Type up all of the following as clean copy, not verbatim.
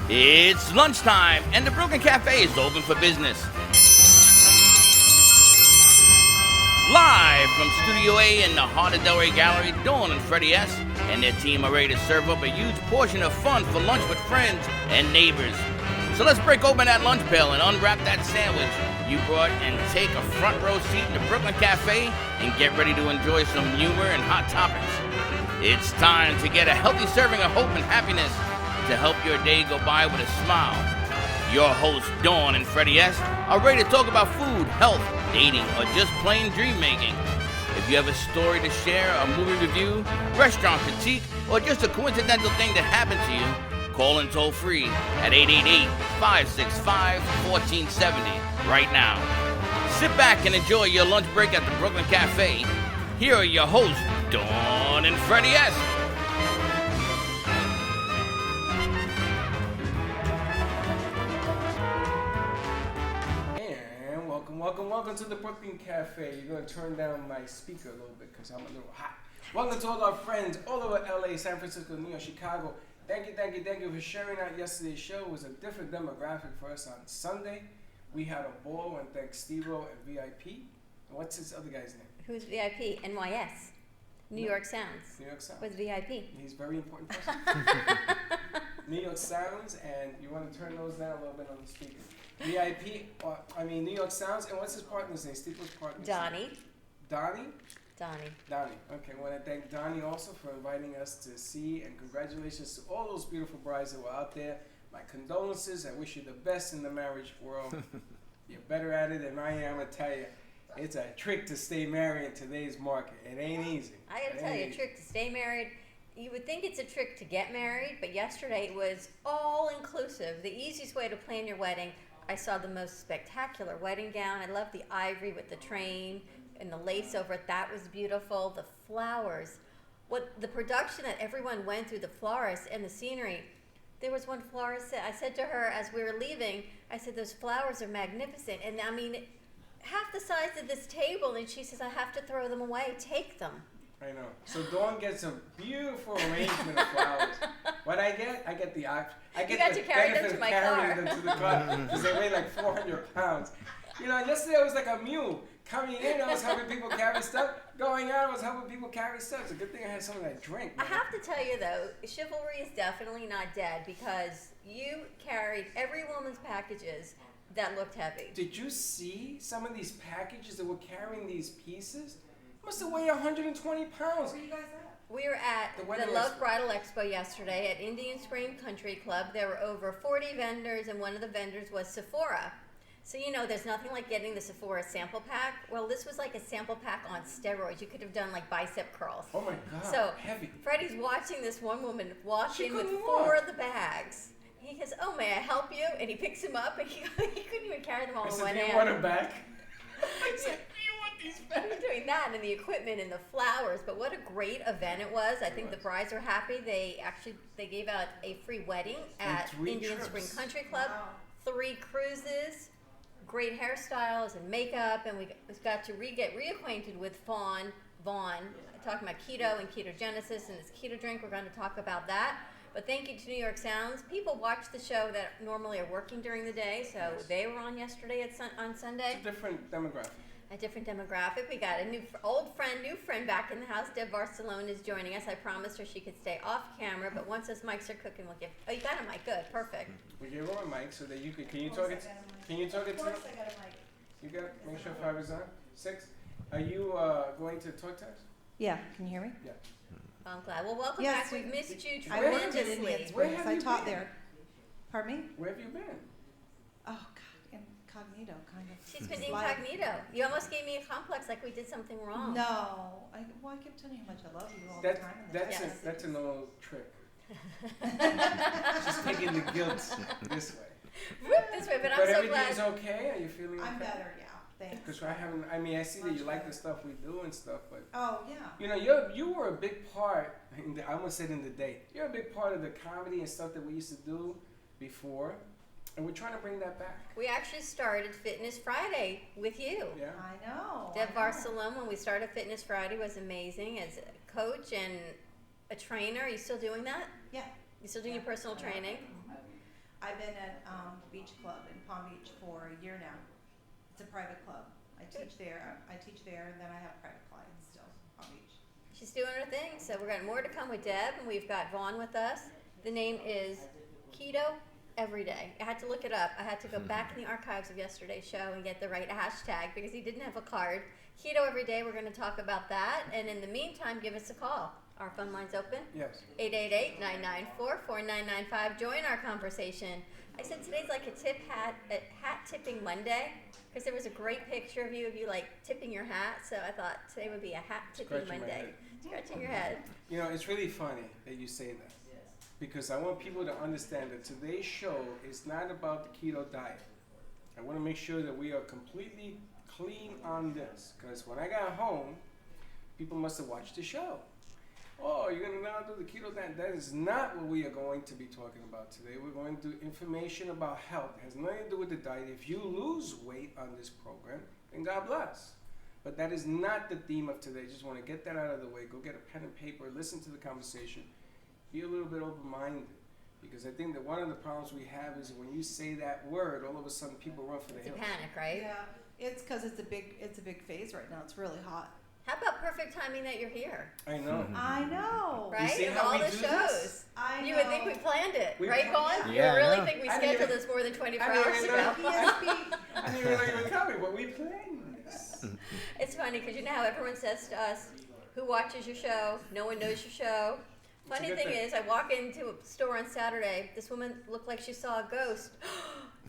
It's lunchtime, and the Brooklyn Cafe is open for business. Live from Studio A in the heart of Delray Gallery, Dawn and Freddie S. and their team are ready to serve up a huge portion of fun for lunch with friends and neighbors. So let's break open that lunch pail and unwrap that sandwich you brought and take a front row seat in the Brooklyn Cafe and get ready to enjoy some humor and hot topics. It's time to get a healthy serving of hope and happiness to help your day go by with a smile. Your hosts, Dawn and Freddie S., are ready to talk about food, health, dating, or just plain dream making. If you have a story to share, a movie review, restaurant critique, or just a coincidental thing that happened to you, call in toll free at 888-565-1470 right now. Sit back and enjoy your lunch break at the Brooklyn Cafe. Here are your hosts, Dawn and Freddie S. Welcome to the Brooklyn Cafe. You're going to turn down my speaker a little bit because I'm a little hot. Welcome to all our friends all over LA, San Francisco, New York, Chicago. Thank you for sharing out yesterday's show. It was a different demographic for us on Sunday. We had a ball and thanks Steve-O and VIP. And what's his other guy's name? Who's VIP? NYS. New York Sounds. New York Sounds. What's VIP? He's a very important person. New York Sounds, and you want to turn those down a little bit on the speaker. VIP, New York Sounds, and what's his partner's name? Steeple's partner's name? Donnie. Donnie? Okay, I want to thank Donnie also for inviting us to see, and congratulations to all those beautiful brides that were out there. My condolences. I wish you the best in the marriage world. You're better at it than I am, I tell you. It's a trick to stay married in today's market. It ain't easy. I gotta tell you, a trick to stay married. You would think it's a trick to get married, but yesterday was all inclusive. The easiest way to plan your wedding. I saw the most spectacular wedding gown. I love the ivory with the train and the lace over it. That was beautiful. The flowers. The production that everyone went through, the florists and the scenery. There was one florist that I said to her as we were leaving, I said, those flowers are magnificent. And I mean, half the size of this table. And she says, I have to throw them away. Take them. I know. So Dawn gets a beautiful arrangement of flowers. What I get the option. I get got the to carry them benefit to of my carrying car. them to the car because they weigh like 400 pounds. You know, yesterday I was like a mule. Coming in, I was helping people carry stuff. Going out, I was helping people carry stuff. It's a good thing I had something I drink. Man. I have to tell you though, chivalry is definitely not dead because you carried every woman's packages that looked heavy. Did you see some of these packages that were carrying these pieces? Must have weighed 120 pounds. Where you guys at? We were at the Love Bridal Expo yesterday at Indian Spring Country Club. There were over 40 vendors, and one of the vendors was Sephora. So, you know, there's nothing like getting the Sephora sample pack. Well, this was like a sample pack on steroids. You could have done like bicep curls. Oh, my God. So, heavy. Freddie's watching this one woman walk in with 4 of the bags. He goes, oh, may I help you? And he picks him up, and he couldn't even carry them all in one hand. Do you want them back? I said, We're doing that and the equipment and the flowers, but what a great event it was. I think the brides are happy. They gave out a free wedding at Indian Spring Country Club, 3 cruises, great hairstyles and makeup, and we got to get reacquainted with Vaughn, talking about keto and ketogenesis and his keto drink. We're going to talk about that. But thank you to New York Sounds. People watch the show that normally are working during the day, so they were on yesterday on Sunday. It's a different demographic. A different demographic. We got a new friend back in the house. Deb Barcelona is joining us. I promised her she could stay off camera, but once those mics are cooking, we'll give. Oh, you got a mic. Good, perfect. We gave her a mic so that you could. Can you talk it? Can you talk it to her? Of course, I got a mic. You got. Make sure 5 is on. 6. Are you going to talk to us? Yeah, can you hear me? Yeah. I'm glad. Well, welcome Yes, back. We've missed you I worked in tremendously. Indian Where Springs. have I you taught been? there. Pardon me? Where have you been? Oh God, incognito kind of. She's been Slide. incognito. You almost gave me a complex like we did something wrong. No, I kept telling you how much I love you all the time. That's an old trick. She's taking the guilt this way. Whoop, this way, but I'm so everything's glad. okay? Are you feeling okay? I'm better, yeah. Thanks. Because I see that you like the stuff we do and stuff, but Oh yeah. you know, you were a big part. I almost said in the day, you're a big part of the comedy and stuff that we used to do before, and we're trying to bring that back. We actually started Fitness Friday with you. Yeah. I know. Deb Barcelona, when we started Fitness Friday, was amazing as a coach and a trainer. Are you still doing that? Yeah. You still doing your personal training? I've been at Beach Club in Palm Beach for a year now. It's a private club. I teach there, and then I have private clients still, Palm Beach. She's doing her thing, so we're got more to come with Deb, and we've got Vaughn with us. The name is Keto Every Day. I had to look it up. I had to go back in the archives of yesterday's show and get the right hashtag because he didn't have a card. Keto Every Day, we're going to talk about that, and in the meantime, give us a call. Our phone line's open. Yes. 888-994-4995. Join our conversation. I said today's like a hat tipping Monday because there was a great picture of you like tipping your hat. So I thought today would be a hat tipping Scratching my Monday. head. Scratching your head. You know, it's really funny that you say that because I want people to understand that today's show is not about the keto diet. I want to make sure that we are completely clean on this because when I got home, people must have watched the show. Oh, you're going to now do the keto diet. That is not what we are going to be talking about today. We're going to do information about health. It has nothing to do with the diet. If you lose weight on this program, then God bless. But that is not the theme of today. Just want to get that out of the way. Go get a pen and paper. Listen to the conversation. Be a little bit open-minded. Because I think that one of the problems we have is when you say that word, all of a sudden people run for the It's a hills. panic, right? Yeah, it's because it's a big phase right now. It's really hot. How about perfect timing that you're here, I know. I know. right? see Of how all we the do shows. this? I know. You would think we planned it, We right, planned Vaughn? it. Yeah, You really I know. think we I didn't scheduled even- this more than 24 I didn't hours even ago? know. PSP. I didn't even know you were coming, but we planned this. It's funny because you know how everyone says to us, who watches your show? No one knows your show. It's a Funny good thing thing. is, I walk into a store on Saturday. This woman looked like she saw a ghost.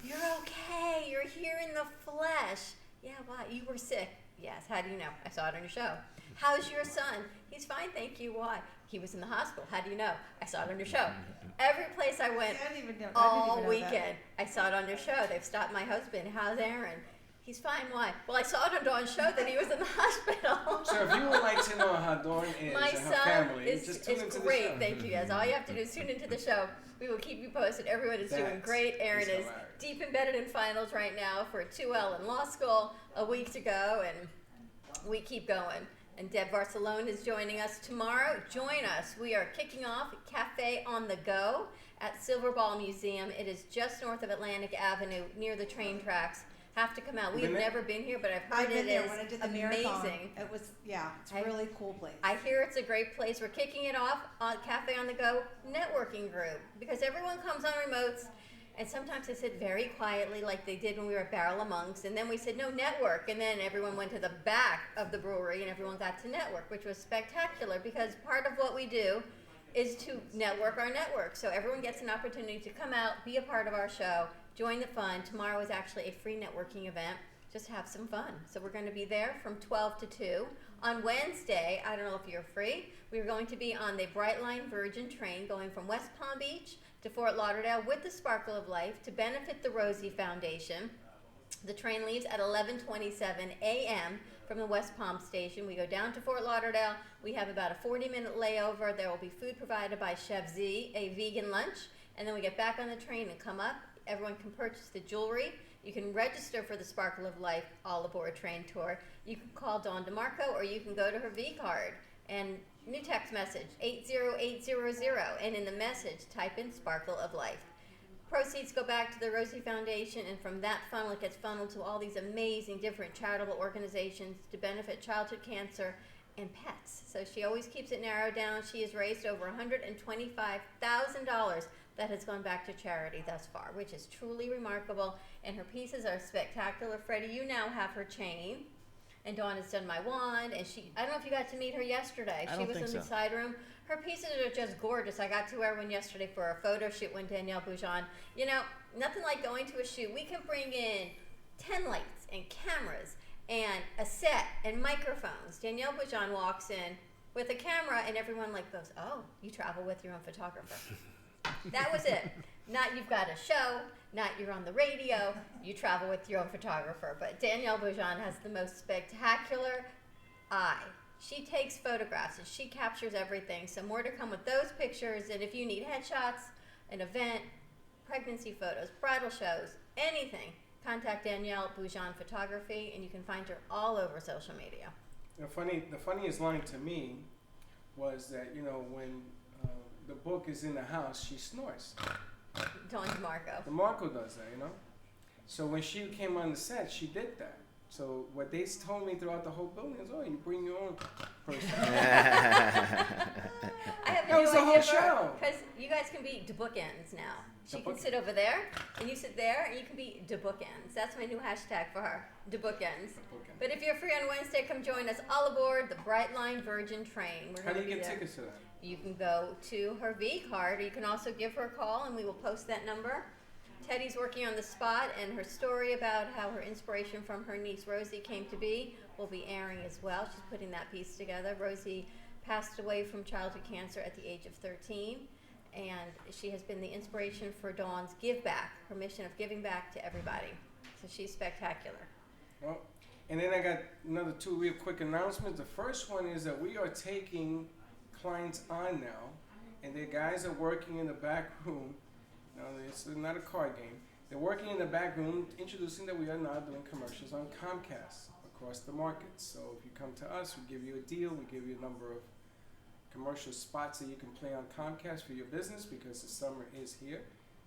You're okay. You're here in the flesh. Yeah, why? You were sick. Yes. How do you know? I saw it on your show. How's your son? He's fine, thank you. Why? He was in the hospital. How do you know? I saw it on your show. Every place I went I didn't even know. all weekend, I saw it on your show. They've stopped my husband. How's Aaron? He's fine. Why? Well, I saw it on Dawn's show that he was in the hospital. So if you would like to know how Dawn is My and her son family, is just tune into the great. show. Thank you guys. All you have to do is tune into the show. We will keep you posted. Everyone is doing That great. Aaron is is hilarious. deep embedded in finals right now for 2L in law school a week to go, and we keep going. And Deb Barcelone is joining us tomorrow. Join us. We are kicking off Cafe on the Go at Silver Ball Museum. It is just north of Atlantic Avenue near the train tracks. Have to come out. You We've been there? never been here, but I've heard I've been it there is when I did the marathon. amazing. It was, it's a I- really cool place. I hear it's a great place. We're kicking it off on Cafe on the Go networking group because everyone comes on remotes and sometimes they sit very quietly like they did when we were at Barrel of Monks, and then we said no network, and then everyone went to the back of the brewery and everyone got to network, which was spectacular because part of what we do is to network our network. So everyone gets an opportunity to come out, be a part of our show, join the fun. Tomorrow is actually a free networking event. Just have some fun. So we're going to be there from 12 to 2. On Wednesday, I don't know if you're free, we're going to be on the Brightline Virgin train going from West Palm Beach to Fort Lauderdale with the Sparkle of Life to benefit the Rosie Foundation. The train leaves at 11:27 a.m. from the West Palm station. We go down to Fort Lauderdale. We have about a 40-minute layover. There will be food provided by Chef Z, a vegan lunch. And then we get back on the train and come up. Everyone can purchase the jewelry. You can register for the Sparkle of Life All Aboard Train Tour. You can call Dawn DeMarco or you can go to her V-Card. And new text message, 80800, and in the message, type in Sparkle of Life. Proceeds go back to the Rosie Foundation, and from that funnel, it gets funneled to all these amazing different charitable organizations to benefit childhood cancer and pets. So she always keeps it narrowed down. She has raised over $125,000 that has gone back to charity thus far, which is truly remarkable. And her pieces are spectacular. Freddie, you now have her chain. And Dawn has done my wand, and I don't know if you got to meet her yesterday. I She don't was think in the so. side room. Her pieces are just gorgeous. I got to wear one yesterday for a photo shoot when Danielle Boujon. You know, nothing like going to a shoot. We can bring in 10 lights and cameras and a set and microphones. Danielle Boujon walks in with a camera, and everyone like goes, "Oh, you travel with your own photographer." That was it. Not you've got a show, not you're on the radio, you travel with your own photographer. But Danielle Boujon has the most spectacular eye. She takes photographs and she captures everything. So more to come with those pictures. And if you need headshots, an event, pregnancy photos, bridal shows, anything, contact Danielle Boujon Photography, and you can find her all over social media. The funniest line to me was that, you know, when the book is in the house, she snores. Dawn DeMarco. DeMarco does that, you know? So when she came on the set, she did that. So what they told me throughout the whole building is, oh, you bring your own person. I have That was the whole show. Because you guys can be bookends now. She can DeBookends. sit over there, and you sit there, and you can be bookends. That's my new hashtag for her, bookends. But if you're free on Wednesday, come join us all aboard the Brightline Virgin train. We're How do gonna you be get there. tickets to that? You can go to her V card, or you can also give her a call, and we will post that number. Teddy's working on the spot, and her story about how her inspiration from her niece Rosie came to be will be airing as well. She's putting that piece together. Rosie passed away from childhood cancer at the age of 13, and she has been the inspiration for Dawn's Give Back, her mission of giving back to everybody. So she's spectacular. Well, and then I got another 2 real quick announcements. The first one is that we are taking clients on now, and the guys are working in the back room. No, it's not a card game. They're working in the back room, introducing that we are now doing commercials on Comcast across the market. So if you come to us, we give you a deal. We give you a number of commercial spots that you can play on Comcast for your business, because the summer is here.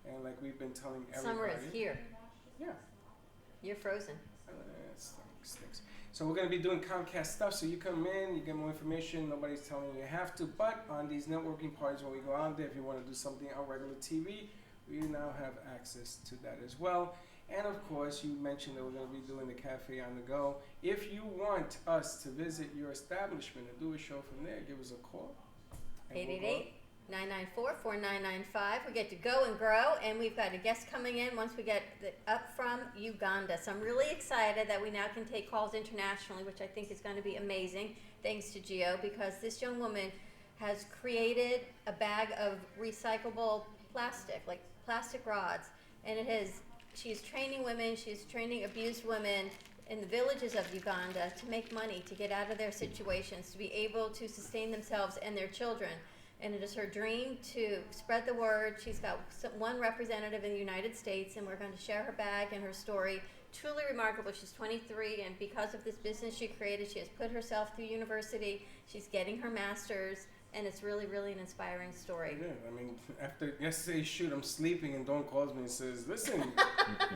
And like we've been telling everybody. Summer is here. Yeah. You're frozen. Stinks. So we're going to be doing Comcast stuff. So you come in, you get more information. Nobody's telling you have to. But on these networking parties, when we go out there, if you want to do something on regular TV, we now have access to that as well. And of course, you mentioned that we're going to be doing the Cafe on the Go. If you want us to visit your establishment and do a show from there, give us a call. And we'll go. 888-994-4995. We get to go and grow, and we've got a guest coming in once we get up from Uganda. So I'm really excited that we now can take calls internationally, which I think is going to be amazing, thanks to Gio, because this young woman has created a bag of recyclable plastic, like plastic rods, and she's training women, she's training abused women in the villages of Uganda to make money, to get out of their situations, to be able to sustain themselves and their children. And it is her dream to spread the word. She's got one representative in the United States, and we're going to share her bag and her story. Truly remarkable. She's 23, and because of this business she created, she has put herself through university. She's getting her master's, and it's really, really an inspiring story. Yeah, I mean, after yesterday's shoot, I'm sleeping, and Dawn calls me and says, listen,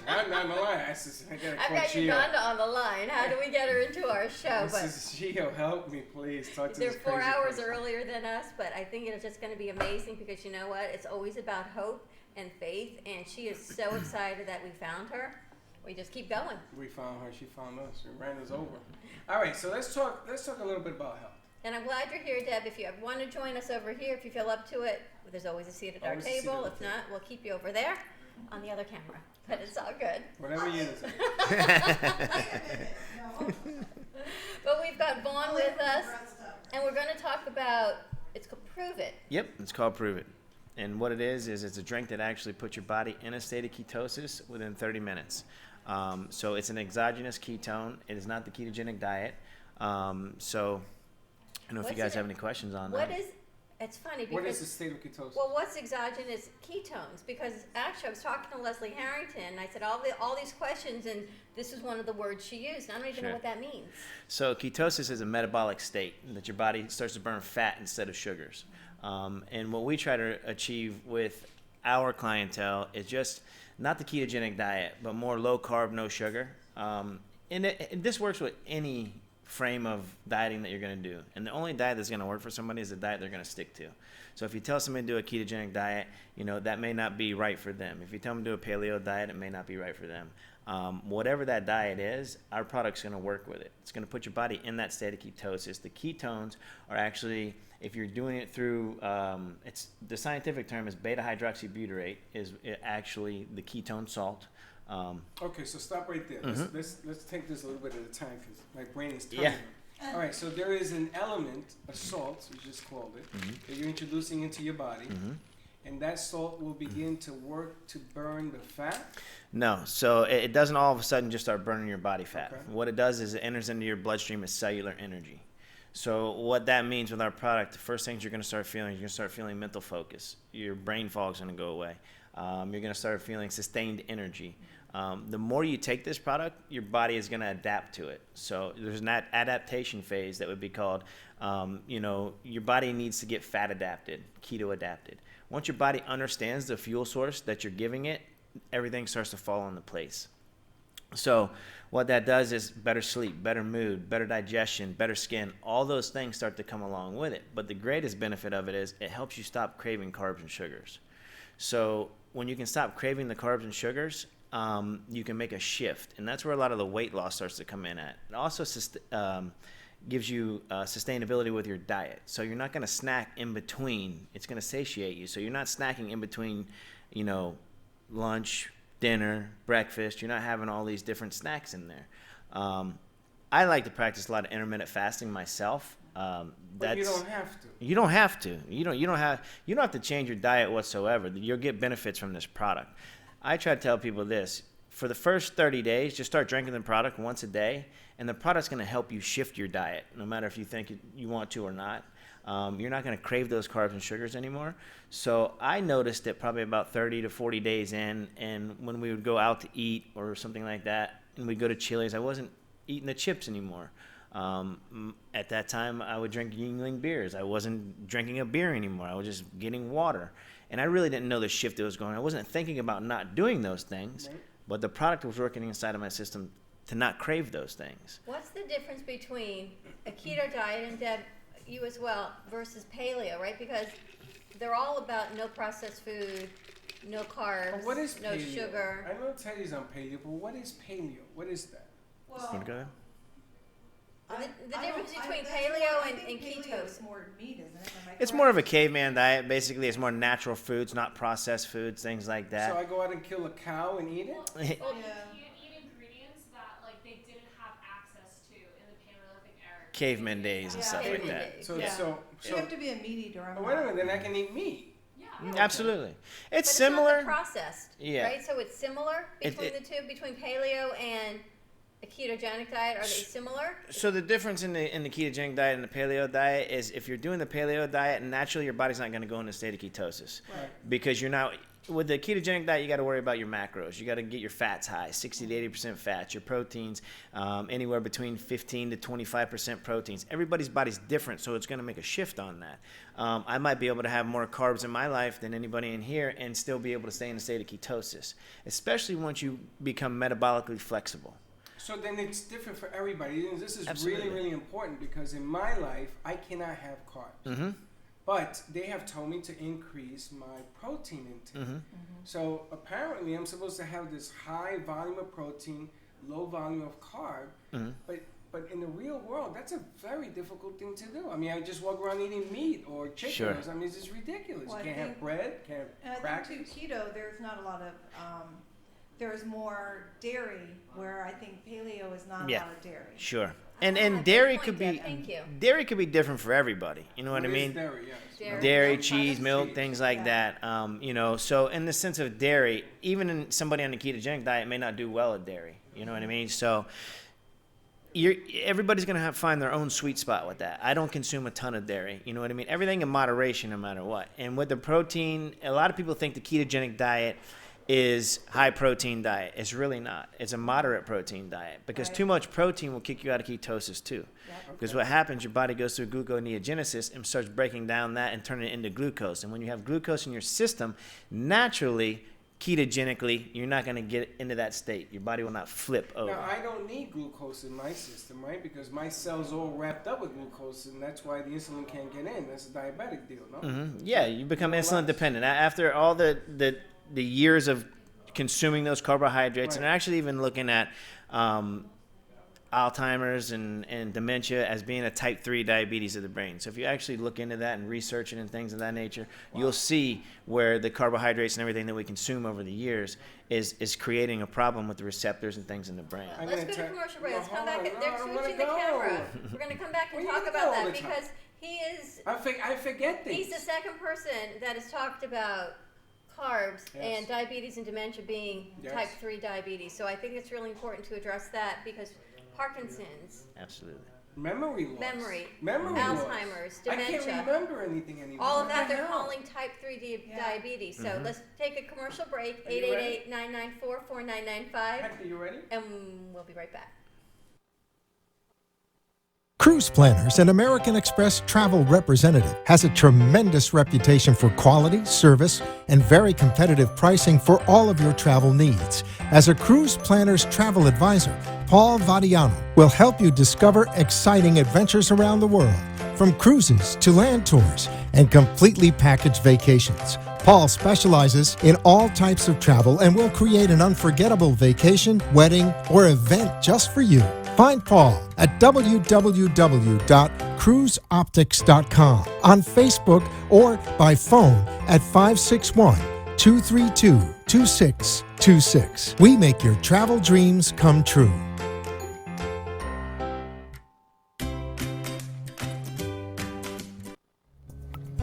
I'm not gonna lie. I said, I gotta I've call got Gio. Uganda on the line. How do we get her into our show? This is Gio, help me, please. Talk to They're this 4 crazy hours person. earlier than us, but I think it's just going to be amazing because you know what? It's always about hope and faith, and she is so excited that we found her. We just keep going. We found her, she found us. We ran us over. All right, so let's talk a little bit about health. And I'm glad you're here, Deb. If you want to join us over here, if you feel up to it, there's always a seat at our Always a seat table. at If the not, we'll keep you over there on the other camera. But it's all good. Whatever you say. But we've got Vaughn with us, and we're going to talk about, it's called Prove It. Yep, it's called Prove It. And what it is it's a drink that actually puts your body in a state of ketosis within 30 minutes. So it's an exogenous ketone. It is not the ketogenic diet. So I don't know if you What's guys it- have any questions on What that. is, it's funny What is because, the state of ketosis? well, what's exogenous ketones? Because actually I was talking to Leslie Harrington, and I said all these questions, and this is one of the words she used. And I don't even know Sure. what that means. So ketosis is a metabolic state that your body starts to burn fat instead of sugars. And what we try to achieve with our clientele is just not the ketogenic diet, but more low carb, no sugar. And this works with any frame of dieting that you're going to do. And the only diet that's going to work for somebody is the diet they're going to stick to. So if you tell somebody to do a ketogenic diet, that may not be right for them. If you tell them to do a paleo diet, it may not be right for them. Whatever that diet is, our product's going to work with it. It's going to put your body in that state of ketosis. The ketones are actually, if you're doing it through, the scientific term is beta-hydroxybutyrate, is actually the ketone salt. Okay, so stop right there. Let's take this a little bit at a time because my brain is Yeah. turning. All right, so there is an element, a salt, you just called it, that you're introducing into your body, and that salt will begin to work to burn the fat. No, so it doesn't all of a sudden just start burning your body fat. Okay. What it does is it enters into your bloodstream as cellular energy. So what that means with our product, the first things you're going to start feeling, you're going to start feeling mental focus. Your brain fog is going to go away. You're going to start feeling sustained energy. The more you take this product, your body is going to adapt to it. So there's an adaptation phase that would be called, your body needs to get fat adapted, keto adapted. Once your body understands the fuel source that you're giving it, everything starts to fall into place. So what that does is better sleep, better mood, better digestion, better skin. All those things start to come along with it. But the greatest benefit of it is it helps you stop craving carbs and sugars. So when you can stop craving the carbs and sugars, you can make a shift. And that's where a lot of the weight loss starts to come in at. It also gives you sustainability with your diet. So you're not going to snack in between. It's going to satiate you. So you're not snacking in between, lunch, dinner, breakfast. You're not having all these different snacks in there. I like to practice a lot of intermittent fasting myself. But you don't have to. You don't have to. You don't have to change your diet whatsoever. You'll get benefits from this product. I try to tell people this. For the first 30 days, just start drinking the product once a day, and the product's going to help you shift your diet, no matter if you think you want to or not. You're not going to crave those carbs and sugars anymore. So I noticed it probably about 30 to 40 days in, and when we would go out to eat or something like that, and we'd go to Chili's, I wasn't eating the chips anymore. At that time, I would drink Yuengling beers. I wasn't drinking a beer anymore. I was just getting water. And I really didn't know the shift that was going on. I wasn't thinking about not doing those things, but the product was working inside of my system to not crave those things. What's the difference between a keto diet, and Deb, you as well, versus paleo, right? Because they're all about no processed food, no carbs, But what is no paleo? sugar. I know Teddy's on paleo, but what is paleo? What is that? Well, Want to go there? The difference between that's paleo more- I and think paleo ketos. is more meat, isn't it? Am I It's more of a correct? caveman diet. Basically, it's more natural foods, not processed foods, things like So that. I go out and kill a cow and eat it? Well, Yeah. you can't eat ingredients that they didn't have access to in the Paleolithic era. Caveman days and Yeah. stuff like Caveman that. days. So, Yeah. so, You so, have to be a meat eater. I'm oh, wait a not. minute, then I can eat meat. Yeah. Absolutely. It's But it's similar. not the processed, Yeah. right? So it's similar between it- the two, between paleo and a ketogenic diet. Are they similar? So the difference in the ketogenic diet and the paleo diet is if you're doing the paleo diet, naturally your body's not going to go into a state of ketosis. Right. Because you're not, with the ketogenic diet, you got to worry about your macros. You got to get your fats high, 60 to 80% fats, your proteins, anywhere between 15 to 25% proteins. Everybody's body's different, so it's going to make a shift on that. I might be able to have more carbs in my life than anybody in here and still be able to stay in a state of ketosis, especially once you become metabolically flexible. So then it's different for everybody. And this is Absolutely. really, really important because in my life, I cannot have carbs. Mm-hmm. But they have told me to increase my protein intake. Mm-hmm. So apparently, I'm supposed to have this high volume of protein, low volume of carb. Mm-hmm. But in the real world, that's a very difficult thing to do. I mean, I just walk around eating meat or chicken. Sure. I mean, it's just ridiculous. Well, you I can't have think- bread, can't And have I crackers. think too, keto, there's not a lot of, there's more dairy, where I think paleo is not a Yeah. lot of dairy. Sure. Ah, And good dairy point, could Deb. be Thank you. dairy could be different for everybody. You know what I is mean? Dairy, yes. Dairy. Dairy, Yeah. cheese, milk, Cheese. things like Yeah. that. So in the sense of dairy, even in somebody on the ketogenic diet may not do well at dairy. You know what I mean? So everybody's gonna find their own sweet spot with that. I don't consume a ton of dairy. You know what I mean? Everything in moderation, no matter what. And with the protein, a lot of people think the ketogenic diet is high protein diet. It's really not. It's a moderate protein diet because Right. too much protein will kick you out of ketosis too. Yep. Because what happens, your body goes through gluconeogenesis and starts breaking down that and turning it into glucose. And when you have glucose in your system, naturally, ketogenically, you're not going to get into that state. Your body will not flip over. Now, I don't need glucose in my system, right? Because my cells all wrapped up with glucose, and that's why the insulin can't get in. That's a diabetic deal, no? Yeah, you become More or insulin less. dependent. After all the years of consuming those carbohydrates, and Right. actually even looking at Alzheimer's and dementia as being a type 3 diabetes of the brain. So if you actually look into that and research it and things of that nature, you'll see where the carbohydrates and everything that we consume over the years is creating a problem with the receptors and things in the brain. I'm Let's gonna go to tell- commercial break. No, Let's come hold back. on. They're No, I wanna switching the go. camera. We're going to come back and Where you talk gonna about go all that the time? because he is I forget things. he's the second person that has talked about carbs Yes. and diabetes and dementia being Yes. type 3 diabetes. So I think it's really important to address that because Parkinson's, Absolutely. Memory loss. Memory, loss. Alzheimer's, I dementia. can't remember anything anymore. All of that What the they're hell? calling type 3 Yeah. diabetes. So let's take a commercial break, Are you ready? 888-994-4995, Hector, you ready? and we'll be right back. Cruise Planners, an American Express travel representative, has a tremendous reputation for quality, service, and very competitive pricing for all of your travel needs. As a Cruise Planners travel advisor, Paul Vadiano will help you discover exciting adventures around the world, from cruises to land tours and completely packaged vacations. Paul specializes in all types of travel and will create an unforgettable vacation, wedding, or event just for you. Find Paul at www.cruiseoptics.com, on Facebook, or by phone at 561-232-2626. We make your travel dreams come true.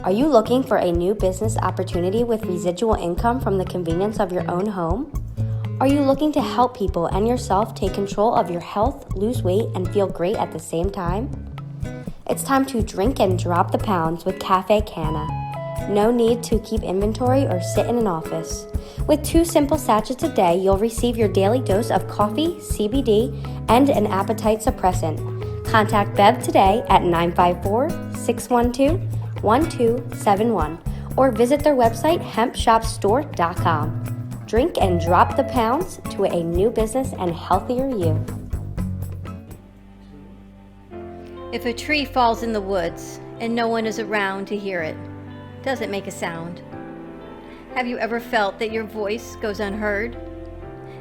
Are you looking for a new business opportunity with residual income from the convenience of your own home? Are you looking to help people and yourself take control of your health, lose weight, and feel great at the same time? It's time to drink and drop the pounds with Cafe Canna. No need to keep inventory or sit in an office. With 2 simple sachets a day, you'll receive your daily dose of coffee, CBD, and an appetite suppressant. Contact Bev today at 954-612-1271 or visit their website hempshopstore.com. Drink and drop the pounds to a new business and healthier you. If a tree falls in the woods and no one is around to hear it, does it make a sound? Have you ever felt that your voice goes unheard?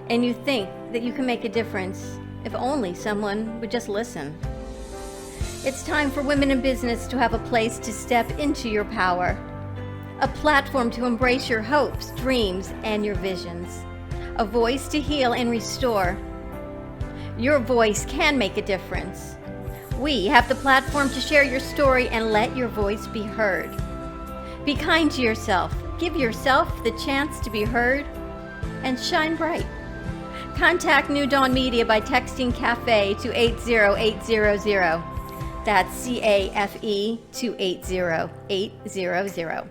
And you think that you can make a difference if only someone would just listen? It's time for women in business to have a place to step into your power, a platform to embrace your hopes, dreams, and your visions, a voice to heal and restore. Your voice can make a difference. We have the platform to share your story and let your voice be heard. Be kind to yourself. Give yourself the chance to be heard and shine bright. Contact New Dawn Media by texting CAFE to 80800. That's CAFE to 80800.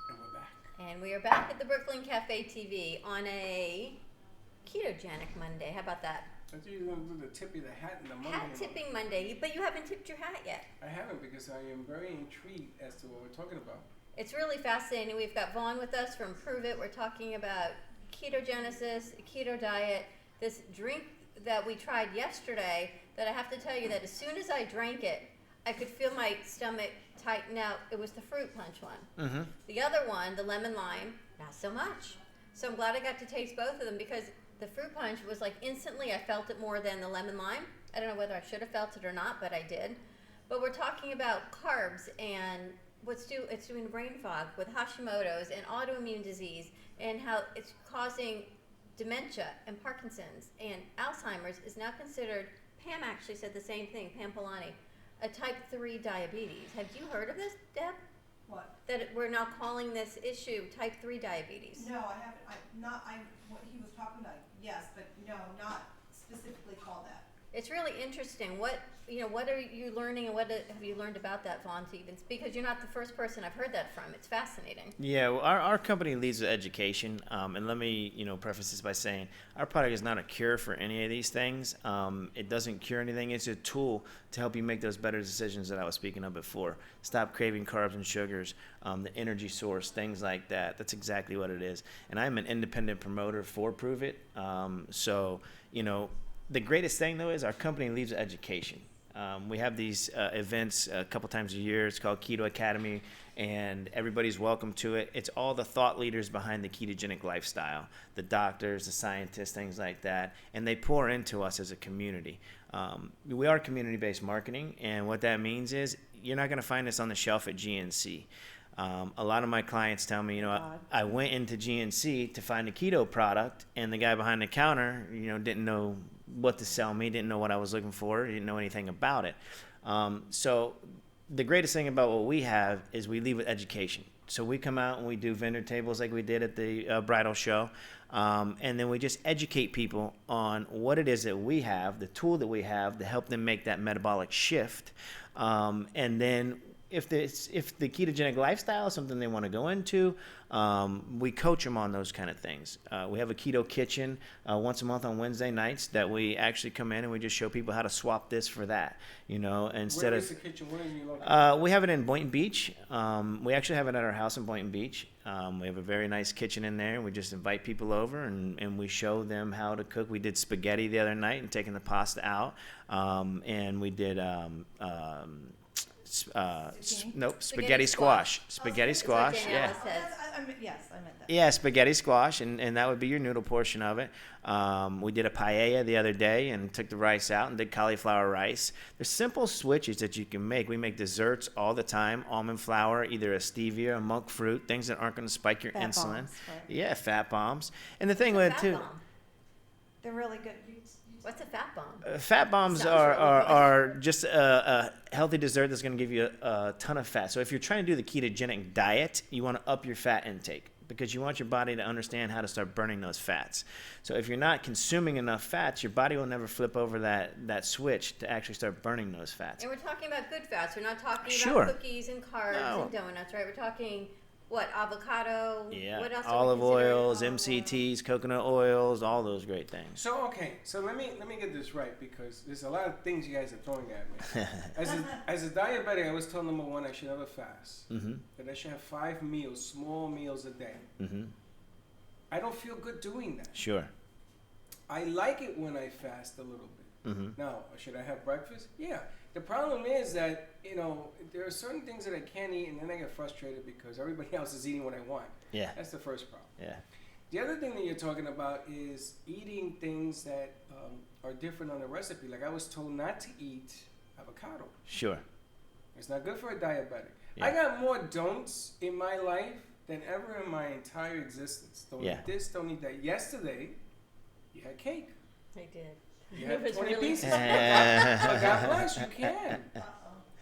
And we're back. And we are back at the Brooklyn Cafe TV on a ketogenic Monday. How about that? I thought you were going to do the tip of the hat in the Monday. Hat tipping Monday, but you haven't tipped your hat yet. I haven't, because I am very intrigued as to what we're talking about. It's really fascinating. We've got Vaughn with us from Prove It. We're talking about ketogenesis, keto diet, this drink that we tried yesterday that I have to tell you that as soon as I drank it, I could feel my stomach tighten out. It was the fruit punch one. Mm-hmm. The other one, the lemon lime, not so much. So I'm glad I got to taste both of them, because the fruit punch was like instantly I felt it more than the lemon lime. I don't know whether I should have felt it or not, but I did. But we're talking about carbs and it's doing brain fog with Hashimoto's and autoimmune disease, and how it's causing dementia and Parkinson's and Alzheimer's is now considered, Pam actually said the same thing, Pam Polani, a type 3 diabetes. Have you heard of this, Deb? What? That we're now calling this issue type 3 diabetes. No, I haven't. What he was talking about, yes, but no, not specifically called that. It's really interesting. What are you learning, and what have you learned about that, Vaughn, to even, because you're not the first person I've heard that from. It's fascinating. Yeah, well, our company leads with education, and let me preface this by saying our product is not a cure for any of these things. It doesn't cure anything. It's a tool to help you make those better decisions that I was speaking of before. Stop craving carbs and sugars, the energy source, things like that. That's exactly what it is. And I'm an independent promoter for Prove It. The greatest thing, though, is our company leads with education. We have these events a couple times a year. It's called Keto Academy, and everybody's welcome to it. It's all the thought leaders behind the ketogenic lifestyle, the doctors, the scientists, things like that, and they pour into us as a community. We are community-based marketing, and what that means is you're not going to find us on the shelf at GNC. A lot of my clients tell me, I went into GNC to find a keto product, and the guy behind the counter, didn't know what to sell me, didn't know what I was looking for, didn't know anything about it. So the greatest thing about what we have is we lead with education. So we come out and we do vendor tables like we did at the bridal show. And then we just educate people on what it is that we have, the tool that we have to help them make that metabolic shift. And then if the ketogenic lifestyle is something they want to go into, we coach them on those kind of things. We have a keto kitchen once a month on Wednesday nights that we actually come in and we just show people how to swap this for that. Instead Where of is the kitchen? Where are you located? we have it in Boynton Beach. We actually have it at our house in Boynton Beach. We have a very nice kitchen in there. We just invite people over and we show them how to cook. We did spaghetti the other night and taking the pasta out. And we did spaghetti squash. Spaghetti That's what squash, Daniela yeah. says. Yes, I meant that. Yeah, spaghetti squash, and that would be your noodle portion of it. We did a paella the other day and took the rice out and did cauliflower rice. There's simple switches that you can make. We make desserts all the time, almond flour, either a stevia, a monk fruit, things that aren't going to spike your Fat insulin. bombs, right. Yeah, fat bombs. And the thing with it Fat too, bomb. They're really good. What's a fat bomb? fat bombs Sounds are, really are, good. are just a healthy dessert that's going to give you a ton of fat. So if you're trying to do the ketogenic diet, you want to up your fat intake because you want your body to understand how to start burning those fats. So if you're not consuming enough fats, your body will never flip over that switch to actually start burning those fats. And we're talking about good fats. We're not talking Sure. about cookies and carbs No. and donuts, right? We're talking, what, avocado? Yeah, What else are we olive considering? oils, Olive oil. MCTs, coconut oils, all those great things. So let me get this right because there's a lot of things you guys are throwing at me. As a diabetic, I was told number one, I should never fast. Mm-hmm. That I should have 5 meals, small meals a day. Mm-hmm. I don't feel good doing that. Sure. I like it when I fast a little bit. Mm-hmm. Now, should I have breakfast? Yeah. The problem is that, there are certain things that I can't eat and then I get frustrated because everybody else is eating what I want. Yeah. That's the first problem. Yeah. The other thing that you're talking about is eating things that are different on the recipe. Like I was told not to eat avocado. Sure. It's not good for a diabetic. Yeah. I got more don'ts in my life than ever in my entire existence. Don't Yeah. eat this, don't eat that. Yesterday, you had cake. I did. You It had was 20 really pieces. good. But God bless, you can. Uh-oh.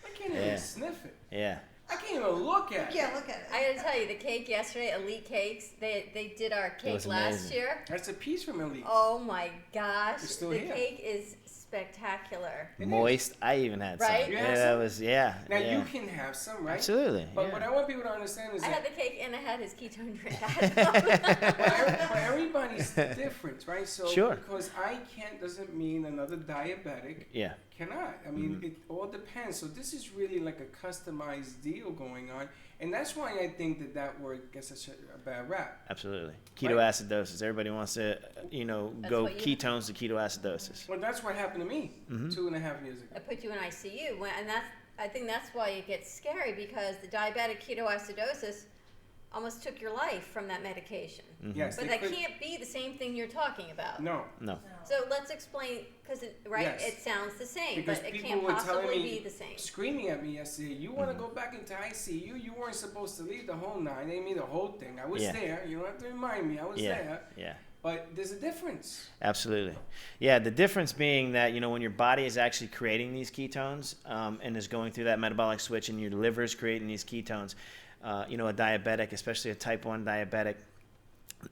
I can't Yeah. even sniff it. Yeah. I can't even look at Yeah, it. look at it. I gotta tell you, the cake yesterday, Elite Cakes, they did our cake was last amazing. year. That's a piece from Elite. Oh my gosh, It's still the here. cake is spectacular. It is. Moist. I even had some. Right? You Yeah, had that some? was yeah. Now yeah. you can have some, right? Absolutely. But yeah. what I want people to understand is I that had the cake and I had his ketone drink. but everybody's different, right? So Sure. because I can't doesn't mean another diabetic Yeah. cannot. I mean, it all depends. So this is really like a customized deal going on, and that's why I think that word gets such a bad rap. Absolutely. Ketoacidosis. Everybody wants to, go what you- ketones to ketoacidosis. Well, that's what happened to me Mm-hmm. 2.5 years ago. I put you in ICU, and I think that's why it gets scary because the diabetic ketoacidosis almost took your life from that medication. Yes, But they that could- can't be the same thing you're talking about. No, No. So let's explain, because Yes. it sounds the same, because but it people can't were telling possibly me, be the same. screaming at me yesterday. You want to Mm-hmm. go back into ICU? You weren't supposed to leave the whole 9. They mean the whole thing. I was Yeah. there. You don't have to remind me. I was Yeah. there. Yeah. But there's a difference. Absolutely. Yeah, the difference being that, when your body is actually creating these ketones and is going through that metabolic switch and your liver is creating these ketones, a diabetic, especially a type 1 diabetic,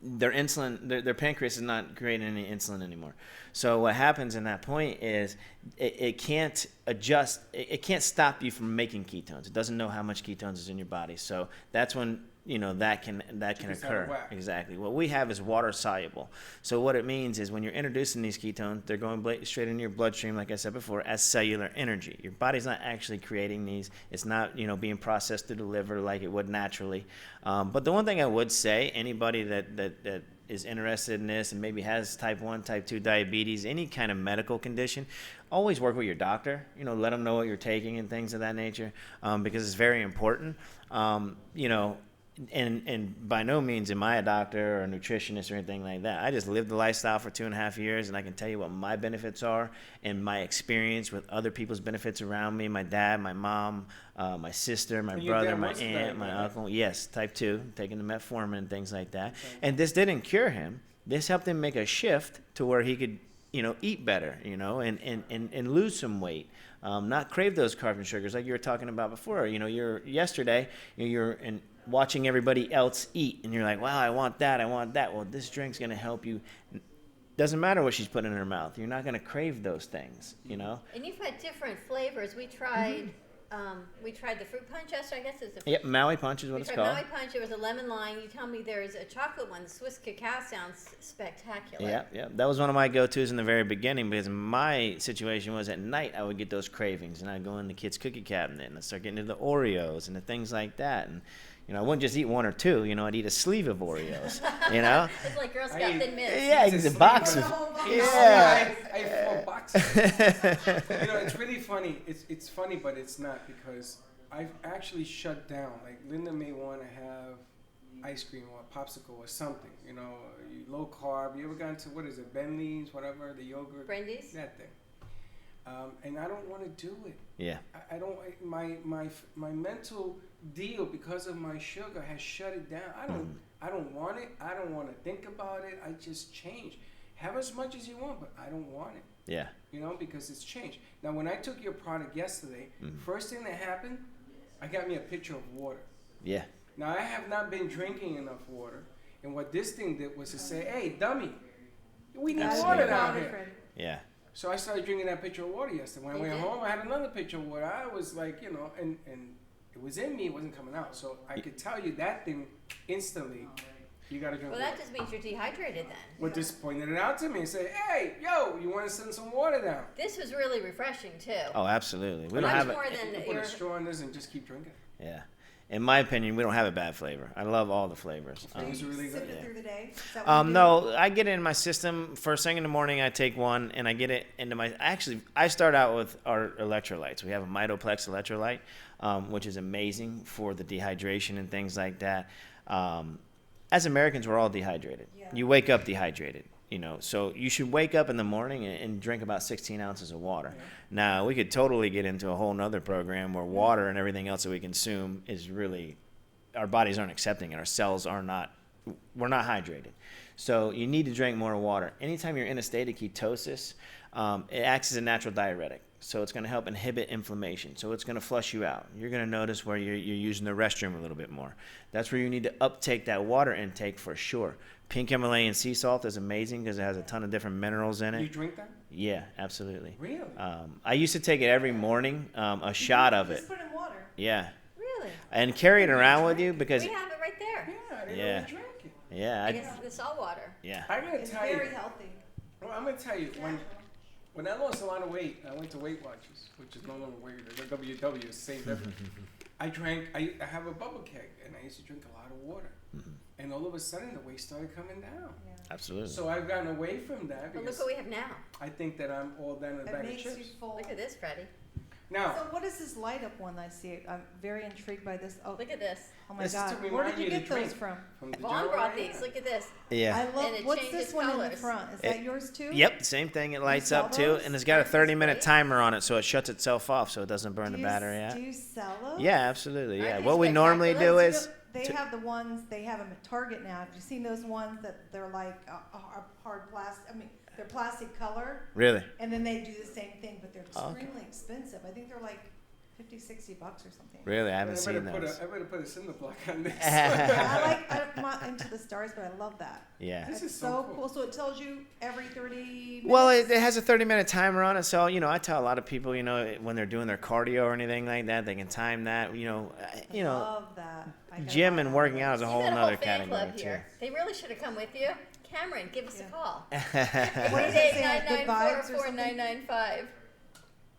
their insulin, their pancreas is not creating any insulin anymore. So what happens in that point is it can't adjust, it can't stop you from making ketones. It doesn't know how much ketones is in your body. So that's when that can gets out of occur. whack. Exactly. What we have is water soluble. So what it means is when you're introducing these ketones, they're going straight into your bloodstream, like I said before, as cellular energy. Your body's not actually creating these. It's not being processed through the liver like it would naturally. But the one thing I would say, anybody that is interested in this and maybe has type 1, type 2 diabetes, any kind of medical condition, always work with your doctor. Let them know what you're taking and things of that nature, because it's very important. And by no means am I a doctor or a nutritionist or anything like that. I just lived the lifestyle for 2.5 years, and I can tell you what my benefits are and my experience with other people's benefits around me. My dad, my mom, my sister, my And your brother, dad my was a aunt, my diabetic? uncle. Yes, type 2, taking the metformin and things like that. And this didn't cure him. This helped him make a shift to where he could, eat better, and lose some weight. Not crave those carbs and sugars like you were talking about before. Yesterday, you're in watching everybody else eat, and you're like, wow, I want that, I want that. Well, this drink's gonna help you. Doesn't matter what she's putting in her mouth. You're not gonna crave those things, you know. And you've had different flavors. We tried the fruit punch yesterday. I guess it's the Yep, Maui Punch is what we it's tried called. Maui punch. It was a lemon lime. You tell me there's a chocolate one. The Swiss cacao sounds spectacular. Yeah. That was one of my go-tos in the very beginning because my situation was at night I would get those cravings and I'd go in the kids' cookie cabinet and I'd start getting into the Oreos and the things like that. And, I wouldn't just eat one or two, I'd eat a sleeve of Oreos, It's like Girl Scout I- Thin Mints. Yeah, It's a the box sleeve of, of- yeah. I have 4 boxes. It's really funny. It's funny, but it's not because I've actually shut down. Like Linda may want to have ice cream or a popsicle or something. Low carb. You ever gone to what is it, Bentley's, whatever, the yogurt, Brandy's? that thing. And I don't want to do it. Yeah. I don't. My mental deal because of my sugar has shut it down. I don't want it. I don't want to think about it. I just change. Have as much as you want, but I don't want it. Yeah. Because it's changed. Now, when I took your product yesterday, first thing that happened, I got me a pitcher of water. Yeah. Now, I have not been drinking enough water, and what this thing did was to say, "Hey, dummy, we need Absolutely. water down here." Yeah. So I started drinking that pitcher of water yesterday. When I went home, I had another pitcher of water. I was like, and it was in me, it wasn't coming out. So I could tell you that thing instantly. You gotta drink Well, water. that just means you're dehydrated then. What just pointed it out to me and said, "Hey, yo, you want to send some water down?" This was really refreshing too. Oh, absolutely. We don't Much have it. more You than put your. a straw in this and just keep drinking. Yeah. In my opinion, we don't have a bad flavor. I love all the flavors. It was really Sip good. it through the day? Is that what you do? No, I get it in my system. First thing in the morning, I take one, and I get it into my. Actually, I start out with our electrolytes. We have a Mitoplex electrolyte, which is amazing for the dehydration and things like that. As Americans, we're all dehydrated. Yeah. You wake up dehydrated, so you should wake up in the morning and drink about 16 ounces of water. Yeah. Now, we could totally get into a whole nother program where water and everything else that we consume is really, our bodies aren't accepting it. Our cells are not, we're not hydrated. So you need to drink more water. Anytime you're in a state of ketosis, it acts as a natural diuretic. So it's going to help inhibit inflammation. So it's going to flush you out. You're going to notice where you're using the restroom a little bit more. That's where you need to uptake that water intake for sure. Pink Himalayan sea salt is amazing because it has a ton of different minerals in You it. drink that? Yeah, absolutely. Really? I used to take it every morning, a shot of it. Just put in water. Yeah. Really? And carry it around with you because, We have it right there. Yeah, I didn't Yeah. know you drank it. yeah, I guess the salt water. yeah. I'm gonna It's tell you. very healthy. Well, I'm gonna tell you when I lost a lot of weight, I went to Weight Watchers, which is no longer Weight Watchers. WW is the same difference. I have a bubble keg, and I used to drink a lot of water. And all of a sudden, the weight started coming down. Yeah. Absolutely. So I've gotten away from that But look because what we have now. I think that I'm all down in a It bag of makes you chips. full. Look at this, Freddie. Now, So what is this light up one I see? I'm very intrigued by this. Oh, Look at this. oh my This is God. to Where remind did you you to get those drink. from? from the Vaughn general brought area. these. Look at this. Yeah. I love, And it what's changes this one in the colors. front? Is that yours too? Yep, same thing. It lights sell up too, those? and it's got a That's 30-minute great. timer on it, so it shuts itself off, so it doesn't burn Do the you battery s- out. Do you sell those? Yeah, absolutely. Yeah. Aren't What they we normally do spectacular? is They to- have the ones, they have them at Target now. Have you seen those ones that they're like a hard plastic, they're plastic color, really. and then they do the same thing, but they're Oh, okay. extremely expensive. I think they're like $50, $60 or something. Really, I I haven't better seen those. I better put a cinder block on this. I'm not into the stars, but I love that. Yeah. This It's is so so cool. So it tells you every 30 minutes. Well, it has a 30-minute timer on it, so I tell a lot of people, when they're doing their cardio or anything like that, they can time that. I love that. I gotta Gym buy and one of working those. out is a You whole got a nother whole fan category club too. here. They really should have come with you. Cameron, give us Yeah. a call. What is it saying, good vibes or something? 888-994-4995.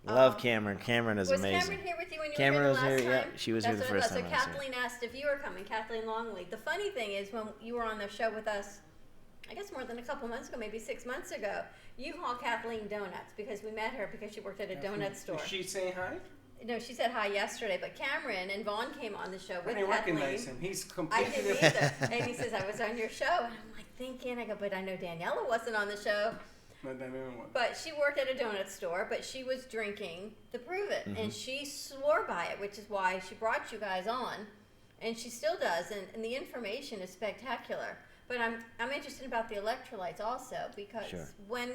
Love Cameron. Cameron is Was amazing. Cameron here with you when you Cameron were was here the here, last yeah, time? she was here That's the what it first was. time So I was here. Kathleen asked if you were coming, Kathleen Longley. The funny thing is when you were on the show with us, I guess more than a couple months ago, maybe 6 months ago, you called Kathleen Donuts because we met her because she worked at a donut store. Is she saying hi? No, she said hi yesterday, but Cameron and Vaughn came on the show I with didn't Kathleen. recognize him. He's I completely didn't different. either. And he says, I was on your show. And I'm like thinking, I go, but I know Daniela wasn't on the show. Not that anyone. But she worked at a donut store, but she was drinking the Prove It. And she swore by it, which is why she brought you guys on. And she still does. And the information is spectacular. But I'm interested about the electrolytes also because Sure. when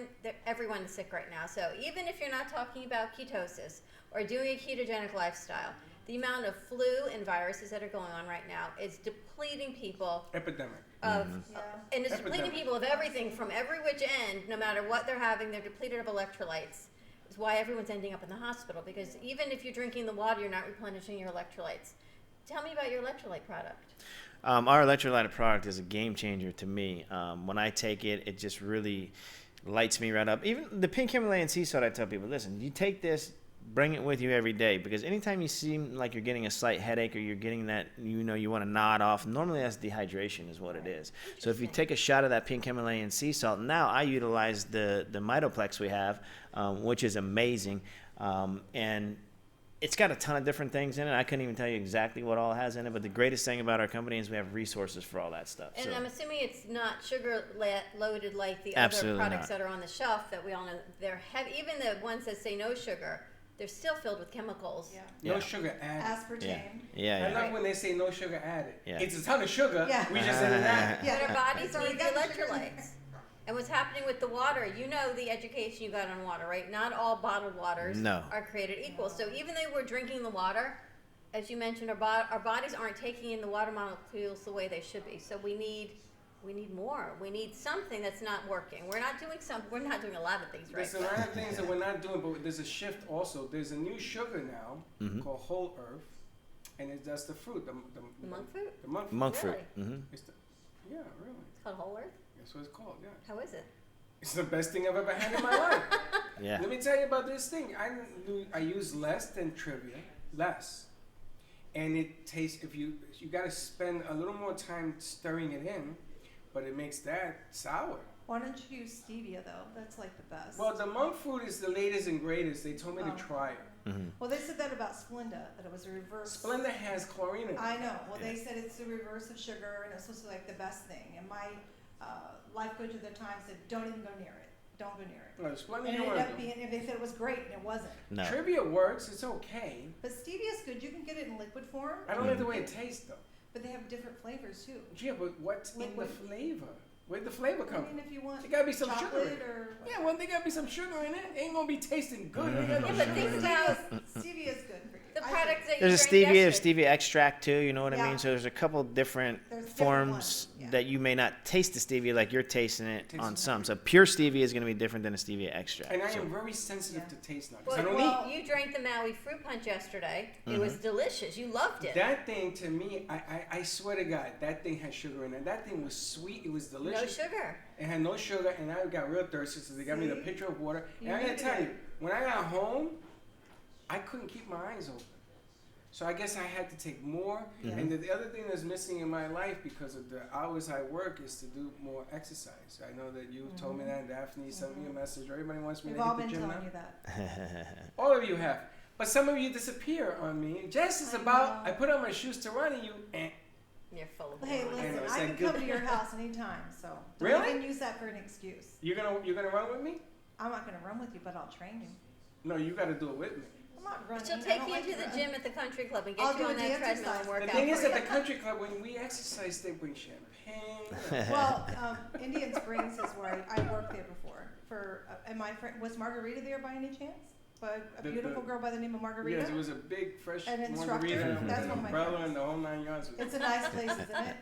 everyone is sick right now. So even if you're not talking about ketosis or doing a ketogenic lifestyle, The amount of flu and viruses that are going on right now is depleting people Epidemic. of, Yeah. and it's depleting Epidemic. people of everything from every which end. No matter what they're having, they're depleted of electrolytes. It's why everyone's ending up in the hospital, because even if you're drinking the water, you're not replenishing your electrolytes. Tell me about your electrolyte product. Our electrolyte product is a game changer to me. When I take it, it just really lights me right up. Even the pink Himalayan sea salt, I tell people, listen, you take this, bring it with you every day, because anytime you seem like you're getting a slight headache or you're getting that, you want to nod off, normally that's dehydration is what it is. So if you take a shot of that pink Himalayan sea salt, now I utilize the Mitoplex we have, which is amazing, and it's got a ton of different things in it. I couldn't even tell you exactly what all it has in it, but the greatest thing about our company is we have resources for all that stuff. And So I'm assuming it's not sugar loaded like the Absolutely other products not. that are on the shelf that we all know. They're heavy. Even the ones that say no sugar, they're still filled with chemicals. Yeah. No Yeah. sugar added. Aspartame. yeah, I yeah, love when they say no sugar added. Yeah. It's a ton of sugar. Yeah. We just didn't add it. But our bodies It's already need the got the sugar in electrolytes. And what's happening with the water, you know the education you got on water, right? Not all bottled waters No. are created equal. So even though we're drinking the water, as you mentioned, our bodies aren't taking in the water molecules the way they should be. So we need more. We need something that's not working. We're not doing a lot of things right. There's a lot of things that we're not doing, but there's a shift also. There's a new sugar now called Whole Earth, and that's the fruit, the monk fruit? The monk fruit. monk fruit. Really? Hmm. It's the, yeah, really. It's called Whole Earth. That's what it's called. Yeah. How is it? It's the best thing I've ever had in my life. Yeah. Let me tell you about this thing. I use less than Trivia, less, and it tastes. If you got to spend a little more time stirring it in, but it makes that sour. Why don't you use stevia though? That's like the best. Well, the monk fruit is the latest and greatest. They told me Oh. to try it. Well, they said that about Splenda, that it was a reverse. Splenda has chlorine in it. I know. Well, they said it's the reverse of sugar, and it's supposed to be like the best thing. And my life coach at the time said, "Don't even go near it. Don't go near it." No, Splenda And you it want ended to up do. being, and they said it was great, and it wasn't. No. Trivia works. It's okay. But stevia is good. You can get it in liquid form, I don't like the way it tastes though. but they have different flavors too. Yeah, but what's in the Liquid. flavor? Where'd the flavor I come mean, from? if you want There gotta be some sugar chocolate in it. or Yeah, well, there gotta be some sugar in it. It ain't gonna be tasting good. They got no Yeah, but sugar think in it. about stevia is good for you. the I products that you There's a drank stevia, yesterday. stevia extract too. You know what I Yeah. mean? So there's a couple different There's different forms ones, yeah. that you may not taste the stevia like you're tasting it Tasting on it. some. So pure stevia is going to be different than a stevia extract. And I So- am very sensitive Yeah. to taste now because I Well, don't eat. you drank the Maui fruit punch yesterday. It was delicious. You loved it. That thing to me, I swear to God, that thing had sugar in it. That thing was sweet. It was No delicious. sugar. It had no sugar, and I got real thirsty, so they got me the See? pitcher of water. You And I gotta needed tell it. you, when I got home, I couldn't keep my eyes open. So I guess I had to take more. And the other thing that's missing in my life because of the hours I work is to do more exercise. I know that you told me that, and Daphne sent me a message. Everybody wants me We've to all hit the been gym telling now. you that. All of you have. But some of you disappear on me. Just as I about, know. I put on my shoes to run and you, You're full of Hey, lies. listen, know, it's I that can good- come to your house anytime, so don't Really? even use that for an excuse. you're gonna run with me? I'm not gonna run with you, but I'll train you. No, you gotta do it with me. I'm not running. She'll I take don't you like into to the run. gym at the country club and get I'll you do on the that treadmill exercise. and work The out thing is, for at you. the country club, when we exercise, they bring champagne. Well, Indian Springs is where I worked there before. And my friend, was Margarita there by any chance? But a The- beautiful the- girl by the name of Margarita? Yes, it was a big, fresh An instructor? margarita with That's an one of my umbrella friends. and the whole 9 yards. It's a nice place, isn't it?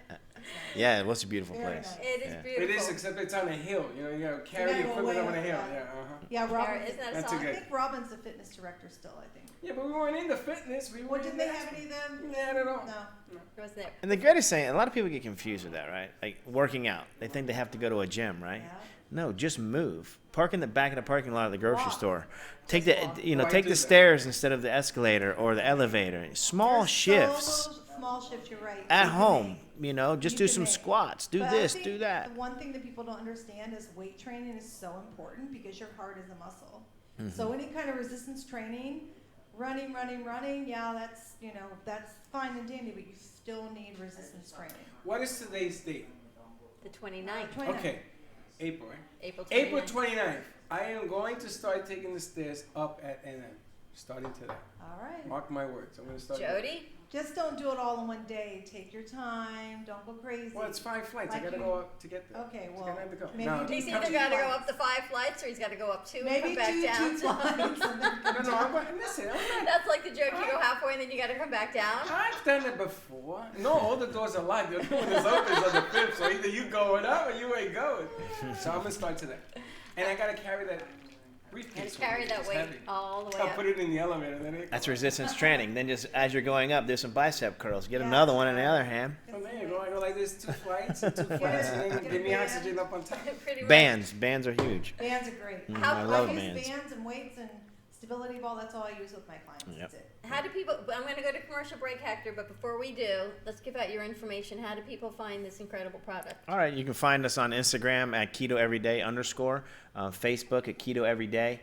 Yeah, it was a beautiful Very place. nice. It is Yeah. beautiful. It is, except it's on a hill. You know, you gotta carry gotta the go equipment way up on a up, hill. yeah. Yeah, uh-huh. Yeah, Robin. Isn't that a That's song? too I good. think Robin's the fitness director still, I think. Yeah, but we weren't into fitness. We were Well, didn't into they have any exercise. of them? Yeah, I don't know. No. It was there. And the greatest thing, a lot of people get confused with that, right? Like working out. They think they have to go to a gym, right? Yeah. No, just move. Park in the back of the parking lot of the grocery Walk. store. Take Just the, walk. you know, Oh, I take do the that. stairs instead of the escalator or the elevator. Small There's shifts so small shifts, you're right. at You can home. make. You know, just You do can some make. squats. Do But I this, think do that. The one thing that people don't understand is weight training is so important because your heart is a muscle. Mm-hmm. So any kind of resistance training, running, yeah, that's fine and dandy, but you still need resistance training. What is today's date? The 29th. 29. Okay, April, right? April 29th. April 29th. I am going to start taking the stairs up at NM. Starting today. All right. Mark my words. I'm going to start. Jody? Just don't do it all in one day. Take your time. Don't go crazy. Well, it's 5 flights. I Like got to you- go up to get there. Okay, It's well, gonna have to go. maybe No, do He's Two either got to go flights. up the 5 flights or he's got to go up 2 and Maybe come back do down. 2 flights and then come no, down. I'm going. Listen, I'm not. That's like the joke, you go halfway and then you got to come back down. I've done it before. No, all the doors are locked. The only one that's open is on the 5th, so either you going up or you ain't going. So I'm gonna start today, and I gotta carry that briefcase. And with carry me. that It's weight heavy. all the way I'll up. put it in the elevator. Then it That's resistance training. Then just as you're going up, there's some bicep curls. Get Yeah. another one in the other hand. Oh, there you go. I go like this, 2 flights, and 2 flights, and then give me oxygen up on top. Pretty much. Bands are huge. Bands are great. How- I I love use bands. bands and weights and stability ball. That's all I use with my clients. Yep. That's it. How do people, I'm going to go to commercial break, Hector, but before we do, let's give out your information. How do people find this incredible product? All right, you can find us on Instagram at KetoEveryday_, Facebook at Keto Everyday.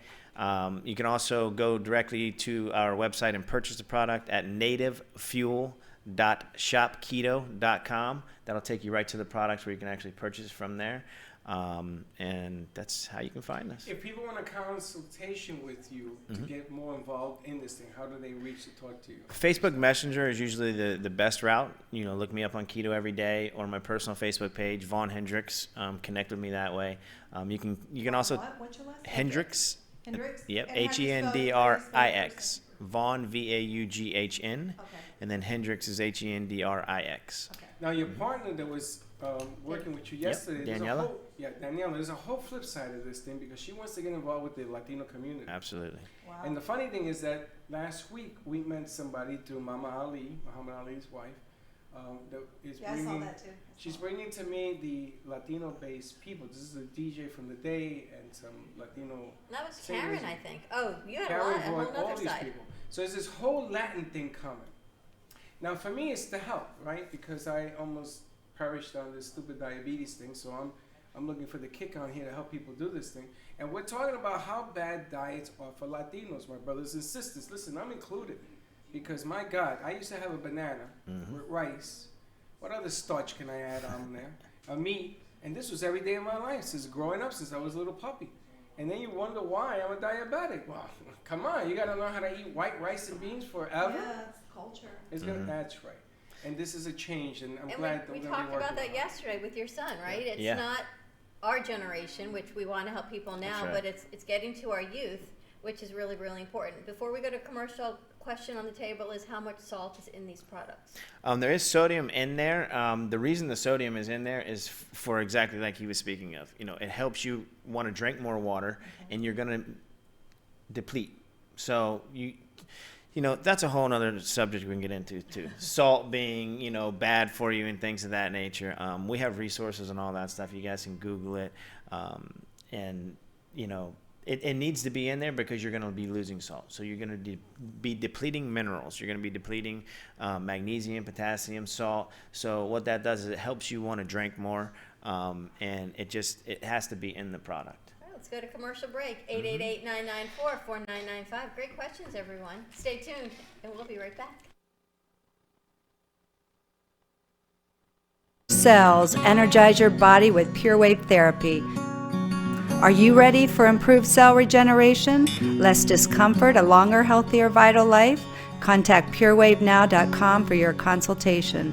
You can also go directly to our website and purchase the product at nativefuel.shopketo.com. That'll take you right to the products where you can actually purchase from there. And that's how you can find us. If people want a consultation with you to get more involved in this thing, how do they reach to talk to you? Facebook Messenger is usually the best route. You know, look me up on Keto Every Day or my personal Facebook page, Vaughn Hendricks. Connect with me that way. You can also What? What's your last name? Hendricks. Hendricks? Yep, And how do you spell- HENDRIX. Vaughn VAUGHN, Okay. and then Hendricks is HENDRIX. Okay. Now, your partner that was working with you yesterday, there's a Daniela. whole, Daniela, there's a whole flip side of this thing because she wants to get involved with the Latino community. Absolutely. Wow. And the funny thing is that last week we met somebody through Mama Ali, Muhammad Ali's wife, that is Yeah, I saw bringing. that too. She's bringing to me the Latino-based people. This is a DJ from the day and some Latino. That was Same Karen, reason. I think. Oh, you had a Karen lot, a whole brought all other these side. people. So there's this whole Latin thing coming. Now for me, it's the health, right? Because I almost perished on this stupid diabetes thing. So I'm looking for the kick on here to help people do this thing. And we're talking about how bad diets are for Latinos, my brothers and sisters. Listen, I'm included. Because my God, I used to have a banana with rice. What other starch can I add on there? A meat. And this was every day of my life since growing up, since I was a little puppy. And then you wonder why I'm a diabetic. Well, come on, you got to learn how to eat white rice and beans forever. Yeah, it's culture. It's gonna, that's right. And this is a change, and I'm And glad that we we're gonna talked be working about that on it. yesterday with your son, right? It's Yeah. not our generation, which we want to help people now, right. but it's getting to our youth, which is really, really important. Before we go to commercial, question on the table is how much salt is in these products? There is sodium in there. The reason the sodium is in there is for exactly like he was speaking of. You know, it helps you want to drink more water, and you're going to deplete. So you know, that's a whole other subject we can get into too. Salt being, you know, bad for you and things of that nature. We have resources and all that stuff. You guys can Google it. And, you know, it needs to be in there because you're going to be losing salt. So you're going to be depleting minerals. You're going to be depleting magnesium, potassium, salt. So what that does is it helps you want to drink more. And it has to be in the product. All right, let's go to commercial break. 888-994-4995. Great questions, everyone. Stay tuned, and we'll be right back. Cells energize your body with Pure Wave therapy. Are you ready for improved cell regeneration, less discomfort, a longer, healthier, vital life? Contact purewavenow.com for your consultation.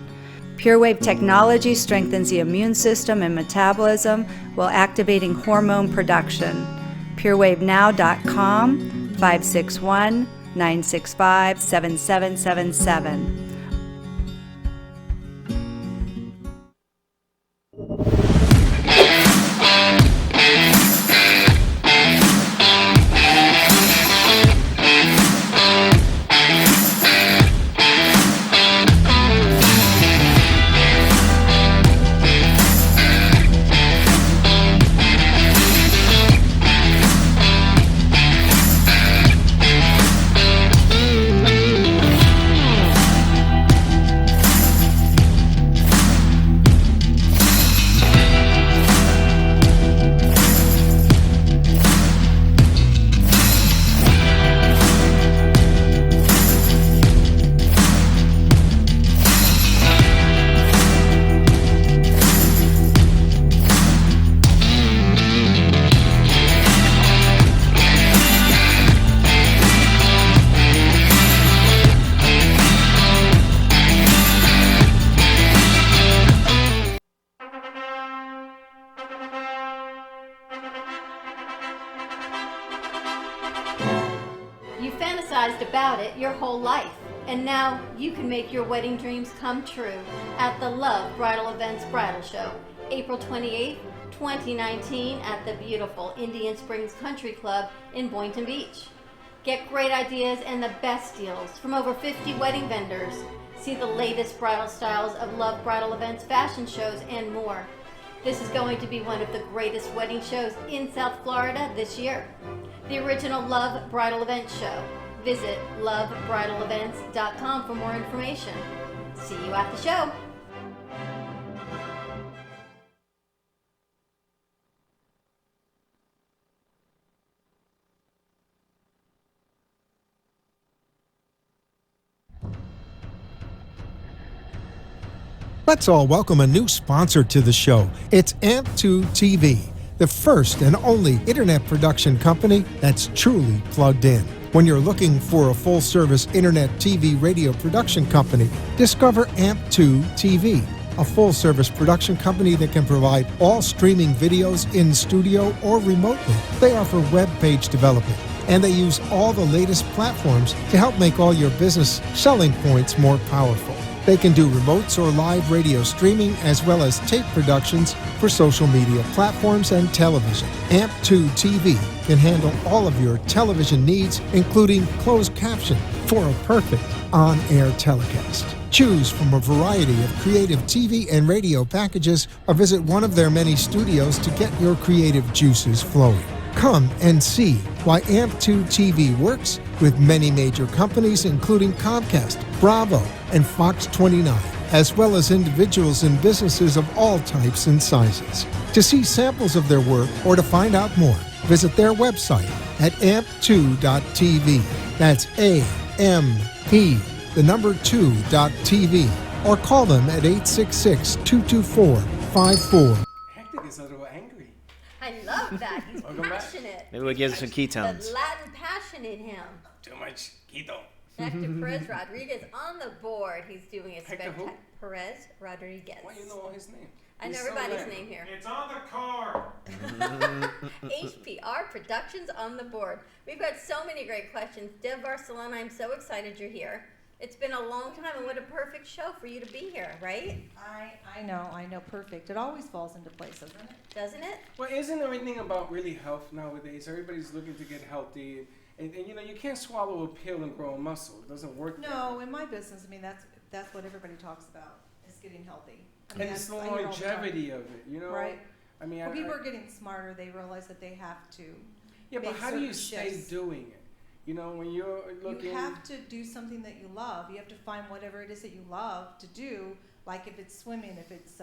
PureWave technology strengthens the immune system and metabolism while activating hormone production. PureWaveNow.com, 561-965-7777. fantasized about it your whole life. And now you can make your wedding dreams come true at the Love Bridal Events Bridal Show, April 28th, 2019 at the beautiful Indian Springs Country Club in Boynton Beach. Get great ideas and the best deals from over 50 wedding vendors. See the latest bridal styles of Love Bridal Events fashion shows and more. This is going to be one of the greatest wedding shows in South Florida this year. The original Love Bridal Events show. Visit lovebridalevents.com for more information. See you at the show. Let's all welcome a new sponsor to the show. It's AMP2 TV, the first and only internet production company that's truly plugged in. When you're looking for a full-service internet TV radio production company, discover AMP2 TV, a full-service production company that can provide all streaming videos in studio or remotely. They offer web page development, and they use all the latest platforms to help make all your business selling points more powerful. They can do remotes or live radio streaming as well as tape productions for social media platforms and television. AMP2 TV can handle all of your television needs, including closed caption for a perfect on-air telecast. Choose from a variety of creative TV and radio packages or visit one of their many studios to get your creative juices flowing. Come and see why AMP2 TV works with many major companies including Comcast, Bravo, and Fox 29, as well as individuals and businesses of all types and sizes. To see samples of their work or to find out more, visit their website at amp2.tv. That's A-M-P, the number 2.tv, or call them at 866-224-54. Hectic is a little angry. I love that. He's Welcome back. passionate. Maybe we'll give some The ketones. Latin passion in him. Too much keto. Hector Perez Rodriguez on the board. He's doing a Hector who? spectacular. Perez Rodriguez. Why you know all his name? I know He's so everybody's lame. name here. It's on the card. HPR Productions on the board. We've got so many great questions. Deb Barcelona, I'm so excited you're here. It's been a long time, and what a perfect show for you to be here, right? I know, perfect. It always falls into place, doesn't it? Doesn't it? Well, isn't everything about really health nowadays? Everybody's looking to get healthy, and you know you can't swallow a pill and grow a muscle. It doesn't work. No, in my business, I mean that's what everybody talks about is getting healthy. I mean, And it's the I hear it all the time. longevity of it, you know. Right. I mean, Well, people are getting smarter. They realize that they have to. yeah, but make how do you certain stay shifts. doing it? You know, when you're looking. You have to do something that you love. You have to find whatever it is that you love to do. Like if it's swimming, if it's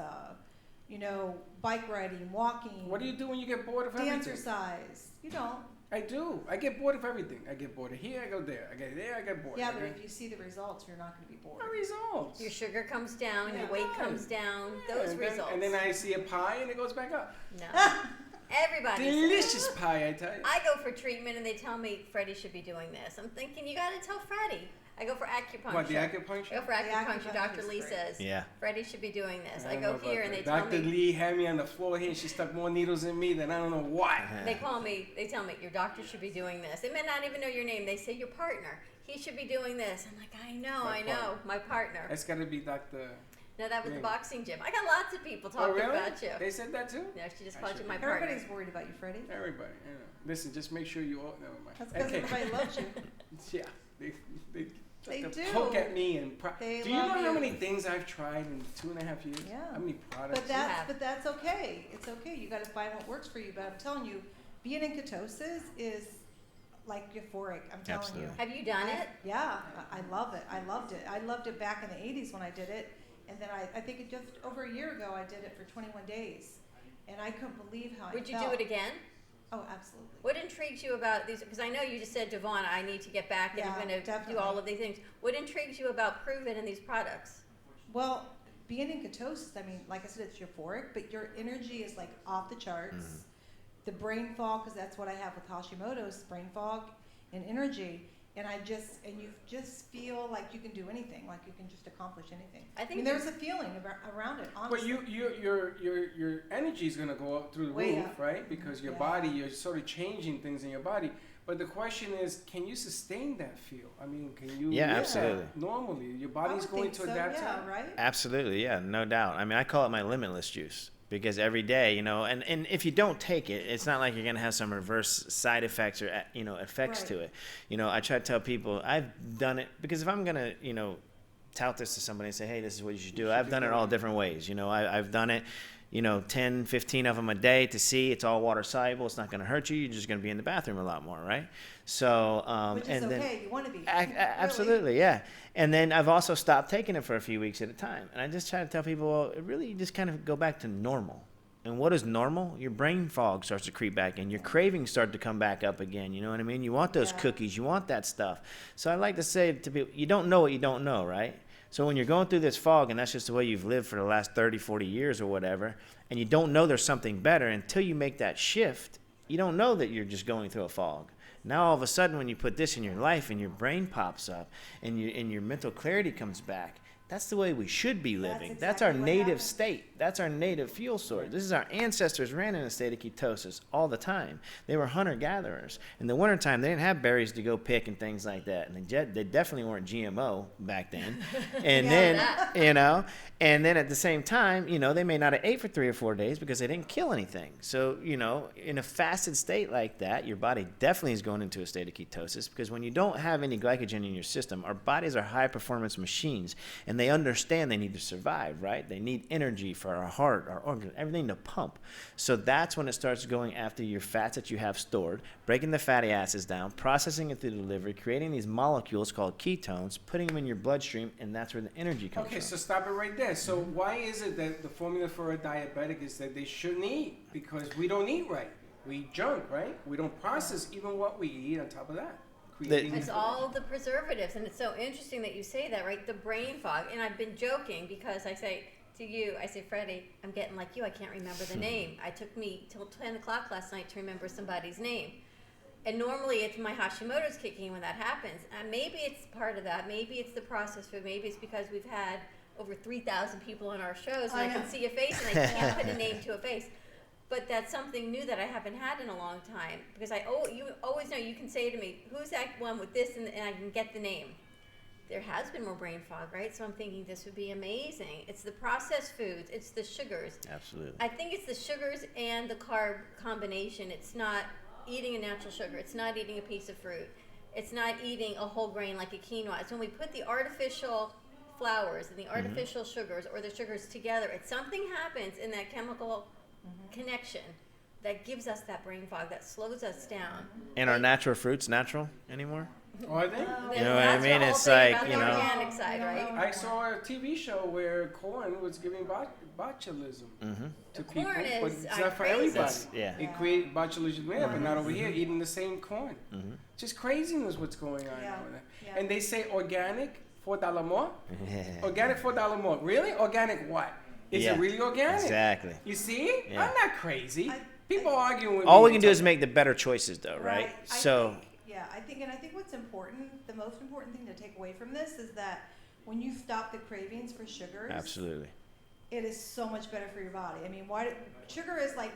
bike riding, walking. What do you do when you get bored of Dance everything? exercise. You don't. I do. I get bored of everything. I get bored of here. I go there. I get there. I get bored. Yeah, I but get- if you see the results, you're not going to be bored. What results? Your sugar comes down, your Yeah. weight comes down, Yeah, those and then, results. And then I see a pie and it goes back up. No. Everybody says- Delicious pie, I tell you. I go for treatment and they tell me Freddie should be doing this. I'm thinking you got to tell Freddie. I go for acupuncture. What, the acupuncture? I go for acupuncture. acupuncture Dr. is Lee great. says Yeah. Freddie should be doing this. I don't go know about here and that. they tell Dr. me. Lee had me on the floor here and she stuck more needles in me than I don't know what. They call me. They tell me your doctor should be doing this. They may not even know your name. They say your partner. He should be doing this. I'm like, I know, My I know, partner. my partner. That's got to be Dr. No, that was the Lee. boxing gym. I got lots of people Oh, talking really? about you. They said that too? No, she just I called should you my be. partner. Everybody's worried about you, Freddie. Everybody. Yeah. Listen, just make sure you all. Never mind. That's because everybody loves you. Yeah. They They like to do. poke at me and. They do you know love how you. many things I've tried in 2.5 years? Yeah. How many products? But that's okay. It's okay. You got to find what works for you. But I'm telling you, being in ketosis is like euphoric. I'm telling Absolutely. you. Have you done it? Yeah, I love it. I loved it. I loved it back in the 80s when I did it. And then I think it just over a year ago, I did it for 21 days. And I couldn't believe how Would I you felt. do it again? Oh, absolutely. What intrigues you about these? Because I know you just said, Devon, I need to get back and Yeah, I'm going to do definitely. all of these things. What intrigues you about Prove It and these products? Well, being in ketosis, I mean, like I said, it's euphoric, but your energy is like off the charts. The brain fog, because that's what I have with Hashimoto's brain fog and energy. and you just feel like you can do anything, like you can just accomplish anything. I think there's a feeling around it, honestly. But your energy is gonna go up through the Way roof, up. right? Because your body, you're sort of changing things in your body. But the question is, can you sustain that feel? I mean, can you Yeah, live absolutely. that normally? Your I body's would going think to so, adapt to yeah, it. right? Absolutely, yeah, no doubt. I mean, I call it my limitless juice because every day, and if you don't take it, it's not like you're gonna have some reverse side effects or effects to Right. it. I try to tell people I've done it because if I'm gonna tout this to somebody and say, hey, this is what you should do, I've done it all different ways. I've done it. 10, 15 of them a day to see it's all water soluble. It's not going to hurt you. You're just going to be in the bathroom a lot more, right? So, Which is and then, okay. You want to be. absolutely, yeah. And then I've also stopped taking it for a few weeks at a time. And I just try to tell people, well, it really just kind of go back to normal. And what is normal? Your brain fog starts to creep back in. Your cravings start to come back up again. You know what I mean? You want those cookies. You want that stuff. So I like to say to people, you don't know what you don't know, right? So when you're going through this fog, and that's just the way you've lived for the last 30, 40 years or whatever, and you don't know there's something better until you make that shift, you don't know that you're just going through a fog. Now all of a sudden when you put this in your life and your brain pops up and your mental clarity comes back, that's the way we should be living. That's our native state. That's our native fuel source. This is our ancestors ran in a state of ketosis all the time. They were hunter-gatherers. In the wintertime, they didn't have berries to go pick and things like that. And they definitely weren't GMO back then. And and then at the same time, they may not have ate for 3 or 4 days because they didn't kill anything. So, in a fasted state like that, your body definitely is going into a state of ketosis because when you don't have any glycogen in your system, our bodies are high-performance machines. And they understand they need to survive, right? They need energy for our heart, our organs, everything to pump. So that's when it starts going after your fats that you have stored, breaking the fatty acids down, processing it through the liver, creating these molecules called ketones, putting them in your bloodstream, and that's where the energy comes from. Okay, so stop it right there. So why is it that the formula for a diabetic is that they shouldn't eat? Because we don't eat right. We eat junk, right? We don't process even what we eat on top of that. It's all the preservatives, and it's so interesting that you say that, right? The brain fog. And I've been joking because I say to you, Freddie, I'm getting like you, I can't remember the name. It took me till 10 o'clock last night to remember somebody's name. And normally it's my Hashimoto's kicking in when that happens. And maybe it's part of that. Maybe it's the processed food. Maybe it's because we've had over 3,000 people on our shows, and I can see a face, and I can't put a name to a face. But that's something new that I haven't had in a long time. Because you always know, you can say to me, who's that one with this, and I can get the name. There has been more brain fog, right? So I'm thinking this would be amazing. It's the processed foods. It's the sugars. Absolutely. I think it's the sugars and the carb combination. It's not eating a natural sugar. It's not eating a piece of fruit. It's not eating a whole grain like a quinoa. It's when we put the artificial flours and the artificial sugars or the sugars together. Something happens in that chemical connection that gives us that brain fog, that slows us down. And are natural fruits natural anymore? Are they? You know what I mean? It's like, the organic side, right? I saw a TV show where corn was giving botulism to people, corn but is it's not for crazy. everybody. It created botulism there, but not over here eating the same corn. Just craziness what's going on over there. And they say organic, $4 more? Organic, $4 more. Really? Organic what? Is it really organic? Exactly. You see? I'm not crazy. People arguing with me. All we can do is make the better choices, though, right? I think what's important, the most important thing to take away from this is that when you stop the cravings for sugars, absolutely, it is so much better for your body. I mean, sugar is like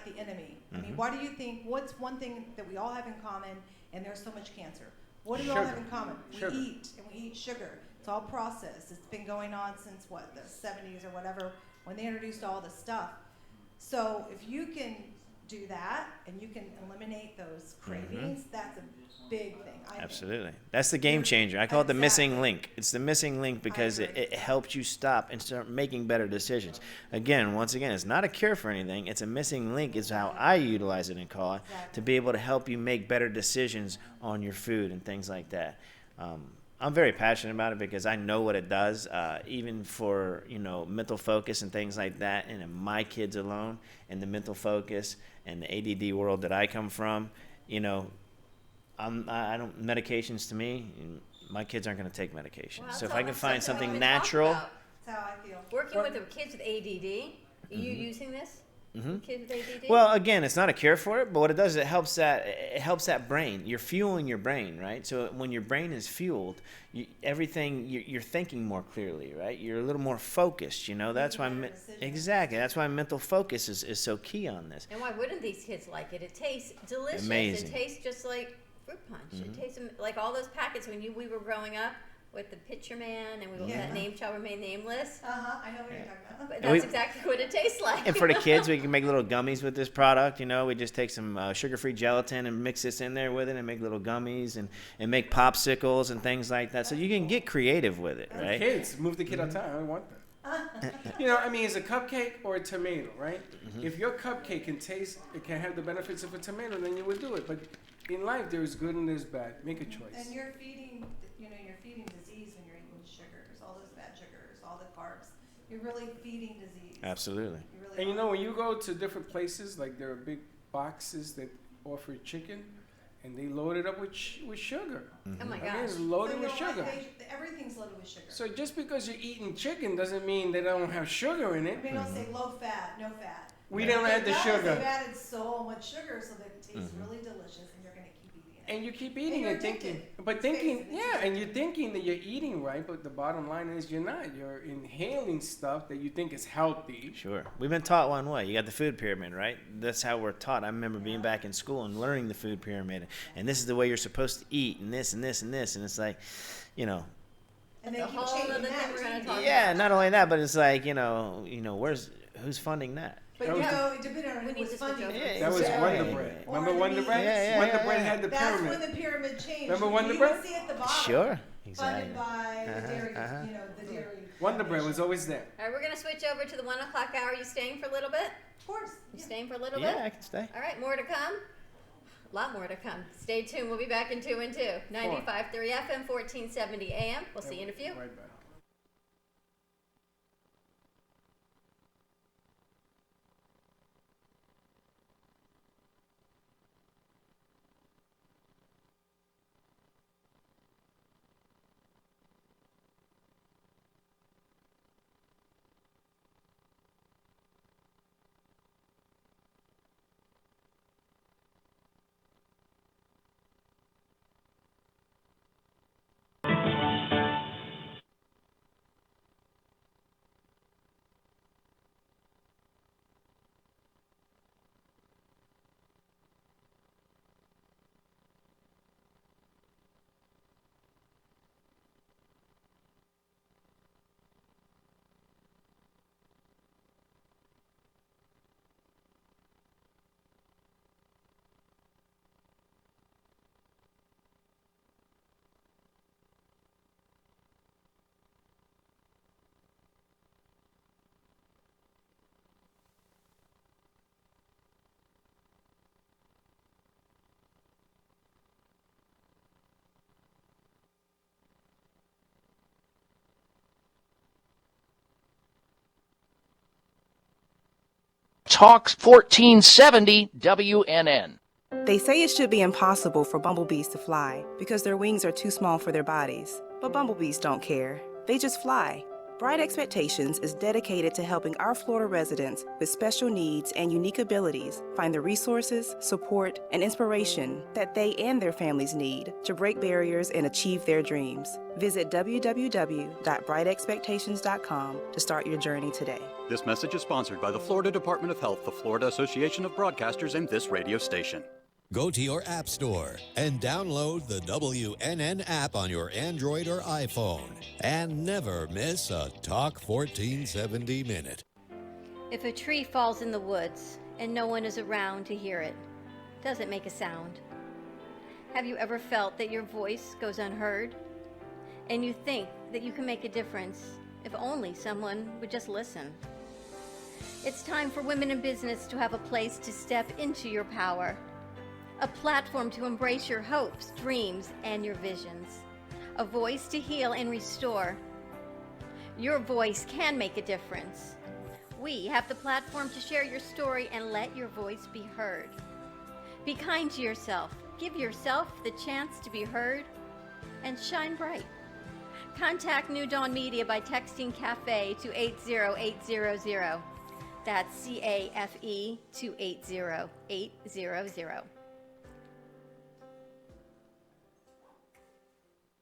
the enemy. I mean, why do you think? What's one thing that we all have in common? And there's so much cancer. What do we all have in common? We eat sugar. It's all processed. It's been going on since the 70s or whatever, when they introduced all this stuff. So if you can do that and you can eliminate those cravings, that's a big thing. Absolutely. That's the game changer. I call it the missing link. It's the missing link because it helps you stop and start making better decisions. Once again, it's not a cure for anything. It's a missing link is how I utilize it and call it to be able to help you make better decisions on your food and things like that. I'm very passionate about it because I know what it does, even for mental focus and things like that. And in my kids alone, and the mental focus and the ADD world that I come from, I don't medications to me. My kids aren't going to take medication. Well, so if I can find something we natural, that's how I feel. Working with the kids with ADD, are you using this? Kids with ADD? Well, again, it's not a cure for it, but what it does is it helps that brain. You're fueling your brain, right? So when your brain is fueled, you're thinking more clearly, right? You're a little more focused. That's why exactly. That's why mental focus is so key on this. And why wouldn't these kids like it? It tastes delicious. Amazing. It tastes just like fruit punch. It tastes like all those packets when we were growing up with the Pitcher Man and that name shall remain nameless. I know what you're talking about. But that's exactly what it tastes like. And for the kids, we can make little gummies with this product. We just take some sugar-free gelatin and mix this in there with it and make little gummies and make popsicles and things like that. So you can get creative with it, right? Kids, move the kid outside. I don't want that. It's a cupcake or a tomato, right? If your cupcake it can have the benefits of a tomato, then you would do it. But in life, there's good and there's bad. Make a choice. And you're feeding disease when you're eating sugars, all those bad sugars, all the carbs. You're really feeding disease. Absolutely. And when you go to different places, like there are big boxes that offer chicken, and they load it up with sugar. Oh my I mean, gosh. it's loaded with sugar. Everything's loaded with sugar. So just because you're eating chicken doesn't mean they don't have sugar in it. I mean, don't say low fat, no fat. We don't add the sugar. They've added so much sugar so that it tastes really delicious, and you're going to keep eating it. And you keep eating And it, you're thinking, addicted. and you're thinking that you're eating right, but the bottom line is you're not. You're inhaling stuff that you think is healthy. Sure. We've been taught one way. You got the food pyramid, right? That's how we're taught. I remember being back in school and learning the food pyramid, and this is the way you're supposed to eat, and this and this and this, and it's like, And they The keep whole changing other thing that. we're gonna talk yeah. Not only that, but it's like, who's funding that? But depending on We who need was to switch funding over. it. That was Yeah. Wonder Bread. Or Remember the Wonder meat. Bread? Yeah, Wonder yeah, Bread yeah. had the That's pyramid. when the pyramid changed. Remember Wonder you Bread? can see at the bottom. Sure. Exactly. Funded by the dairy, the dairy. Wonder Bread was always there. All right, we're going to switch over to the 1 o'clock hour. You staying for a little bit? Of course. You staying for a little Yeah, bit? I can stay. All right, more to come. A lot more to come. Stay tuned. We'll be back in 2 and 2. 95.3 FM, 1470 AM. We'll see you in a few. Right back. Talks 1470 WNN. They say it should be impossible for bumblebees to fly because their wings are too small for their bodies. But bumblebees don't care. They just fly. Bright Expectations is dedicated to helping our Florida residents with special needs and unique abilities find the resources, support, and inspiration that they and their families need to break barriers and achieve their dreams. Visit www.brightexpectations.com to start your journey today. This message is sponsored by the Florida Department of Health, the Florida Association of Broadcasters, and this radio station. Go to your app store and download the WNN app on your Android or iPhone and never miss a Talk 1470 minute. If a tree falls in the woods and no one is around to hear it, does it make a sound? Have you ever felt that your voice goes unheard? And you think that you can make a difference if only someone would just listen? It's time for women in business to have a place to step into your power. A platform to embrace your hopes, dreams, and your visions. A voice to heal and restore. Your voice can make a difference. We have the platform to share your story and let your voice be heard. Be kind to yourself. Give yourself the chance to be heard and shine bright. Contact New Dawn Media by texting CAFE to 80800. That's CAFE 280800.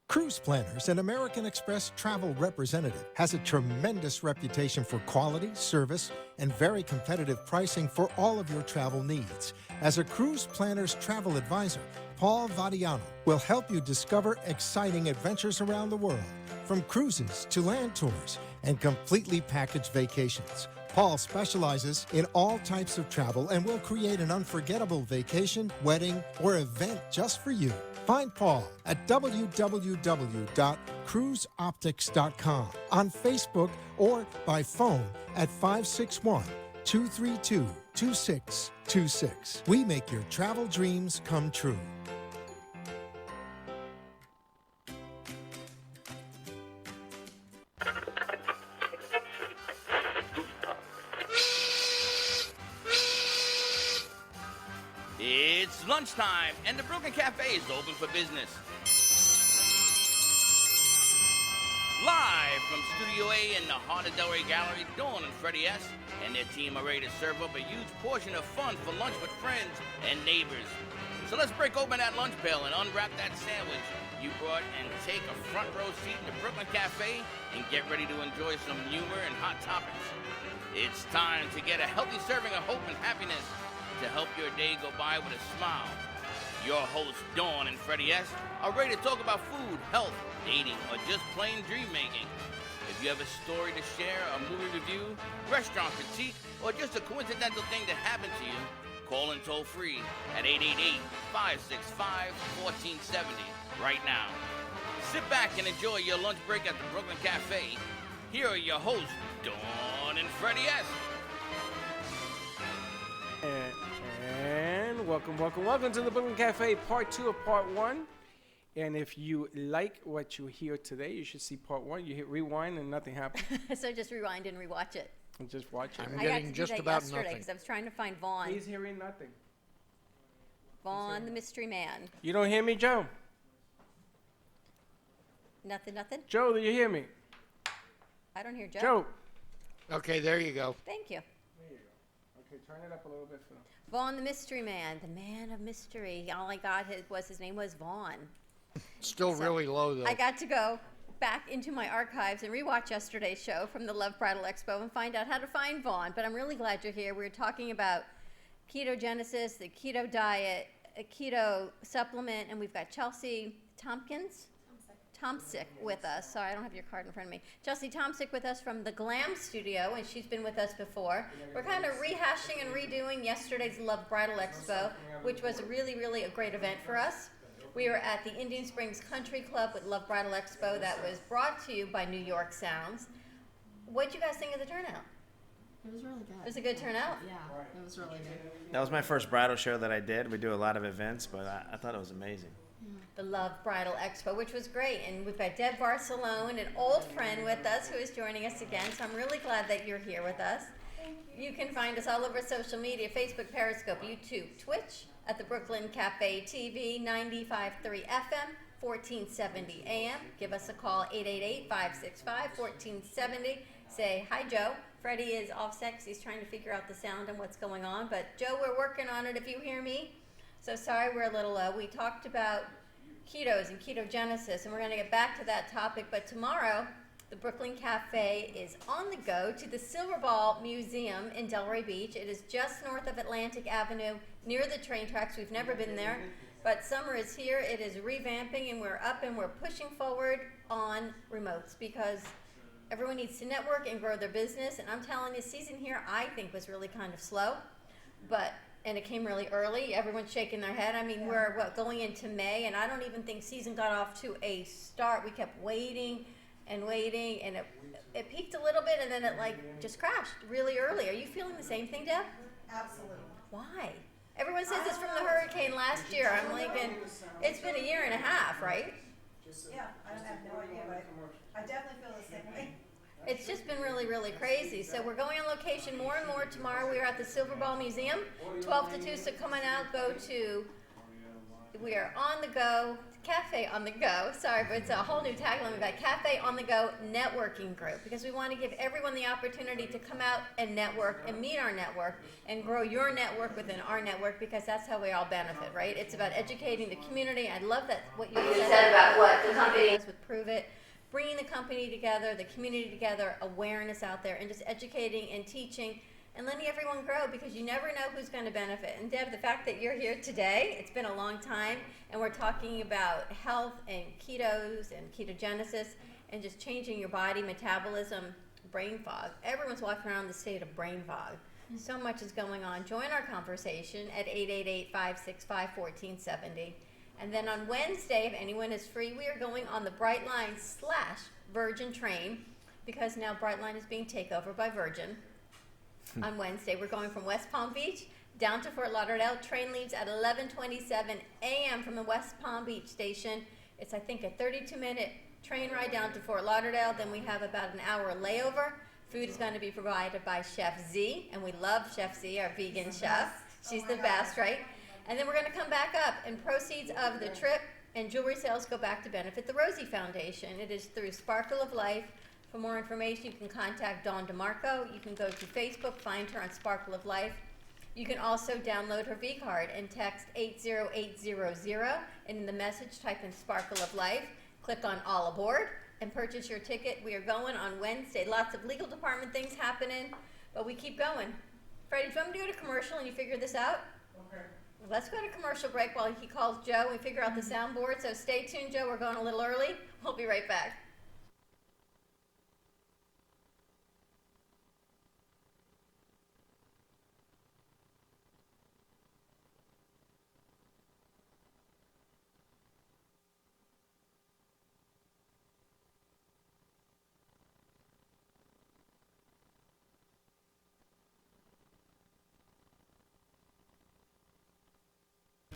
Cruise Planners, an American Express travel representative, has a tremendous reputation for quality, service, and very competitive pricing for all of your travel needs. As a Cruise Planners travel advisor, Paul Vadiano will help you discover exciting adventures around the world, from cruises to land tours and completely packaged vacations. Paul specializes in all types of travel and will create an unforgettable vacation, wedding, or event just for you. Find Paul at www.cruiseoptics.com, on Facebook, or by phone at 561-232-2626. We make your travel dreams come true. It's lunchtime, and the Brooklyn Cafe is open for business. Live from Studio A in the heart of Delray Gallery, Dawn and Freddie S. and their team are ready to serve up a huge portion of fun for lunch with friends and neighbors. So let's break open that lunch pail and unwrap that sandwich you brought and take a front row seat in the Brooklyn Cafe and get ready to enjoy some humor and hot topics. It's time to get a healthy serving of hope and happiness to help your day go by with a smile. Your hosts, Dawn and Freddie S., are ready to talk about food, health, dating, or just plain dream making. If you have a story to share, a movie review, restaurant critique, or just a coincidental thing that happened to you, call in toll free at 888-565-1470 right now. Sit back and enjoy your lunch break at the Brooklyn Cafe. Here are your hosts, Dawn and Freddie S. And welcome to the Brooklyn Cafe, part 2 of part 1. And if you like what you hear today, you should see part 1. You hit rewind and nothing happened. So just rewind and rewatch it. And just watch it. I got to do that yesterday because I was trying to find Vaughn. He's hearing nothing. Vaughn, the mystery man. You don't hear me, Joe? Nothing. Joe, do you hear me? I don't hear Joe. Joe. Okay, there you go. Thank you. There you go. Okay, turn it up a little bit for them. Vaughn, the mystery man, the man of mystery. All I got his name was Vaughn. Still really low, though. I got to go back into my archives and rewatch yesterday's show from the Love Bridal Expo and find out how to find Vaughn. But I'm really glad you're here. We're talking about ketogenesis, the keto diet, a keto supplement, and we've got Chelsea Tomsic with us. Sorry, I don't have your card in front of me. Chelsea Tomsic with us from the Glam Studio, and she's been with us before. We're kind of rehashing and redoing yesterday's Love Bridal Expo, which was really a great event for us. We were at the Indian Springs Country Club with Love Bridal Expo that was brought to you by New York Sounds. What did you guys think of the turnout? It was really good. It was a good turnout? Yeah, it was really good. That was my first bridal show that I did. We do a lot of events, but I thought it was amazing. The Love Bridal Expo, which was great. And we've got Deb Barcelone, an old friend with us who is joining us again. So I'm really glad that you're here with us. You can find us all over social media, Facebook, Periscope, YouTube, Twitch, at the Brooklyn Cafe TV, 95.3 FM, 1470 AM. Give us a call, 888-565-1470. Say, hi, Joe. Freddie is off set 'cause he's trying to figure out the sound and what's going on. But, Joe, we're working on it if you hear me. So sorry we're a little low. We talked about ketos and ketogenesis, and we're going to get back to that topic. But tomorrow, the Brooklyn Cafe is on the go to the Silver Ball Museum in Delray Beach. It is just north of Atlantic Avenue, near the train tracks. We've never been there, but summer is here. It is revamping, and we're up and we're pushing forward on remotes because everyone needs to network and grow their business. And I'm telling you, season here I think was really kind of slow, and it came really early. Everyone's shaking their head. I mean, we're going into May, and I don't even think season got off to a start. We kept waiting, and it peaked a little bit, and then it just crashed really early. Are you feeling the same thing, Deb? Absolutely. Why? Everyone says it's from the hurricane last year. I'm thinking it's been a year and a half, right? Yeah, I have no idea, but I definitely feel the same way. It's just been really crazy. So we're going on location more and more tomorrow. We are at the Silver Ball Museum, 12 to 2. So come on out, go to We are on the go, cafe on the go. Sorry, but it's a whole new tagline. We've got Cafe on the Go Networking Group, because we want to give everyone the opportunity to come out and network and meet our network and grow your network within our network, because that's how we all benefit, right? It's about educating the community. I love that what you said about what the company does with Prove It, bringing the company together, the community together, awareness out there, and just educating and teaching and letting everyone grow, because you never know who's going to benefit. And Deb, the fact that you're here today, it's been a long time, and we're talking about health and ketos and ketogenesis and just changing your body, metabolism, brain fog. Everyone's walking around the state of brain fog. So much is going on. Join our conversation at 888-565-1470. And then on Wednesday, if anyone is free, we are going on the Brightline/Virgin train, because now Brightline is being taken over by Virgin. On Wednesday, we're going from West Palm Beach down to Fort Lauderdale. Train leaves at 11:27 a.m. from the West Palm Beach station. It's, I think, a 32-minute train ride down to Fort Lauderdale. Then we have about an hour layover. Food is going to be provided by Chef Z, and we love Chef Z, our vegan chef. She's the best, right? And then we're going to come back up, and proceeds of the trip and jewelry sales go back to benefit the Rosie Foundation. It is through Sparkle of Life. For more information, you can contact Dawn DeMarco. You can go to Facebook, find her on Sparkle of Life. You can also download her V-Card and text 80800, and in the message, type in Sparkle of Life. Click on All Aboard and purchase your ticket. We are going on Wednesday. Lots of legal department things happening, but we keep going. Freddie, do you want me to go to commercial and you figure this out? Okay. Let's go to commercial break while he calls Joe and we figure out the soundboard. So stay tuned, Joe. We're going a little early. We'll be right back.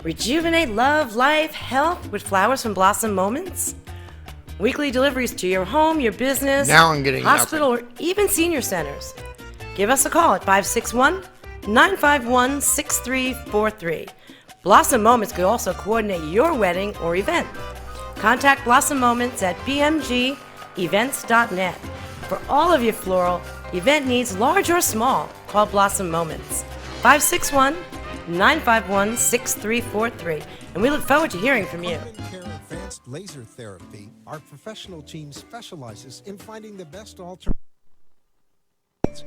Rejuvenate love, life, health with flowers from Blossom Moments. Weekly deliveries to your home, your business, Now I'm getting hospital, or even senior centers. Give us a call at 561-951-6343. Blossom Moments could also coordinate your wedding or event. Contact Blossom Moments at bmgevents.net. For all of your floral event needs, large or small, call Blossom Moments. 561-951-6343. And we look forward to hearing from you. Carbon Care Advanced Laser Therapy, our professional team specializes in finding the best alternatives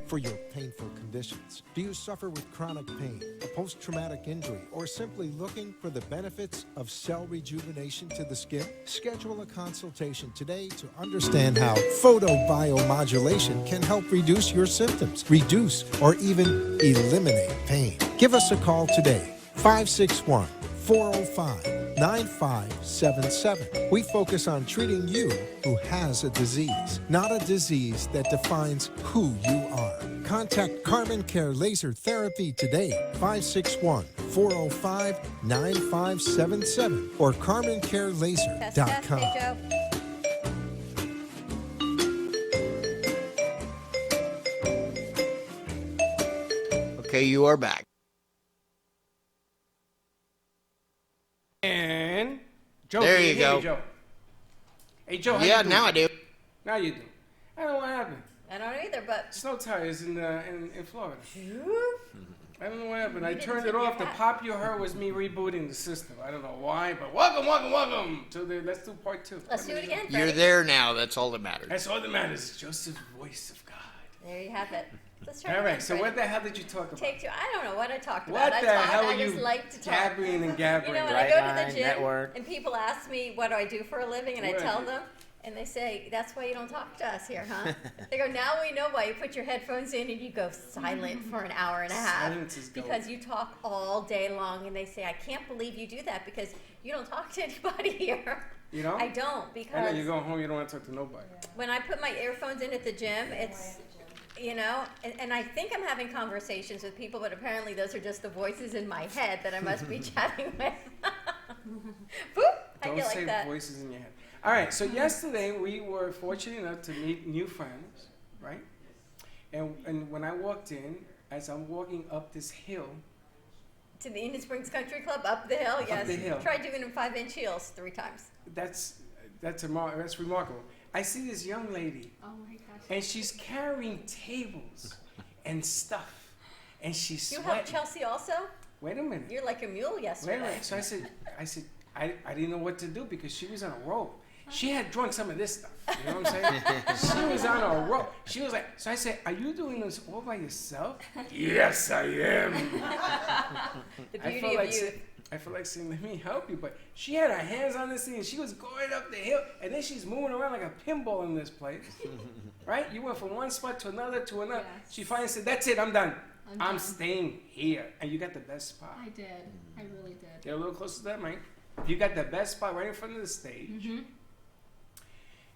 for your painful conditions. Do you suffer with chronic pain, a post-traumatic injury, or simply looking for the benefits of cell rejuvenation to the skin? Schedule a consultation today to understand how photobiomodulation can help reduce your symptoms, reduce or even eliminate pain. Give us a call today, 561-405-9577. We focus on treating you who has a disease, not a disease that defines who you are. Contact Carbon Care Laser Therapy today, 561-405-9577 or CarbonCareLaser.com. Hey, Joe. Okay, you are back. And Joe, There can you hear me, go. Joe? Hey, Joe. How Yeah, you doing? now I do. Now you do. I don't know what happened. I don't either, but Snow tires in Florida. I don't know what happened. I You didn't turned tip it your off. The hat. pop you heard was me rebooting the system. I don't know why, but welcome to the. Let's do part 2. let's do it again, You're Freddie. there now. That's all that matters. That's all that matters. Joseph's voice of God. There you have it. Let's try All it right. again, So Freddie. what the hell did you talk about? Take two. I don't know what I talked What about. the I hell talk. are I just you like to talk. gabbering and gabbering? You know, when I go to Brightline, the gym network. and people ask me what do I do for a living, and I What do I tell do? them, and they say, "That's why you don't talk to us here, huh?" They go, "Now we know why you put your headphones in and you go silent for an hour and a half Silence is gold. because you talk all day long." And they say, "I can't believe you do that because you don't talk to anybody here." You know? I don't I know because you go home, you don't want to talk to nobody. when I put my earphones in at the gym, it's, you know, and I think I'm having conversations with people, but apparently those are just the voices in my head that I must be chatting with. Boop! I Don't get say like that. voices in your head. All right, so yesterday we were fortunate enough to meet new friends, right? And when I walked in, as I'm walking up this hill, To the Indian Springs Country Club up the hill. Yes. the hill. Tried doing them 5-inch heels 3 times. That's remarkable. I see this young lady, Oh my gosh. and she's carrying tables and stuff, and she's You sweating. helped Chelsea also? Wait a minute. You're like a mule Wait a yesterday. minute. So I didn't know what to do because she was on a roll. She had drunk some of this stuff. You know what I'm saying? She was on a roll. She was like, so I said, "Are you doing this all by yourself?" Yes, I am. The I beauty felt of like youth. I feel like saying, "Let me help you," but she had her hands on this thing. And she was going up the hill, and then she's moving around like a pinball in this place. Right? You went from one spot to another to another. Yes. She finally said, "That's it. I'm done. I'm I'm done." staying here." And you got the best spot. I did. I really did. Get a little closer to that mic. You got the best spot right in front of the stage. Mm-hmm.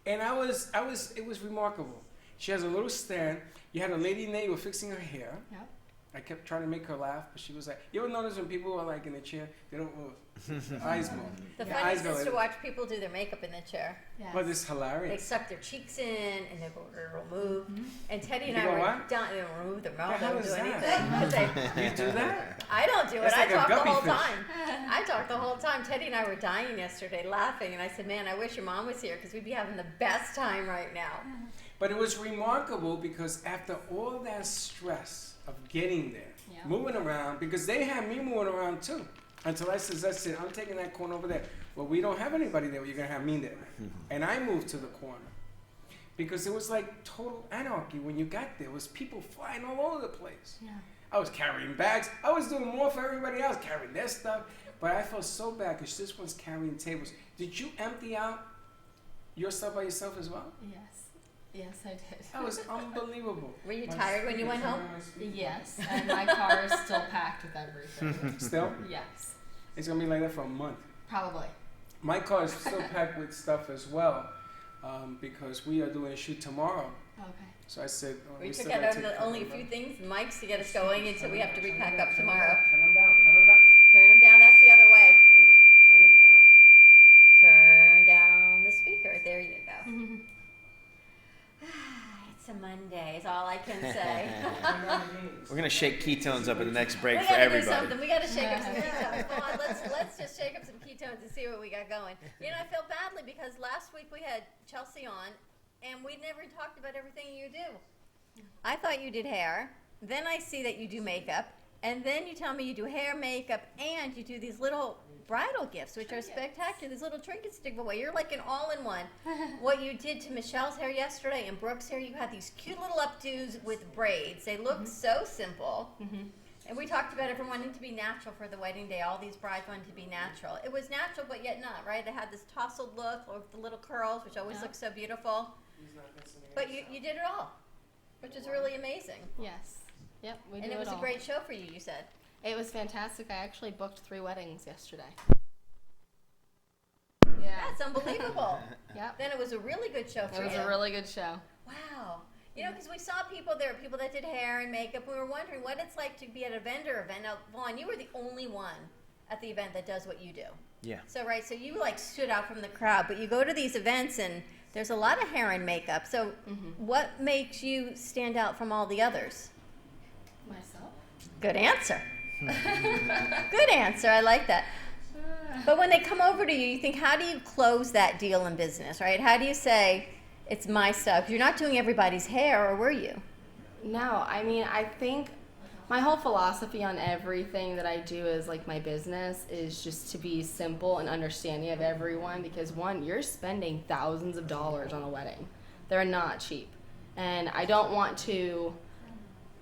And it was remarkable. She has a little stand. You had a lady in there, you were fixing her hair. Yep. I kept trying to make her laugh, but she was like, you ever notice when people are like in a chair, they don't move. Their eyes move. The Their eyes funniest go is like to this. watch people do their makeup in the chair. Yes. But it's They hilarious. suck their cheeks in and they'll move. And Teddy and You I go were what? down. They don't move their mouth. The They hell don't do is anything. that? 'Cause they- You do that? I don't do it. That's I like a talk the guppy whole fish. time. I talk the whole time. Teddy and I were dying yesterday laughing, and I said, "Man, I wish your mom was here because we'd be having the best time right now." But it was remarkable because after all that stress of getting there, Yeah. moving around, because they had me moving around too. Until I said, that's it, I'm taking that corner over there. Well, we don't have anybody there, you're going to have me there. And I moved to the corner. Because it was like total anarchy when you got there. It was people flying all over the place. Yeah. I was carrying bags. I was doing more for everybody else, carrying their stuff. But I felt so bad because this one's carrying tables. Did you empty out your stuff by yourself as well? Yes. Yes, I did. That was unbelievable. Were you tired when you went home? Yes, and my car is still packed with everything. Still? Yes, It's going to be like that for a month. probably. My car is still packed with stuff as well because we are doing a shoot tomorrow. Okay. So I said, We took still out gotta take only a care few of things, mics to get us going until we have to repack up them. tomorrow. Turn them down. Turn them down. Turn them down. That's the other way. Turn it down. Turn down the speaker. There you go. It's a Monday. Is all I can say. We're gonna shake ketones up at the next break We for gotta do everybody. something. We gotta shake up some ketones. Come on, let's just shake up some ketones and see what we got going. You know, I feel badly because last week we had Chelsea on, and we never talked about everything you do. I thought you did hair. Then I see that you do makeup, and then you tell me you do hair, makeup, and you do these little bridal gifts, which are spectacular. These little trinkets to give away. You're like an all-in-one. What you did to Michelle's hair yesterday and Brooke's hair, you had these cute little updos with braids. They look so simple. And we talked about everyone wanting to be natural for the wedding day. All these brides wanted to be natural. It was natural, but yet not, right? It had this tousled look with the little curls, which always look so beautiful. But you did it all, which is really amazing. Yes. Yep, we do And it was all. a great show for you, you said. It was fantastic. I actually booked 3 weddings yesterday. Yeah. That's unbelievable. Yep. Then it was a really good show for It was you. a really good show. Wow. You know, because we saw people there, people that did hair and makeup. We were wondering what it's like to be at a vendor event. Now, Vaughn, you were the only one at the event that does what you do. Yeah. So, right, so you like stood out from the crowd, but you go to these events and there's a lot of hair and makeup. So, what makes you stand out from all the others? Myself? Good answer. Good answer. I like that. But when they come over to you, you think, how do you close that deal in business, right? How do you say, it's my stuff? You're not doing everybody's hair, or were you? No, I mean, I think my whole philosophy on everything that I do is like my business is just to be simple and understanding of everyone because one, you're spending thousands of dollars on a wedding. They're not cheap. And I don't want to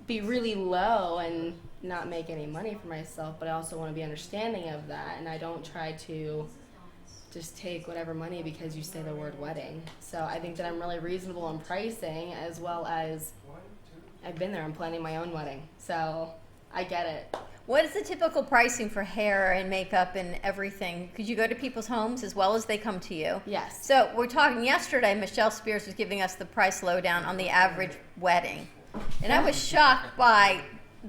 be really low and not make any money for myself, but I also want to be understanding of that, and I don't try to just take whatever money because you say the word wedding. So I think that I'm really reasonable in pricing, as well as I've been there. I'm planning my own wedding, so I get it. What is the typical pricing for hair and makeup and everything? Could you go to people's homes as well as they come to you? Yes. So we're talking yesterday, Michelle Spears was giving us the price lowdown on the average wedding. And I was shocked by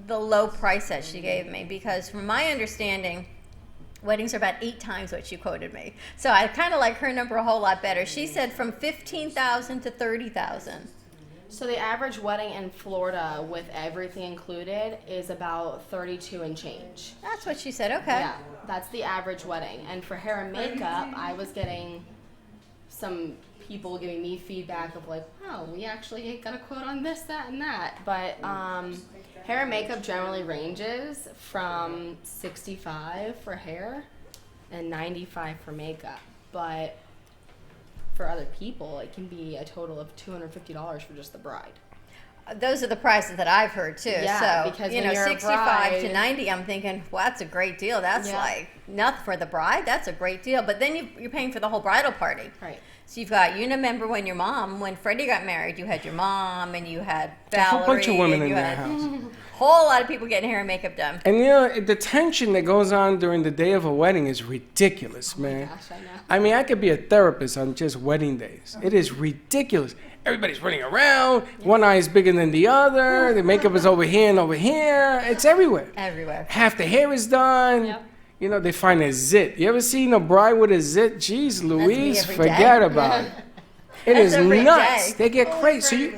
the low price that she gave me because from my understanding, weddings are about 8 times what she quoted me. So I kind of like her number a whole lot better. She said from $15,000 to $30,000. So the average wedding in Florida with everything included is about 32 and change. That's what she said. Okay. Yeah, that's the average wedding. And for hair and makeup, I was getting some people giving me feedback of like, oh, we actually got a quote on this, that, and that. But hair and makeup generally ranges from $65 for hair and $95 for makeup. But for other people, it can be a total of $250 for just the bride. Those are the prices that I've heard too. Yeah, so because you when know, you're a 65 to bride- 90, I'm thinking, well, that's a great deal. That's Yeah. like nothing for the bride. That's a great deal. But then you're paying for the whole bridal party. Right. So you've got, remember when Freddie got married, you had your mom and you had A Valerie. whole bunch of women and in you that had house. whole lot of people getting hair and makeup done. And you know, the tension that goes on during the day of a wedding is ridiculous, man. Gosh, I know. I mean, I could be a therapist on just wedding days. It is ridiculous. Everybody's running around. One eye is bigger than the other. The makeup is over here and over here. It's everywhere. Everywhere. Half the hair is done. Yep. You know, they find a zit. You ever seen a bride with a zit? Jeez Louise, every forget day. about it. It That's is every nuts. day. They get crazy.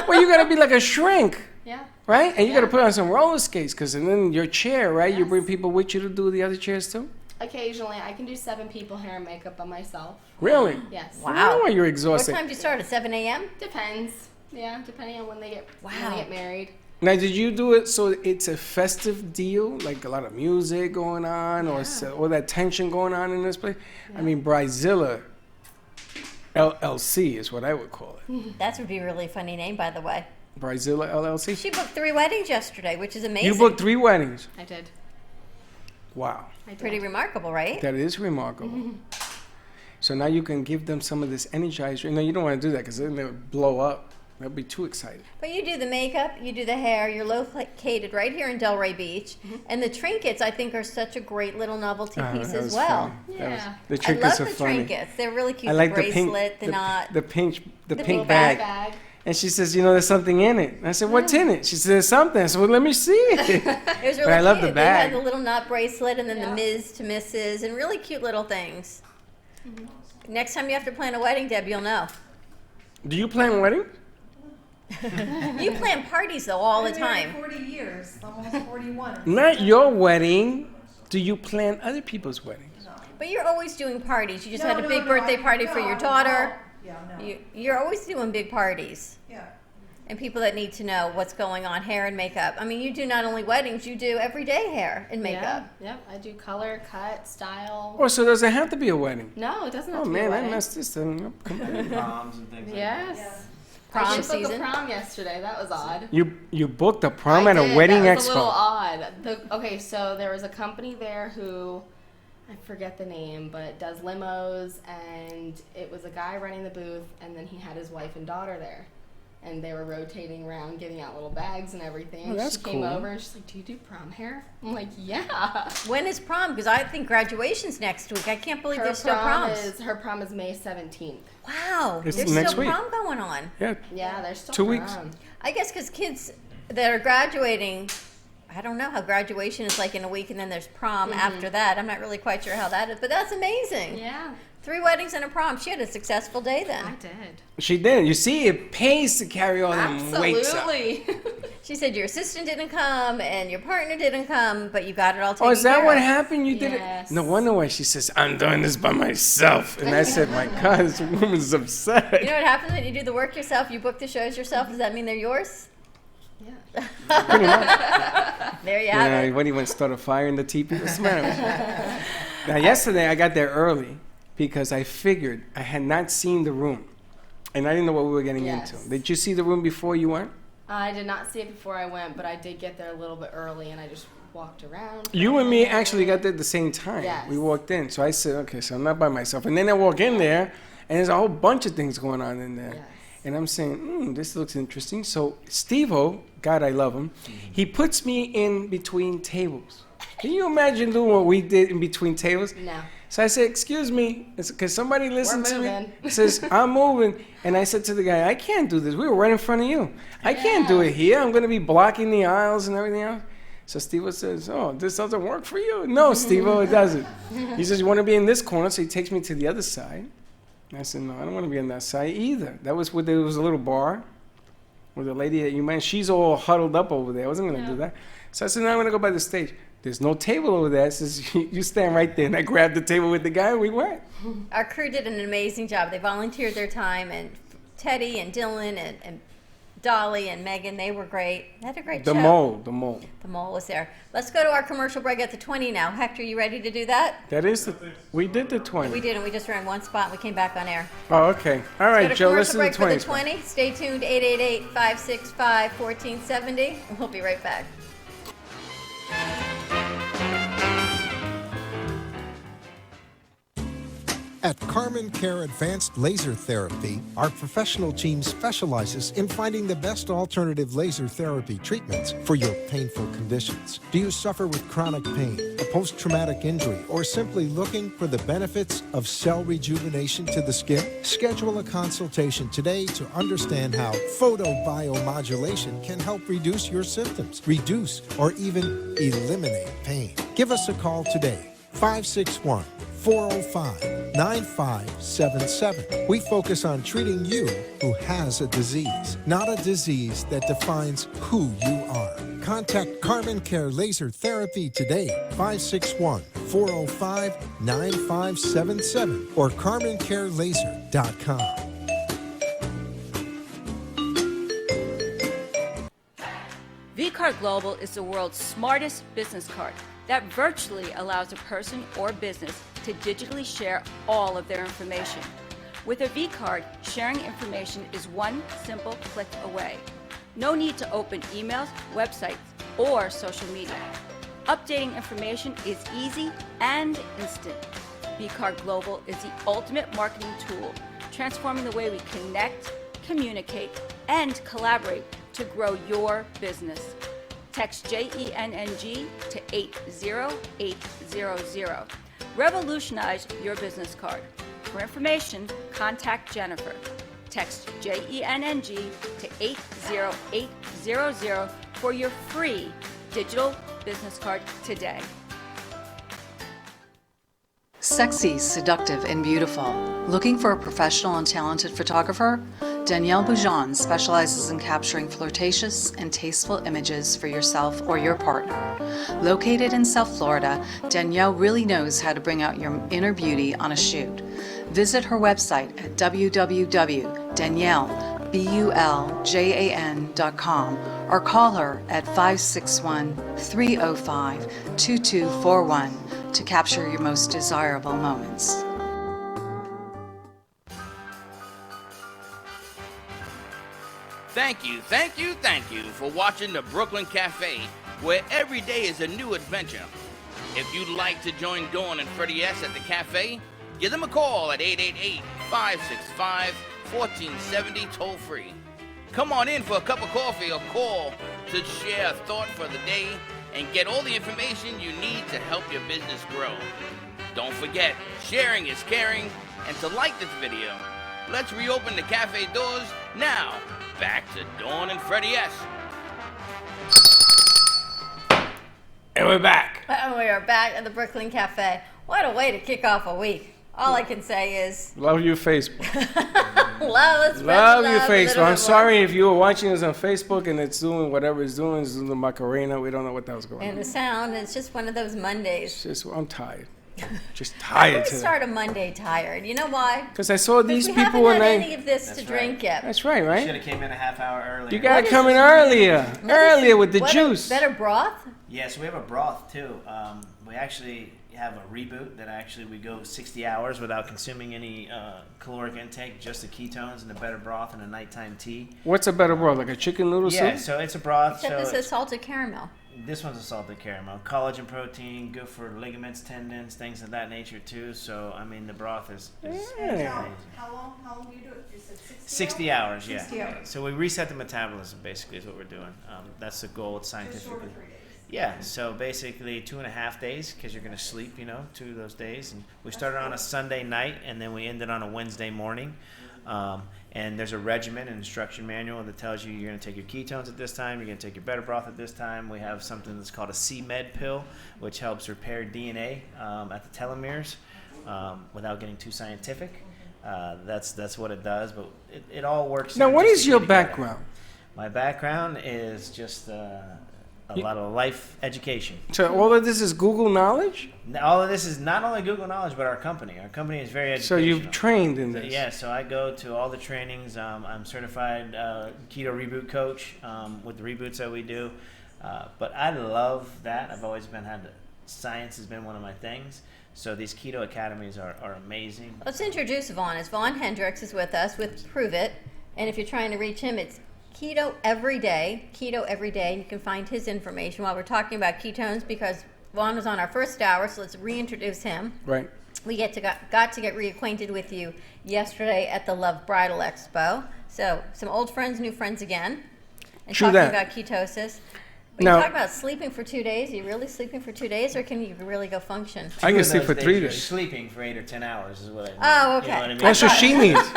Well, you gotta be like a shrink. Yeah. Right? And you got to put on some roller skates because then your chair, right? You bring people with you to do the other chairs too? Occasionally, I can do 7 people hair and makeup by myself. Really? Yes. I don't know why you're What exhausted. time do you start? At 7 a.m.? Depends. Yeah, depending on when they get married. Now, did you do it so it's a festive deal? Like a lot of music going on or all that tension going on in this place? I mean, Bridezilla LLC is what I would call it. That would be a really funny name, by the way. Bridezilla LLC? She booked 3 weddings yesterday, which is amazing. You booked 3 weddings. I did. Wow. Pretty remarkable, right? That is remarkable. So now you can give them some of this energizer. No, you don't want to do that because then they'll blow up. They'll be too excited. But you do the makeup, you do the hair, you're located right here in Delray Beach. And the trinkets, I think, are such a great little novelty piece that as was well. funny. That was- Yeah. the trinkets I are love the funny. trinkets. They're really cute. I like the the pink, bracelet, the knot. the pink pink bag. bag. And she says, you know, there's something in it. And I said, what's in it? She said, there's something. I said, well, let me see it. It was really But I love cute. the bag. They had the little knot bracelet and then the Ms. to Mrs. and really cute little things. Next time you have to plan a wedding, Deb, you'll know. Do you plan weddings? You plan parties, though, all the Been married time. 40 years, almost 41. Not your wedding. Do you plan other people's weddings? But you're always doing parties. You just No, had a no, big no, birthday I- party for no, your no. daughter. Yeah, no. You're always doing big parties. Yeah. And people that need to know what's going on, hair and makeup. I mean, you do not only weddings, you do everyday hair and makeup. Yeah, yep. I do color, cut, style. Oh, so does it have to be a wedding? No, it doesn't have Oh, to be a man, I wedding. messed this thing up. Come on. Proms and things Yes. Prom I did book season. a prom yesterday. That was odd. You booked a prom I at a did. wedding That was expo. a little odd. Okay, so there was a company there who, I forget the name, but does limos, and it was a guy running the booth, and then he had his wife and daughter there. And they were rotating around, giving out little bags and everything. Oh, that's she came cool. over and she's like, "Do you do prom hair?" I'm like, "Yeah." When is prom? Because I think graduation's next week. I can't believe there's still proms. Her prom is May 17th. Wow, It's there's next still week. prom going on. Yeah. Yeah, there's still 2 weeks. prom. I guess because kids that are graduating, I don't know how graduation is like in a week, and then there's prom after that. I'm not really quite sure how that is, but that's amazing. Yeah. 3 weddings and a prom. She had a successful day then. I did. She did. You see, it pays to carry all them weights up. Absolutely. She said your assistant didn't come and your partner didn't come, but you got it all taken Oh, is that care what of. happened? You did Yes. it? No wonder why she says, I'm doing this by myself. And I said, my God, this woman's upset. You know what happens when you do the work yourself? You book the shows yourself. Does that mean they're yours? Yeah. Pretty much. There you have Yeah, it. what do you want to start a fire in the teepee? What's the matter with you? Now, yesterday I got there early because I figured I had not seen the room. And I didn't know what we were getting Yes. into. Did you see the room before you went? I did not see it before I went, but I did get there a little bit early, and I just walked around. You and me actually got there at the same time. Yes. We walked in. So I said, okay, so I'm not by myself. And then I walk in there, and there's a whole bunch of things going on in there. Yes. And I'm saying, this looks interesting. So Steve-O, God, I love him, he puts me in between tables. Can you imagine doing what we did in between tables? No. So I said, excuse me, can somebody listen to me? moving. He says, I'm moving. And I said to the guy, I can't do this. We were right in front of you. I can't do it here. I'm going to be blocking the aisles and everything else. So Steve-O says, oh, this doesn't work for you? No, Steve-O, it doesn't. He says, you want to be in this corner? So he takes me to the other side. And I said, no, I don't want to be on that side either. That was where there was a little bar. with the lady that you mentioned. She's all huddled up over there. I wasn't going to do that. So I said, no, I'm going to go by the stage. There's no table over there. It says, you stand right there. And I grabbed the table with the guy and we went. Our crew did an amazing job. They volunteered their time, and Teddy and Dylan and Dolly and Megan, they were great. They had a great show. The mole. The mole was there. Let's go to our commercial break at the 20 now. Hector, you ready to do that? That is we did the 20. We did, and we just ran one spot and we came back on air. Oh, okay. All right, Joe, let's do the 20. For the 20. Stay tuned, 888-565-1470. We'll be right back. At Carmen Care Advanced Laser Therapy, our professional team specializes in finding the best alternative laser therapy treatments for your painful conditions. Do you suffer with chronic pain, a post-traumatic injury, or simply looking for the benefits of cell rejuvenation to the skin? Schedule a consultation today to understand how photobiomodulation can help reduce your symptoms, reduce or even eliminate pain. Give us a call today. 561-405-9577. We focus on treating you who has a disease, not a disease that defines who you are. Contact Carmen Care Laser Therapy today, 561-405-9577 or carmencarelaser.com. vCard Global is the world's smartest business card that virtually allows a person or business to digitally share all of their information. With a vCard, sharing information is one simple click away. No need to open emails, websites, or social media. Updating information is easy and instant. vCard Global is the ultimate marketing tool, transforming the way we connect, communicate, and collaborate to grow your business. Text JENNG to 80800. Revolutionize your business card. For information, contact Jennifer. Text JENNG to 80800 for your free digital business card today. Sexy, seductive, and beautiful. Looking for a professional and talented photographer? Danielle Boujon specializes in capturing flirtatious and tasteful images for yourself or your partner. Located in South Florida, Danielle really knows how to bring out your inner beauty on a shoot. Visit her website at www.daniellebuljan.com or call her at 561-305-2241 to capture your most desirable moments. Thank you for watching the Brooklyn Cafe, where every day is a new adventure. If you'd like to join Dawn and Freddie S. at the cafe, give them a call at 888-565-1470 toll free. Come on in for a cup of coffee or call to share a thought for the day and get all the information you need to help your business grow. Don't forget, sharing is caring, and to like this video. Let's reopen the cafe doors now. Back to Dawn and Freddie S. And we're back. And we are back at the Brooklyn Cafe. What a way to kick off a week. All I can say is... Love your Facebook. Love your Facebook. I'm sorry if you were watching us on Facebook and it's doing whatever it's doing. It's doing the Macarena. We don't know what that was going on. And the sound, it's just one of those Mondays. I'm tired. Just tired I today. Start a Monday tired. You know why? Because I saw these people haven't when had any of this to drink yet. That's right, right? Should have came in a half hour earlier. You gotta come in earlier with the juice. Better broth? Yeah, so we have a broth too. We actually have a reboot that we go 60 hours without consuming any caloric intake, just the ketones and the better broth and a nighttime tea. What's a better broth, like a chicken noodle soup? Yeah, so it's a broth. Except this is salted caramel. This one's a salted caramel. Collagen protein, good for ligaments, tendons, things of that nature too. So, I mean, the broth is amazing. How long do you do it? You said 60 hours, yeah. 60 hours. So we reset the metabolism, basically, is what we're doing. That's the goal. It's scientifically. Yeah, so basically 2.5 days, because you're going to sleep, 2 of those days. And we started on a Sunday night, and then we ended on a Wednesday morning. And there's a regimen and instruction manual that tells you you're going to take your ketones at this time, you're going to take your better broth at this time. We have something that's called a C-Med pill, which helps repair DNA at the telomeres without getting too scientific. That's what it does, but it all works. Now, what is your background? My background is just a lot of life education. So all of this is Google knowledge? All of this is not only Google knowledge, but our company. Our company is very educational. So you've trained in this? Yeah, so I go to all the trainings. I'm certified keto reboot coach with the reboots that we do. But I love that. I've always science has been one of my things. So these keto academies are amazing. Let's introduce Vaughn. Vaughn Hendricks is with us with Prove It. And if you're trying to reach him, it's Keto Every Day. Keto Every Day. You can find his information while we're talking about ketones because Vaughn was on our first hour, so let's reintroduce him. Right. We got to get reacquainted with you yesterday at the Love Bridal Expo. So some old friends, new friends again. And True talking that. about ketosis. But Now- you talk about sleeping for 2 days. Are you really sleeping for 2 days, or can you really go function? I can Two of sleep those for 3 you're days. Sleeping for 8 or 10 hours is what I mean. Oh, okay. You know what I mean? That's what she needs.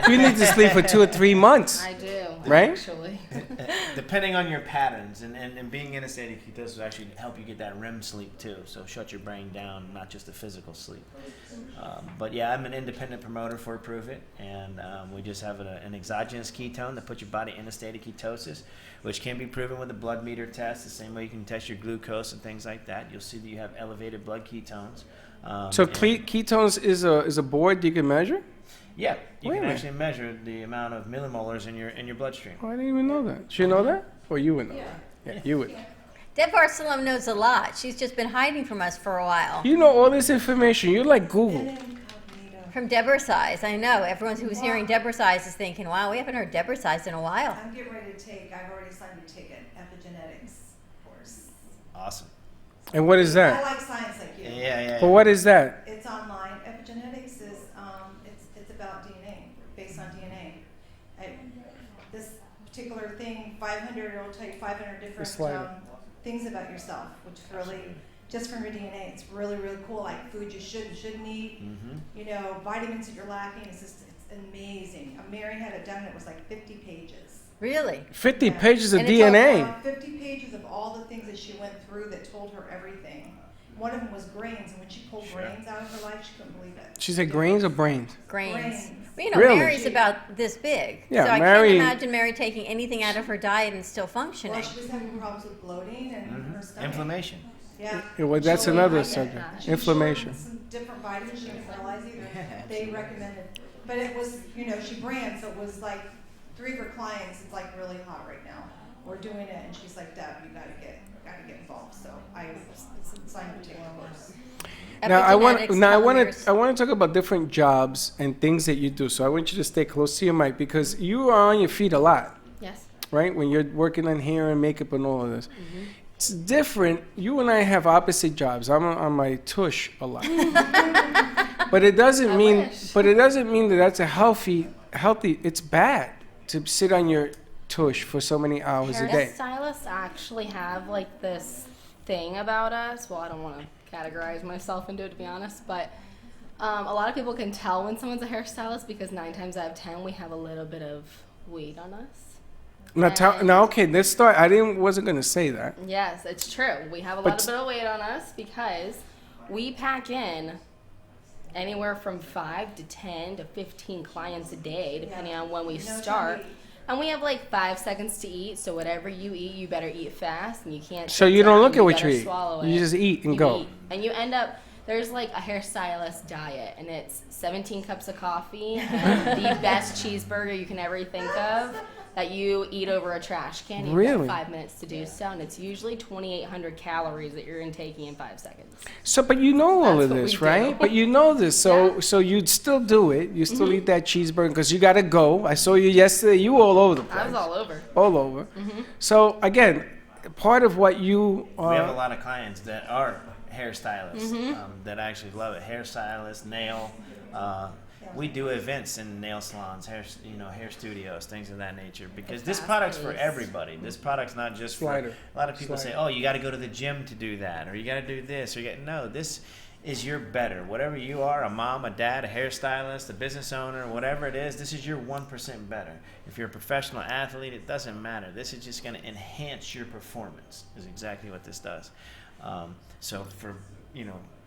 You need to sleep for 2 or 3 months. I do. Right? Actually. Depending on your patterns, and being in a state of ketosis will actually help you get that REM sleep too. So shut your brain down, not just the physical sleep. But yeah, I'm an independent promoter for Prove It, and we just have an exogenous ketone that puts your body in a state of ketosis, which can be proven with a blood meter test, the same way you can test your glucose and things like that. You'll see that you have elevated blood ketones. So and- ketones is a board you can measure? Yeah, you Wait a can minute. actually measure the amount of millimolars in your bloodstream. Oh, I didn't even know that. Should you know that? Or you would know? Yeah, you would. Deb Barcelom knows a lot. She's just been hiding from us for a while. You know all this information. You're like Google. From Deborah's Eyes, I know. Everyone who was hearing Deborah's Eyes is thinking, wow, we haven't heard Deborah's Eyes in a while. I'm getting ready to take, I've already signed to take an epigenetics course. Awesome. And what is I that? like science like you. Yeah. But what is that? It's online. Epigenetics is it's about DNA, based on DNA. This particular thing, 500, it'll tell you 500 different slide. things about yourself, which really, just from your DNA, it's really, really cool. Like food you should and shouldn't eat, you know, vitamins that you're lacking. It's amazing. Mary had it done, and it was like 50 pages. Really? 50 pages of And it's all DNA. 50 pages of all the things that she went through that told her everything. One of them was grains, and when she pulled grains out of her life, she couldn't believe it. She said grains or brains? Grains. Well, you know, Really? Mary's about this big. Yeah, so I Mary- can't imagine Mary taking anything out of her diet and still functioning. Well, she was having problems with bloating and her stomach. Inflammation. Yeah. Yeah, well, that's She another ordered subject. She Inflammation. ordered some different vitamins she didn't realize either. They recommended, but it was, you know, she brand, so it was like 3 of her clients. It's like really hot right now. We're doing it, and she's like, "Deb, you gotta get involved." So I signed up to take a course. Now I want Epigenetics, to talk about different jobs and things that you do. So I want you to stay close to your mic because you are on your feet a lot. Yes. Right? When you're working on hair and makeup and all of this. It's different. You and I have opposite jobs. I'm on my tush a lot. But it doesn't mean that that's a healthy it's bad to sit on your tush for so many hours a day. Hairstylists actually have like this thing about us. Well, I don't want to categorize myself into it, to be honest, but a lot of people can tell when someone's a hairstylist because 9 times out of 10 we have a little bit of weight on us. Now, okay, let's start. Wasn't gonna say that. Yes, it's true. We have a But- little bit of weight on us because we pack in anywhere from 5 to 10 to 15 clients a day, depending on when we start. And we have like 5 seconds to eat, so whatever you eat, you better eat fast, and you can't. So sit you don't down, look at what better you eat. swallow You it. just eat and You go. eat. And you end up, there's like a hairstylist diet, and it's 17 cups of coffee and the best cheeseburger you can ever think of that you eat over a trash can. You've Really? got 5 minutes to do so, and it's usually 2,800 calories that you're intaking in 5 seconds. So, but you know all That's of what this, we right? do. But you know this, so you'd still do it. You still eat that cheeseburger because you gotta go. I saw you yesterday. You all over the place. I was all over. All over. So again, part of what you We have a lot of clients that are hairstylists that actually love it. Hairstylists, nail. We do events in nail salons, hair studios, things of that nature. Because this product's for everybody. This product's not just for. Slider. A lot of people say, Slider. "Oh, you got to go to the gym to do that, or you got to do this, or no." This is your better. Whatever you are, a mom, a dad, a hairstylist, a business owner, whatever it is, this is your 1% better. If you're a professional athlete, it doesn't matter. This is just going to enhance your performance. Is exactly what this does. So for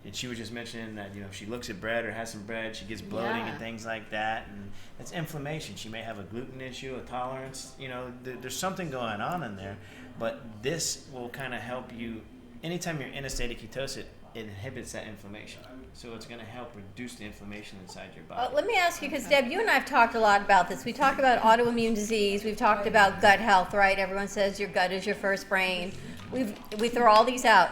And she was just mentioning that, if she looks at bread or has some bread, she gets bloating and things like that. And it's inflammation. She may have a gluten issue, a tolerance. There's something going on in there. But this will kind of help you. Anytime you're in a state of ketosis, it inhibits that inflammation. So it's going to help reduce the inflammation inside your body. Let me ask you, because Deb, you and I have talked a lot about this. We talked about autoimmune disease. We've talked about gut health, right? Everyone says your gut is your first brain. We throw all these out.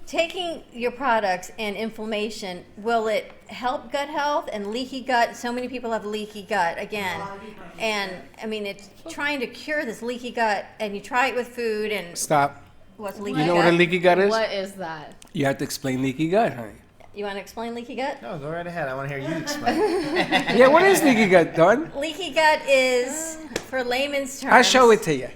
Taking your products and inflammation, will it help gut health and leaky gut? So many people have leaky gut again. And I mean, it's trying to cure this leaky gut, and you try it with food and... Stop. What's leaky gut? You know what a leaky gut is? What is that? You have to explain leaky gut, honey. You want to explain leaky gut? No, go right ahead. I want to hear you explain. Yeah, what is leaky gut, Dawn? Leaky gut is, for layman's terms... I'll show it to you.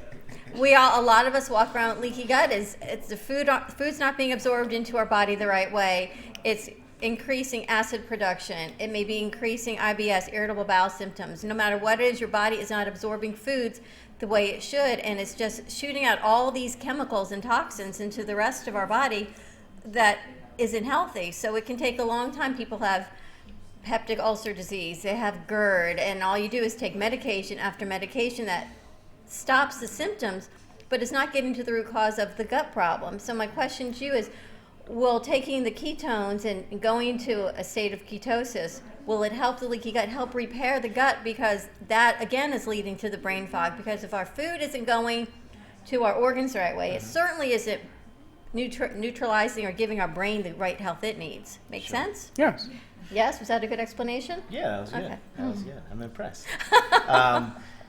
A lot of us walk around with leaky gut. It's the food's not being absorbed into our body the right way. It's increasing acid production. It may be increasing IBS, irritable bowel symptoms. No matter what it is, your body is not absorbing foods the way it should, and it's just shooting out all these chemicals and toxins into the rest of our body that isn't healthy. So it can take a long time. People have peptic ulcer disease, they have GERD, and all you do is take medication after medication that stops the symptoms, but it's not getting to the root cause of the gut problem. So my question to you is, will taking the ketones and going to a state of ketosis, will it help the leaky gut, help repair the gut? Because that, again, is leading to the brain fog. Because if our food isn't going to our organs the right way, it certainly isn't neutralizing or giving our brain the right health it needs. Make sense? Yes. Yes? Was that a good explanation? Yeah, that was good. Okay. That was good. I'm impressed.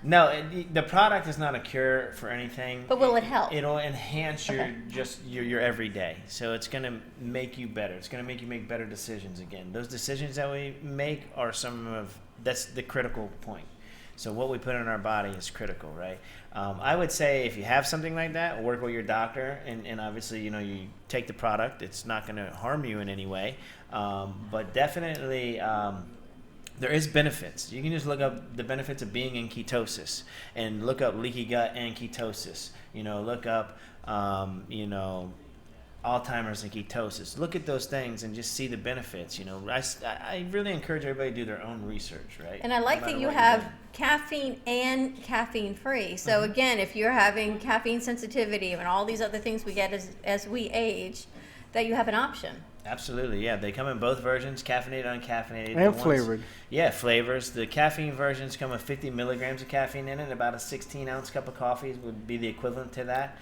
No, the product is not a cure for anything. But will it help? It'll enhance your everyday. So it's going to make you better. It's going to make you make better decisions again. Those decisions that we make are that's the critical point. So what we put in our body is critical, right? I would say if you have something like that, work with your doctor, and obviously, you take the product. It's not going to harm you in any way. But definitely... there is benefits. You can just look up the benefits of being in ketosis and look up leaky gut and ketosis. Look up, Alzheimer's and ketosis. Look at those things and just see the benefits. I really encourage everybody to do their own research, right? And I like that you have caffeine and caffeine free. So again, if you're having caffeine sensitivity and all these other things we get as we age, that you have an option. Absolutely, yeah. They come in both versions, caffeinated, uncaffeinated. And flavored. Yeah, flavors. The caffeine versions come with 50 milligrams of caffeine in it. About a 16-ounce cup of coffee would be the equivalent to that.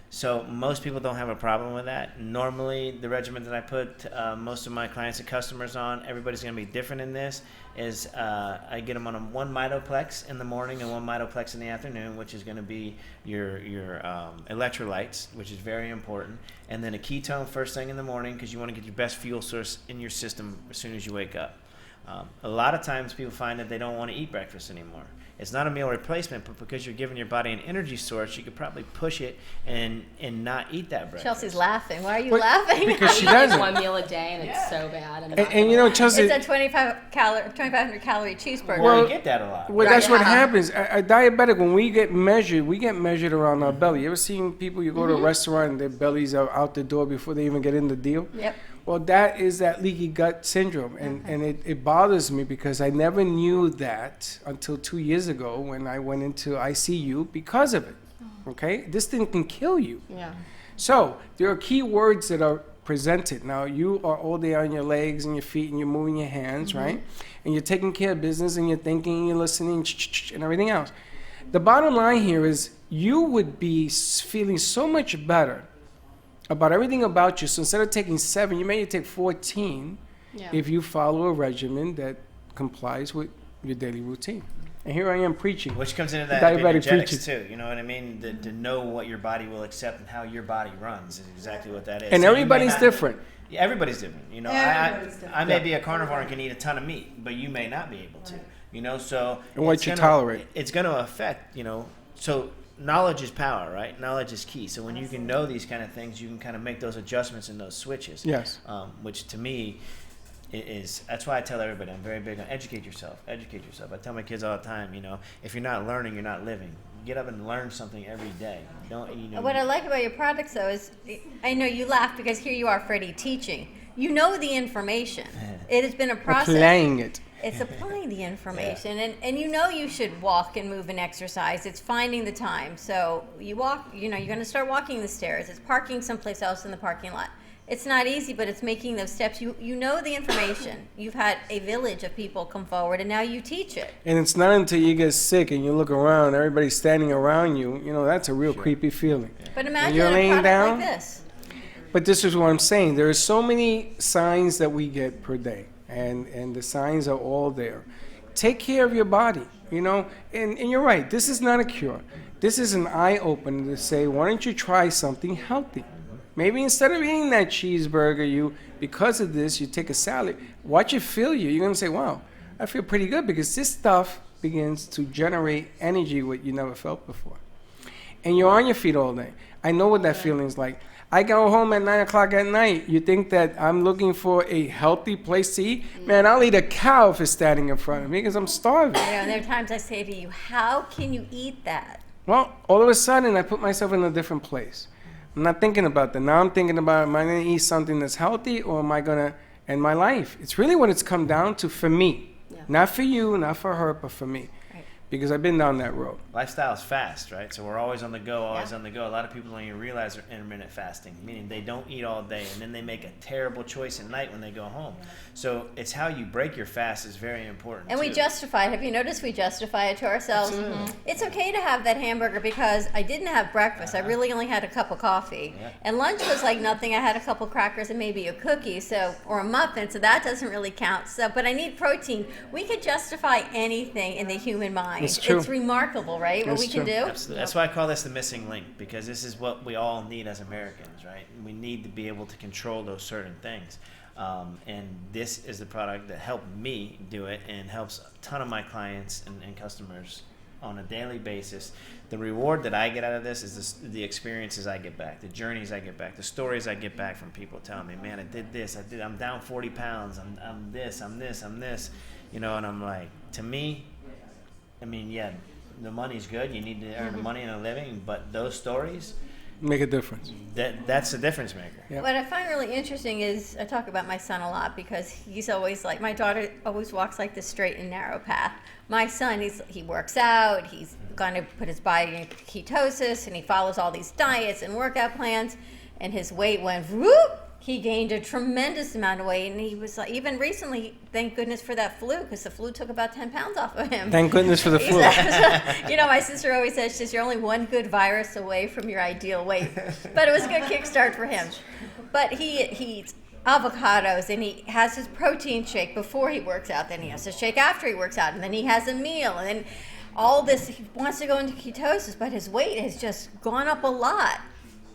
So most people don't have a problem with that. Normally, the regimen that I put most of my clients and customers on, everybody's going to be different in this, is I get them on one Mitoplex in the morning and one Mitoplex in the afternoon, which is going to be your electrolytes, which is very important, and then a ketone first thing in the morning because you want to get your best fuel source in your system as soon as you wake up. A lot of times people find that they don't want to eat breakfast anymore. It's not a meal replacement, but because you're giving your body an energy source, you could probably push it and not eat that breakfast. Chelsea's laughing. Why are you laughing? Because she does doesn't. one meal a day, and it's so bad. And Chelsea, it's a 2,500 calorie cheeseburger. Well, you get that a lot. Well, that's what happens. A diabetic, when we get measured around our belly. You ever seen people, you go to a restaurant and their bellies are out the door before they even get in the deal? Yep. Well, that is that leaky gut syndrome. And it bothers me because I never knew that until 2 years ago when I went into ICU because of it. Okay? This thing can kill you. Yeah. So there are key words that are presented. Now, you are all day on your legs and your feet and you're moving your hands, right? And you're taking care of business and you're thinking and you're listening and everything else. The bottom line here is you would be feeling so much better about everything about you. So instead of taking 7, you may take 14 if you follow a regimen that complies with your daily routine. And here I am preaching. Which comes into that diabetic epigenetics too. You know what I mean? To know what your body will accept and how your body runs is exactly what that is. And so everybody's different. Yeah, everybody's different. I may be a carnivore and can eat a ton of meat, but you may not be able to. So and what you tolerate. It's going to affect. So knowledge is power, right? Knowledge is key. So when you can know these kind of things, you can kind of make those adjustments and those switches. Yes. Which to me that's why I tell everybody I'm very big on educate yourself. I tell my kids all the time, if you're not learning, you're not living. get up and learn something every day. Don't you know? What I like about your products, though, is I know you laugh because here you are, Freddie, teaching. You know the information. It has been a process. Applying it. It's applying the information, and you know you should walk and move and exercise. It's finding the time. So you walk, you know, you're going to start walking the stairs. It's parking someplace else in the parking lot. It's not easy, but it's making those steps. You know the information. You've had a village of people come forward, and now you teach it. And it's not until you get sick and you look around, everybody's standing around you. You know, that's a real creepy feeling. But imagine you're a laying product down, like this. But this is what I'm saying. There are so many signs that we get per day, and the signs are all there. Take care of your body, you know. And you're right, this is not a cure. This is an eye-opener to say, why don't you try something healthy? Maybe instead of eating that cheeseburger, because of this, you take a salad. Watch it fill you. You're going to say, wow, I feel pretty good, because this stuff begins to generate energy what you never felt before. And you're on your feet all day. I know what that feeling's like. I go home at 9 o'clock at night. You think that I'm looking for a healthy place to eat? Man, I'll eat a cow if it's standing in front of me because I'm starving. You know, and there are times I say to you, how can you eat that? Well, all of a sudden, I put myself in a different place. I'm not thinking about that. Now I'm thinking about, am I going to eat something that's healthy, or am I going to end my life? It's really what it's come down to for me. Yeah. Not for you, not for her, but for me. Because I've been down that road. Lifestyle is fast, right? So we're always on the go, always on the go. A lot of people don't even realize they're intermittent fasting, meaning they don't eat all day, and then they make a terrible choice at night when they go home. So it's how you break your fast is very important. And we justify it. Have you noticed we justify it to ourselves? Mm-hmm. It's okay to have that hamburger because I didn't have breakfast. I really only had a cup of coffee. Yeah. And lunch was like nothing. I had a couple crackers and maybe a cookie, or a muffin, so that doesn't really count. So, but I need protein. We could justify anything in the human mind. It's true. It's remarkable, right? What we can do. Absolutely. That's why I call this the missing link, because this is what we all need as Americans, right? We need to be able to control those certain things. And this is the product that helped me do it and helps a ton of my clients and customers on a daily basis. The reward that I get out of this is the experiences I get back, the journeys I get back, the stories I get back from people telling me, man, I did this, I'm down 40 pounds, I'm this, you know, and I'm like, to me, I mean, yeah, the money's good. You need to earn the money and a living, but those stories make a difference. That's the difference maker. Yep. What I find really interesting is I talk about my son a lot because he's always like, my daughter always walks like the straight and narrow path. My son, he works out. He's going to put his body in ketosis, and he follows all these diets and workout plans, and his weight went whoop. He gained a tremendous amount of weight, and he was like, even recently, thank goodness for that flu, because the flu took about 10 pounds off of him. Thank goodness for the flu. You know, my sister always says, she says, you're only one good virus away from your ideal weight. But it was a good kickstart for him. But he eats avocados, and he has his protein shake before he works out, then he has a shake after he works out, and then he has a meal, and then all this, he wants to go into ketosis, but his weight has just gone up a lot.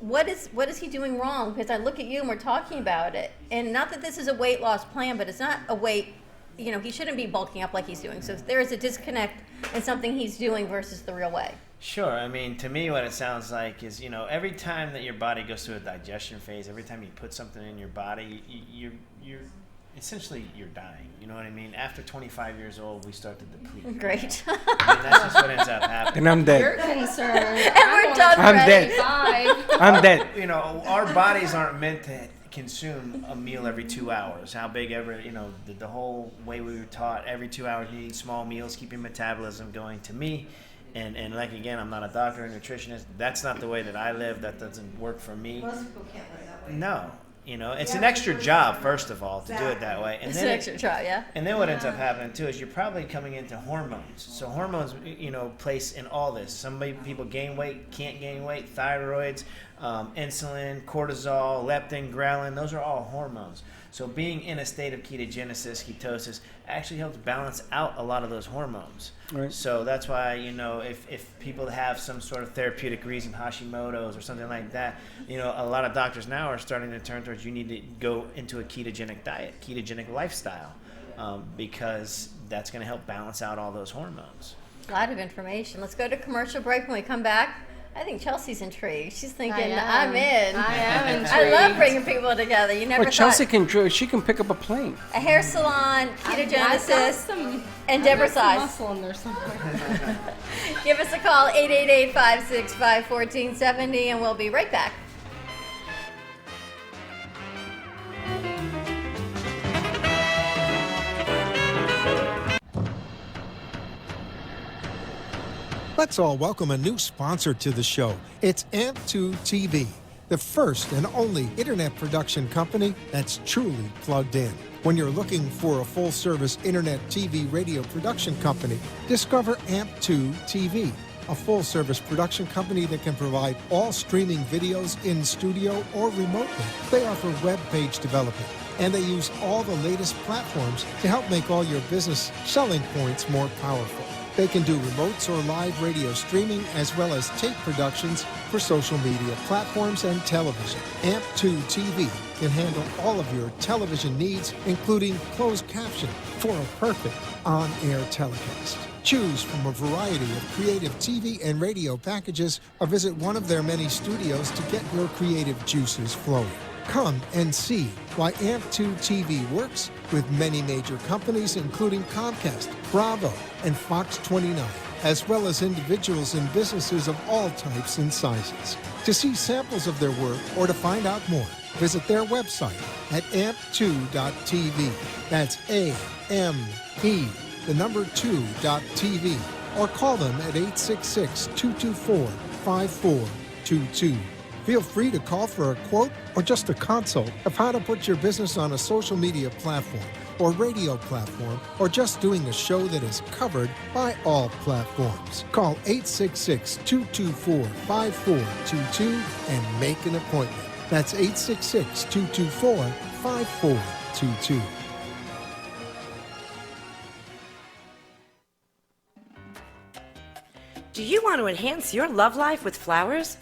What is he doing wrong? Because I look at you and we're talking about it. And not that this is a weight loss plan, but it's not a weight, you know, he shouldn't be bulking up like he's doing. So there is a disconnect in something he's doing versus the real way. Sure. I mean, to me, what it sounds like is, you know, every time that your body goes through a digestion phase, every time you put something in your body, you're essentially you're dying. You know what I mean? After 25 years old, we start to deplete. Great. I mean, that's just what ends up happening. And I'm dead. You're concerned. And we're done. I'm dead. I'm dead. You know, our bodies aren't meant to consume a meal every 2 hours. How big ever, you know, the whole way we were taught, every 2 hours you eat small meals, keep your metabolism going. To me, and like, again, I'm not a doctor or nutritionist. That's not the way that I live. That doesn't work for me. Most people can't live that way. No. You know, it's an extra job, first of all, to do it that way. And It's then an extra job, yeah. And then what ends up happening, too, is you're probably coming into hormones. So hormones, you know, place in all this. Some people gain weight, can't gain weight, thyroids, insulin, cortisol, leptin, ghrelin, those are all hormones. So being in a state of ketogenesis, ketosis, actually helps balance out a lot of those hormones. Right. So that's why, you know, if people have some sort of therapeutic reason, Hashimoto's or something like that, you know, a lot of doctors now are starting to turn towards you need to go into a ketogenic diet, ketogenic lifestyle, because that's going to help balance out all those hormones. A lot of information. Let's go to commercial break. When we come back, I think Chelsea's intrigued. She's thinking, am. I'm in. I am I intrigued. love bringing people together. You never Well, Chelsea thought she can pick up a plane. a hair salon, I've got ketogenesis, some- and I've Deborah got some size. muscle in there somewhere. Give us a call, 888-565-1470, and we'll be right back. Let's all welcome a new sponsor to the show. It's AMP2 TV, the first and only internet production company that's truly plugged in. When you're looking for a full-service internet TV radio production company, discover AMP2 TV, a full-service production company that can provide all streaming videos in studio or remotely. They offer web page development, and they use all the latest platforms to help make all your business selling points more powerful. They can do remotes or live radio streaming as well as tape productions for social media platforms and television. AMP2 TV can handle all of your television needs, including closed captioning for a perfect on-air telecast. Choose from a variety of creative TV and radio packages or visit one of their many studios to get your creative juices flowing. Come and see why AMP2 TV works with many major companies, including Comcast, Bravo, and Fox 29, as well as individuals and businesses of all types and sizes. To see samples of their work or to find out more, visit their website at amp2.tv. That's A-M-P, the number 2.tv, or call them at 866-224-5422. Feel free to call for a quote or just a consult of how to put your business on a social media platform or radio platform, or just doing a show that is covered by all platforms. Call 866-224-5422 and make an appointment. That's 866-224-5422. Do you want to enhance your love life with flowers?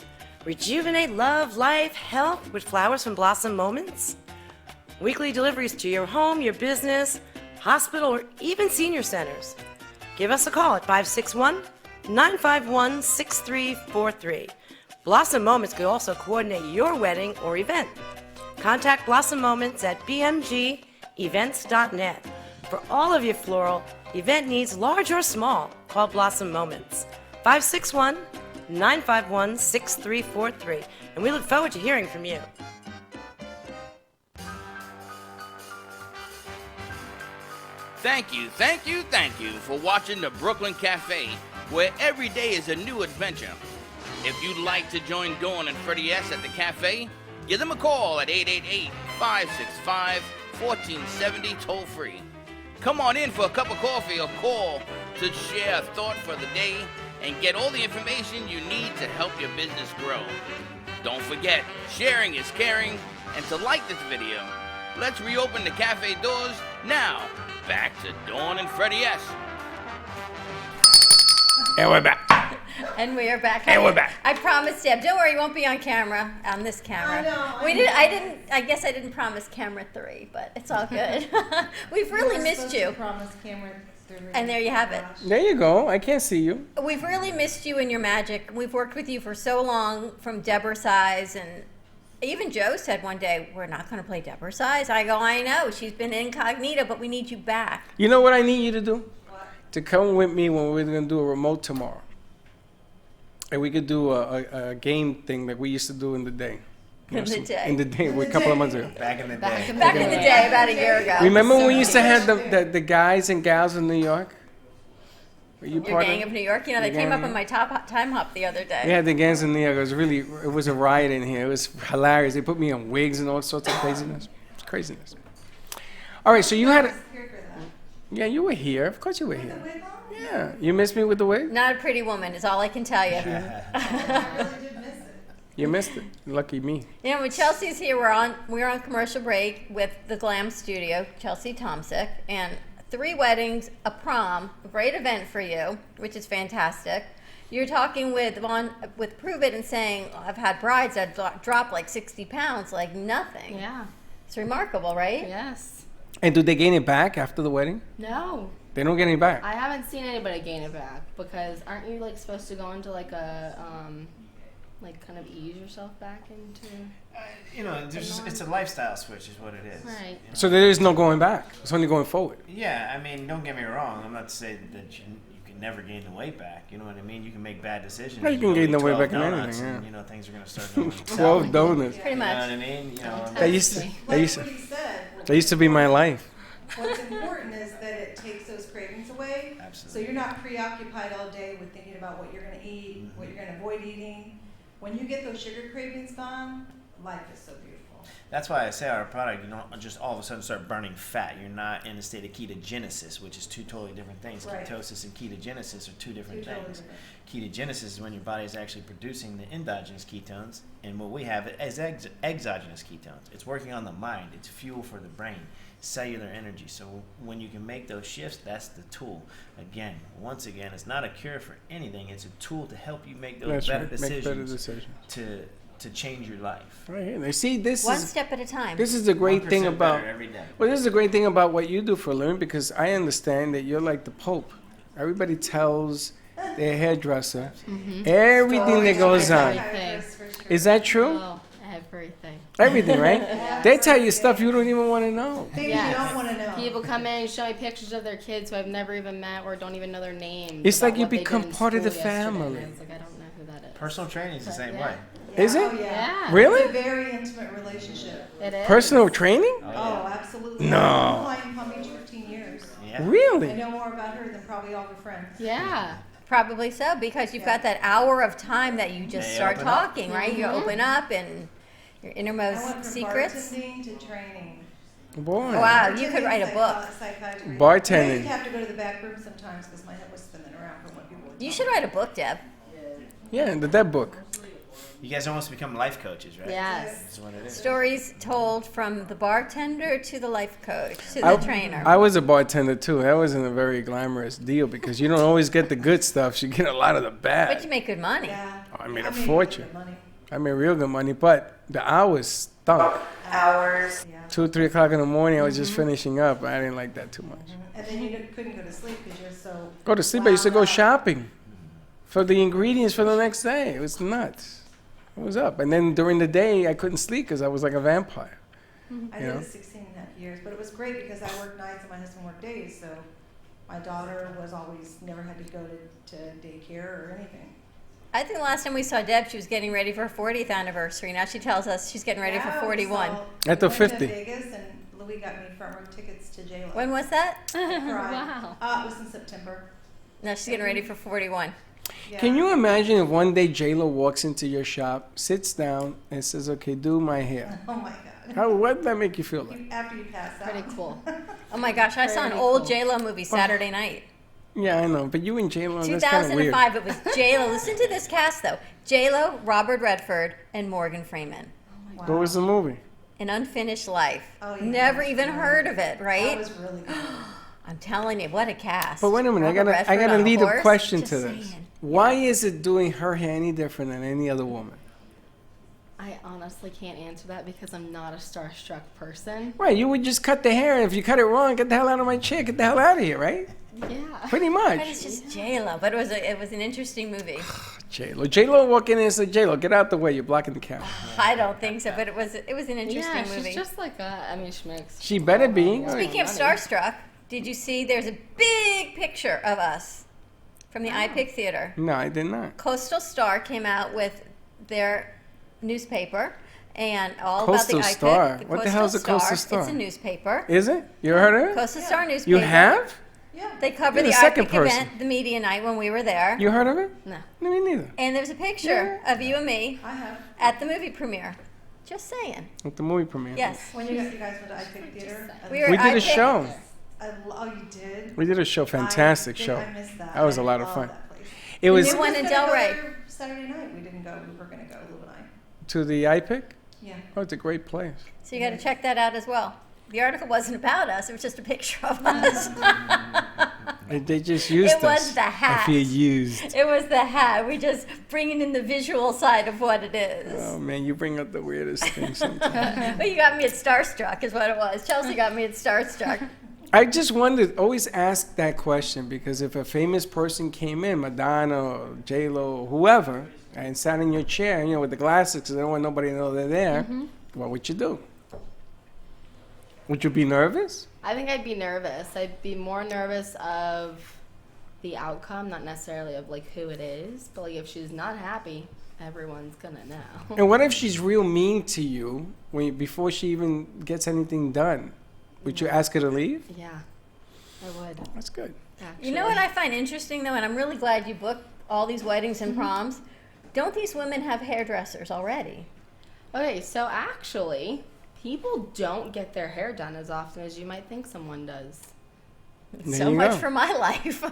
Rejuvenate love, life, health with flowers from Blossom Moments? Weekly deliveries to your home, your business, hospital, or even senior centers. Give us a call at 561-951-6343. Blossom Moments could also coordinate your wedding or event. Contact Blossom Moments at bmgevents.net. For all of your floral event needs, large or small, call Blossom Moments. 561-951-6343. And we look forward to hearing from you. Thank you for watching the Brooklyn Cafe, where every day is a new adventure. If you'd like to join Dawn and Freddie S. at the cafe, give them a call at 888-565-1470 toll free. Come on in for a cup of coffee or call to share a thought for the day and get all the information you need to help your business grow. Don't forget, sharing is caring, and to like this video. Let's reopen the cafe doors now. Back to Dawn and Freddie S. And we're back. And we are back. And we're back. I promised Deb. Don't worry, you won't be on camera. On this camera. I know. I guess I didn't promise camera 3, but it's all good. We've really missed you. And there you have it. There you go. I can't see you. We've really missed you and your magic. We've worked with you for so long, from Deborah Size, and even Joe said one day, we're not going to play Deborah Size. I go, I know. She's been incognito, but we need you back. You know what I need you to do? What? To come with me when we're going to do a remote tomorrow. And we could do a game thing that we used to do in the day. In the day, a couple of months ago. Back in the day. Back in the day, about a year ago. Remember when we used to have the guys and gals in New York? Were you Your Gang of New York? You know, they came up on my time hop the other day. We had the gangs in New York. It was a riot in here. It was hilarious. They put me on wigs and all sorts of craziness. It's craziness. All right, so you had yeah, you were here. Of course you were here. Yeah. You missed me with the wig? Not a pretty woman is all I can tell you. You missed it. Lucky me. You know, when Chelsea's here, we're on commercial break with the Glam Studio, Chelsea Tomsic, and 3 weddings, a prom, a great event for you, which is fantastic. You're talking with Prove It and saying, I've had brides that drop like 60 pounds, like nothing. Yeah. It's remarkable, right? Yes. And do they gain it back after the wedding? No. They don't get any back. I haven't seen anybody gain it back, because aren't you like supposed to go into like a like kind of ease yourself back into. It's a lifestyle switch, is what it is. Right. So there is no going back. It's only going forward. Yeah, I mean, don't get me wrong. I'm not saying that you can never gain the weight back. You know what I mean? You can make bad decisions. No, you can gain the weight back in 12 anything, donuts yeah. And, things are going to start going 12 donuts. Pretty much. You know what I mean? That used to be my life. What's important is that it takes those cravings away. Absolutely. So you're not preoccupied all day with thinking about what you're going to eat, what you're going to avoid eating. When you get those sugar cravings gone, life is so beautiful. That's why I say our product, you don't just all of a sudden start burning fat. You're not in a state of ketogenesis, which is two totally different things. Right. Ketosis and ketogenesis are two different Totally things. different. Ketogenesis is when your body is actually producing the endogenous ketones, and what we have is exogenous ketones. It's working on the mind. It's fuel for the brain, cellular energy. So when you can make those shifts, that's the tool. Once again, it's not a cure for anything. It's a tool to help you make those better decisions. To change your life. Right here. Now, see, this One is step at a time. This is the great thing 1% about. better every day. Well, this is the great thing about what you do for a living, because I understand that you're like the Pope. Everybody tells their hairdresser everything that goes on. Is that true? Oh, everything. Everything, right? They tell you stuff you don't even want to know. Things you don't want to know. People come in and show me pictures of their kids who I've never even met or don't even know their names. It's like about you what they become did in part of the school yesterday, and family. I was like, I don't know who that is. Personal training is the same way. Is it? Oh, yeah. Really? It's a very intimate relationship. It is. Personal training? Oh, absolutely. No. I've been client in Palm Beach 15 years. Yeah. Really? I know more about her than probably all her friends. Yeah. Probably so, because you've got that hour of time that you just They start open up. talking, right? You open up and your I innermost went from secrets. bartending to training. Boy. Wow, you could write a book. Psychiatry. Bartending. I used to have to go to the back room sometimes because my head was spinning around from what people would You tell should me. write a book, Deb. Yeah, that book. You guys almost become life coaches, right? Yes. That's what it is. Stories told from the bartender to the life coach to the trainer. I was a bartender too. That wasn't a very glamorous deal because you don't always get the good stuff. You get a lot of the bad. But you make good money. Yeah. I made a I made fortune. good money. I made real good money, but the hours stunk. Hours. Yeah. 2 or 3 o'clock in the morning, I was just finishing up. I didn't like that too much. And then you couldn't go to sleep because you're so. Go to sleep. I used to go wound up. shopping for the ingredients for the next day. It was nuts. It was up. And then during the day, I couldn't sleep because I was like a vampire. I You did know? it 16 and a half years, but it was great because I worked nights and my husband worked days, so my daughter was always never had to go to daycare or anything. I think the last time we saw Deb, she was getting ready for her 40th anniversary. Now she tells us she's getting ready for 41. At the we went 50. to Vegas and Louis got me front row tickets to J-Lo. When was that? Wow. It was in September. No, she's getting ready for 41. Yeah. Can you imagine if one day J-Lo walks into your shop, sits down, and says, okay, do my hair? Oh my God. What did that make you feel like? After you pass out. Pretty cool. Oh my gosh, I saw an Pretty old cool. J-Lo movie Saturday night. Yeah, I know. But you and J-Lo, that's kind of weird. 2005, it was J-Lo. Listen to this cast, though. J-Lo, Robert Redford, and Morgan Freeman. Wow. What was the movie? An Unfinished Life. Oh, yeah. Never even heard of it, right? That was really good. I'm telling you, what a cast. But wait a minute, I Robert got Redford a on lead horse, a question just to this. saying. Why is it doing her hair any different than any other woman? I honestly can't answer that because I'm not a starstruck person. Right, you would just cut the hair, and if you cut it wrong, get the hell out of my chair, get the hell out of here, right? Yeah. Pretty But much. it's just J-Lo. But it was an interesting movie. J-Lo walk in and say, J-Lo, get out the way, you're blocking the camera. I don't think so, but it was an interesting Yeah, movie. she's just like Schmicks. She better be. Speaking of starstruck, did you see there's a big picture of us from the iPic Theater? No, I did not. Coastal Star came out with their newspaper and all Coastal about the iPic. Star? What the hell is a Coastal Star? It's a newspaper. Is it? You heard of it? Coastal Star newspaper. You have? Yeah. They cover You're the the second iPic person. event, the media night when we were there. You heard of it? No. No, me neither. And there's a picture of you and me I have. at the movie premiere. Just saying. At the movie premiere. Yes. When you guys went to iPic Theater? We were We did a iPic. show. Oh, you did? We did a show, fantastic I show. missed that. That was a I lot of love fun. that place. It was new one in We were gonna go Delray. there Saturday night. We didn't go. We were going to go, Lou and I. to the iPic. Yeah. Oh, it's a great place. So you got to check that out as well. The article wasn't about us; it was just a picture of us. They just used It us. was the hat. I feel used. It was the hat. We just bringing in the visual side of what it is. Oh man, you bring up the weirdest things sometimes. Well, you got me at Starstruck, is what it was. Chelsea got me at Starstruck. I just wondered, always ask that question because if a famous person came in, Madonna or J-Lo or whoever, and sat in your chair, you know, with the glasses because they don't want nobody to know they're there, what would you do? Would you be nervous? I think I'd be nervous. I'd be more nervous of the outcome, not necessarily of like who it is, but like if she's not happy, everyone's gonna know. And what if she's real mean to you before she even gets anything done? Would you ask her to leave? Yeah, I would. That's good. You know what I find interesting though, and I'm really glad you booked all these weddings and proms. Don't these women have hairdressers already? Okay, so actually, people don't get their hair done as often as you might think someone does. So much for my life.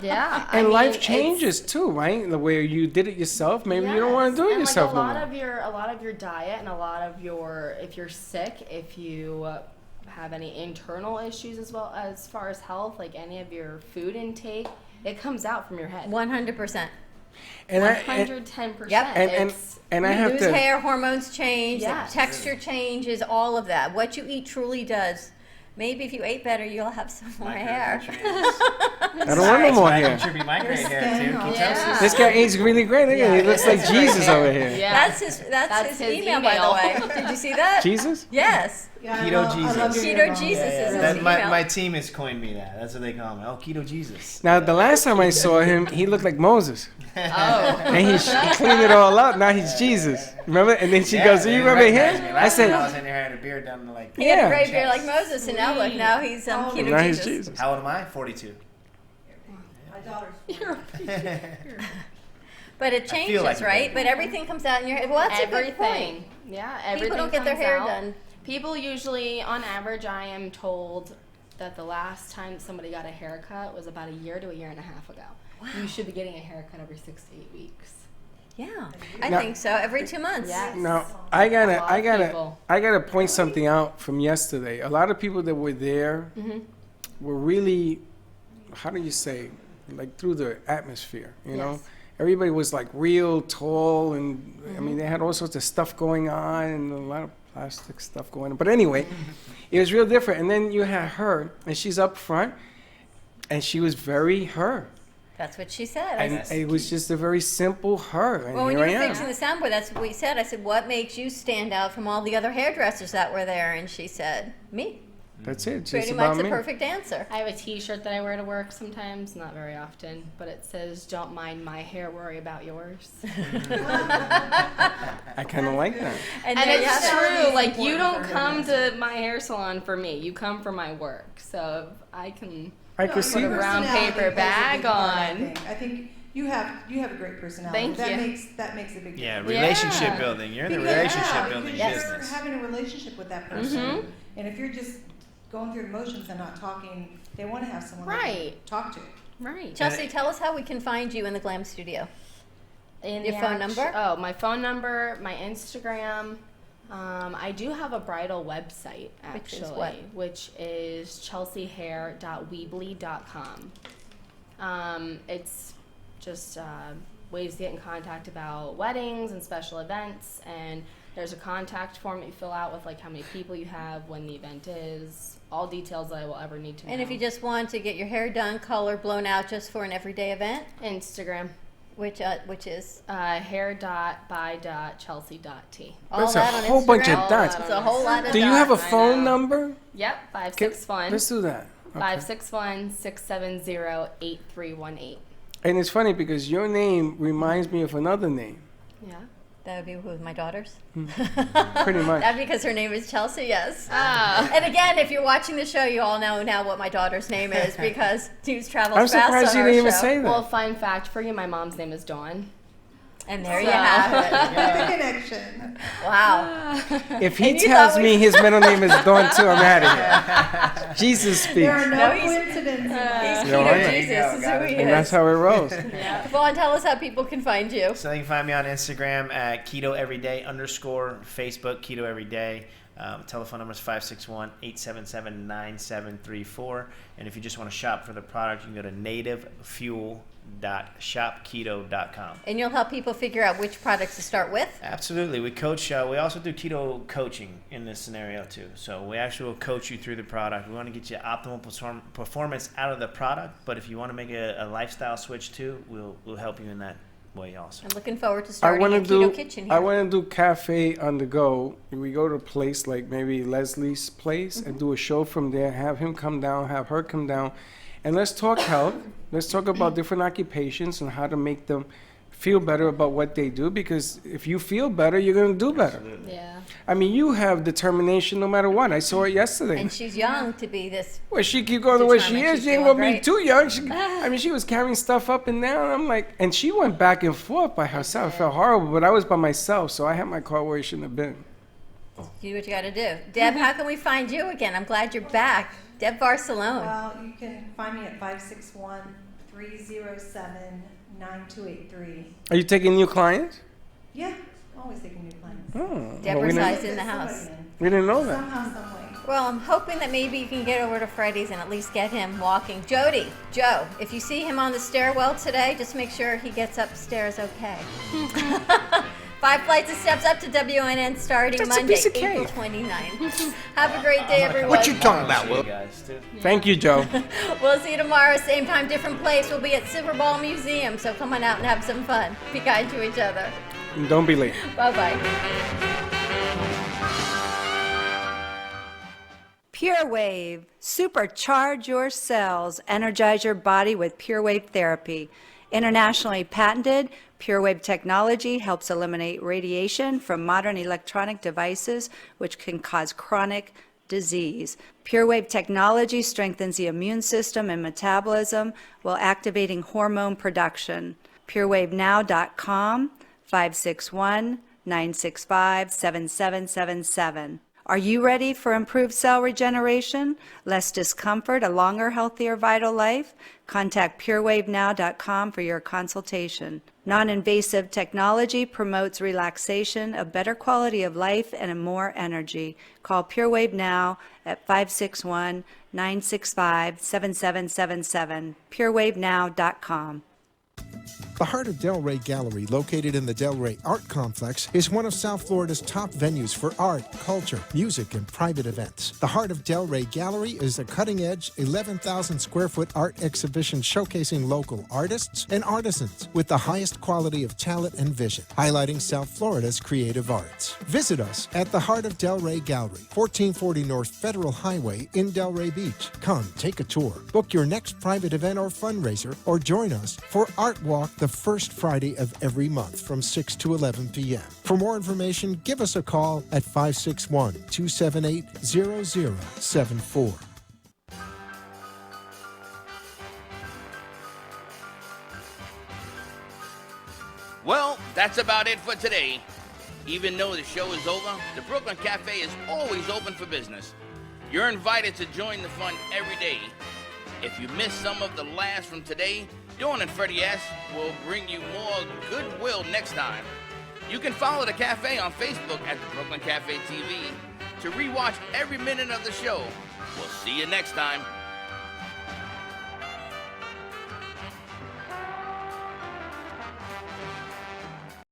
Yeah, And life changes too, right? The way you did it yourself, maybe you don't want to do it and yourself like no more. a lot of your diet and a lot of your, if you're sick, if you have any internal issues as well as far as health, like any of your food intake, it comes out from your head. 100%. And 110%. Yep. And I You have lose to. hair, hormones change, Yes. the texture changes, all of that. What you eat truly does. Maybe if you ate better, you'll have some more hair. I don't want no more hair. Contribute my gray hair too. Yeah. This guy eats really great. Look at him. He looks like Jesus over here. Yeah. That's his email, by the way. Did you see that? Jesus? Yes. Keto Jesus. Keto Jesus is his email. My team has coined me that. That's what they call me. Oh, Keto Jesus. Now, the last time I saw him, he looked like Moses. Oh. And he cleaned it all up. Now he's Jesus. Remember? And then she goes, do you remember him? I said, I was in there, I had a beard down to like. He had a gray beard like Moses, and now look, now he's Keto now he's Jesus. Jesus. How old am I? 42. My daughter's But it changes, like a right? baby. But everything comes out in your head. Well, that's a good point. Everything. Yeah, everything People don't get their comes hair out. done. People usually, on average, I am told that the last time somebody got a haircut was about a year to a year and a half ago. Wow. You should be getting a haircut every 6 to 8 weeks. Yeah, I Now- think so. Every 2 months. Yes. Now, A lot of people. I gotta point something out from yesterday. A lot of people that were there were really, how do you say, like through the atmosphere, you know? Everybody was like real tall, and I mean, they had all sorts of stuff going on and a lot of plastic stuff going on. But anyway, it was real different. And then you had her, and she's up front, and she was very her. That's what she said. And it was just a very simple her. And Well, when here you I were am. fixing the soundboard, that's what we said. I said, what makes you stand out from all the other hairdressers that were there? And she said, me. That's it. Just Pretty about much the me. perfect answer. I have a T-shirt that I wear to work sometimes, not very often, but it says, "Don't mind my hair, worry about yours." I kind of like that. And there you it's have it. true. Like, you don't come to my hair salon for me. You come for my work. So if I can put a brown paper bag on. I think you have a great personality. Thank that you. That makes a big difference. Yeah, relationship building. You're in the relationship building Because business. you're having a relationship with that person, and if you're just going through the motions and not talking, they want to have someone they can talk to. Right. Chelsea, tell us how we can find you in the Glam Studio. In Your the phone number? Oh, my phone number, my Instagram. I do have a bridal website, Which is actually, what? which is chelseahair.weebly.com. It's just ways to get in contact about weddings and special events, and there's a contact form that you fill out with like how many people you have, when the event is, all details that I will ever need to know. And if you just want to get your hair done, color, blown out just for an everyday event? Instagram. Which is? hair.by.chelsea.t. All That's that a on whole bunch of Instagram? dots. It's a whole lot of Do you have a dots. phone number? Yep, 561. Let's do that. Okay. 561-670-8318. And it's funny because your name reminds me of another name. Yeah. That would be with my daughters. Pretty much. That because her name is Chelsea, yes. Ah. And again, if you're watching the show, you all know now what my daughter's name is because News travels I'm fast surprised on you our didn't even show. say that. Well, fun fact for you, my mom's name is Dawn. And there you have it. The connection. Wow. If he And you tells thought me his middle name is Dawn too, I'm out of here. Jesus speaks. There are no No, he's- coincidences. He's No, I Keto know. Jesus is who he And that's is. how it rolls. Vaughn, tell us how people can find you. So you can find me on Instagram at Keto Everyday _, Facebook Keto Everyday. Telephone number is 561-877-9734. And if you just want to shop for the product, you can go to nativefuel.shopketo.com. And you'll help people figure out which products to start with. Absolutely. We coach. We also do keto coaching in this scenario too. So we actually will coach you through the product. We want to get you optimal performance out of the product. But if you want to make a lifestyle switch too, we'll help you in that way also. I'm looking forward to I starting want a to do. keto kitchen here. I want to do cafe on the go. We go to a place like maybe Leslie's place and do a show from there. Have him come down, have her come down, and let's talk health. Let's talk about different occupations and how to make them feel better about what they do. Because if you feel better, you're gonna do better. Yeah. I mean, you have determination no matter what. I saw it yesterday. And she's young to be this. Well, she keep going the way she determined. is. She's She ain't doing gonna be great. too young. I mean, she was carrying stuff up and down. I'm like, and she went back and forth by herself. It felt horrible, but I was by myself, so I had my car where it shouldn't have been. You do what you got to do. Deb, how can we find you again? I'm glad you're back. Deb Barcelone. Well, you can find me at 561-307-9283. Are you taking new clients? Yeah, always taking new clients. Oh, Deborah's well, eyes in the house. we didn't know that. Somehow, some way. Well, I'm hoping that maybe you can get over to Freddy's and at least get him walking. Joe, if you see him on the stairwell today, just make sure he gets upstairs okay. 5 flights of steps up to WNN starting That's a Monday, piece of April cake. 29th. Have a great day, everyone. What you talking about, You Will? guys, too. Thank you, Joe. We'll see you tomorrow, same time, different place. We'll be at Silver Ball Museum, so come on out and have some fun. Be kind to each other. And don't be late. Bye-bye. Pure Wave. Supercharge your cells. Energize your body with Pure Wave therapy. Internationally patented, Pure Wave technology helps eliminate radiation from modern electronic devices which can cause chronic disease. Pure Wave technology strengthens the immune system and metabolism while activating hormone production. PureWaveNow.com, 561-965-7777. Are you ready for improved cell regeneration, less discomfort, a longer, healthier, vital life? Contact PureWaveNow.com for your consultation. Non-invasive technology promotes relaxation, a better quality of life, and more energy. Call PureWave Now at 561-965-7777. PureWaveNow.com. The Heart of Delray Gallery, located in the Delray Art Complex, is one of South Florida's top venues for art, culture, music, and private events. The Heart of Delray Gallery is a cutting-edge, 11,000 square foot art exhibition showcasing local artists and artisans with the highest quality of talent and vision, highlighting South Florida's creative arts. Visit us at the Heart of Delray Gallery, 1440 North Federal Highway in Delray Beach. Come, take a tour, book your next private event or fundraiser, or join us for Art Walk the first Friday of every month from 6 to 11 p.m. For more information, give us a call at 561-278-0074. Well, that's about it for today. Even though the show is over, the Brooklyn Cafe is always open for business. You're invited to join the fun every day. If you missed some of the laughs from today, Dawn and Freddie S. will bring you more goodwill next time. You can follow the cafe on Facebook at the Brooklyn Cafe TV to rewatch every minute of the show. We'll see you next time.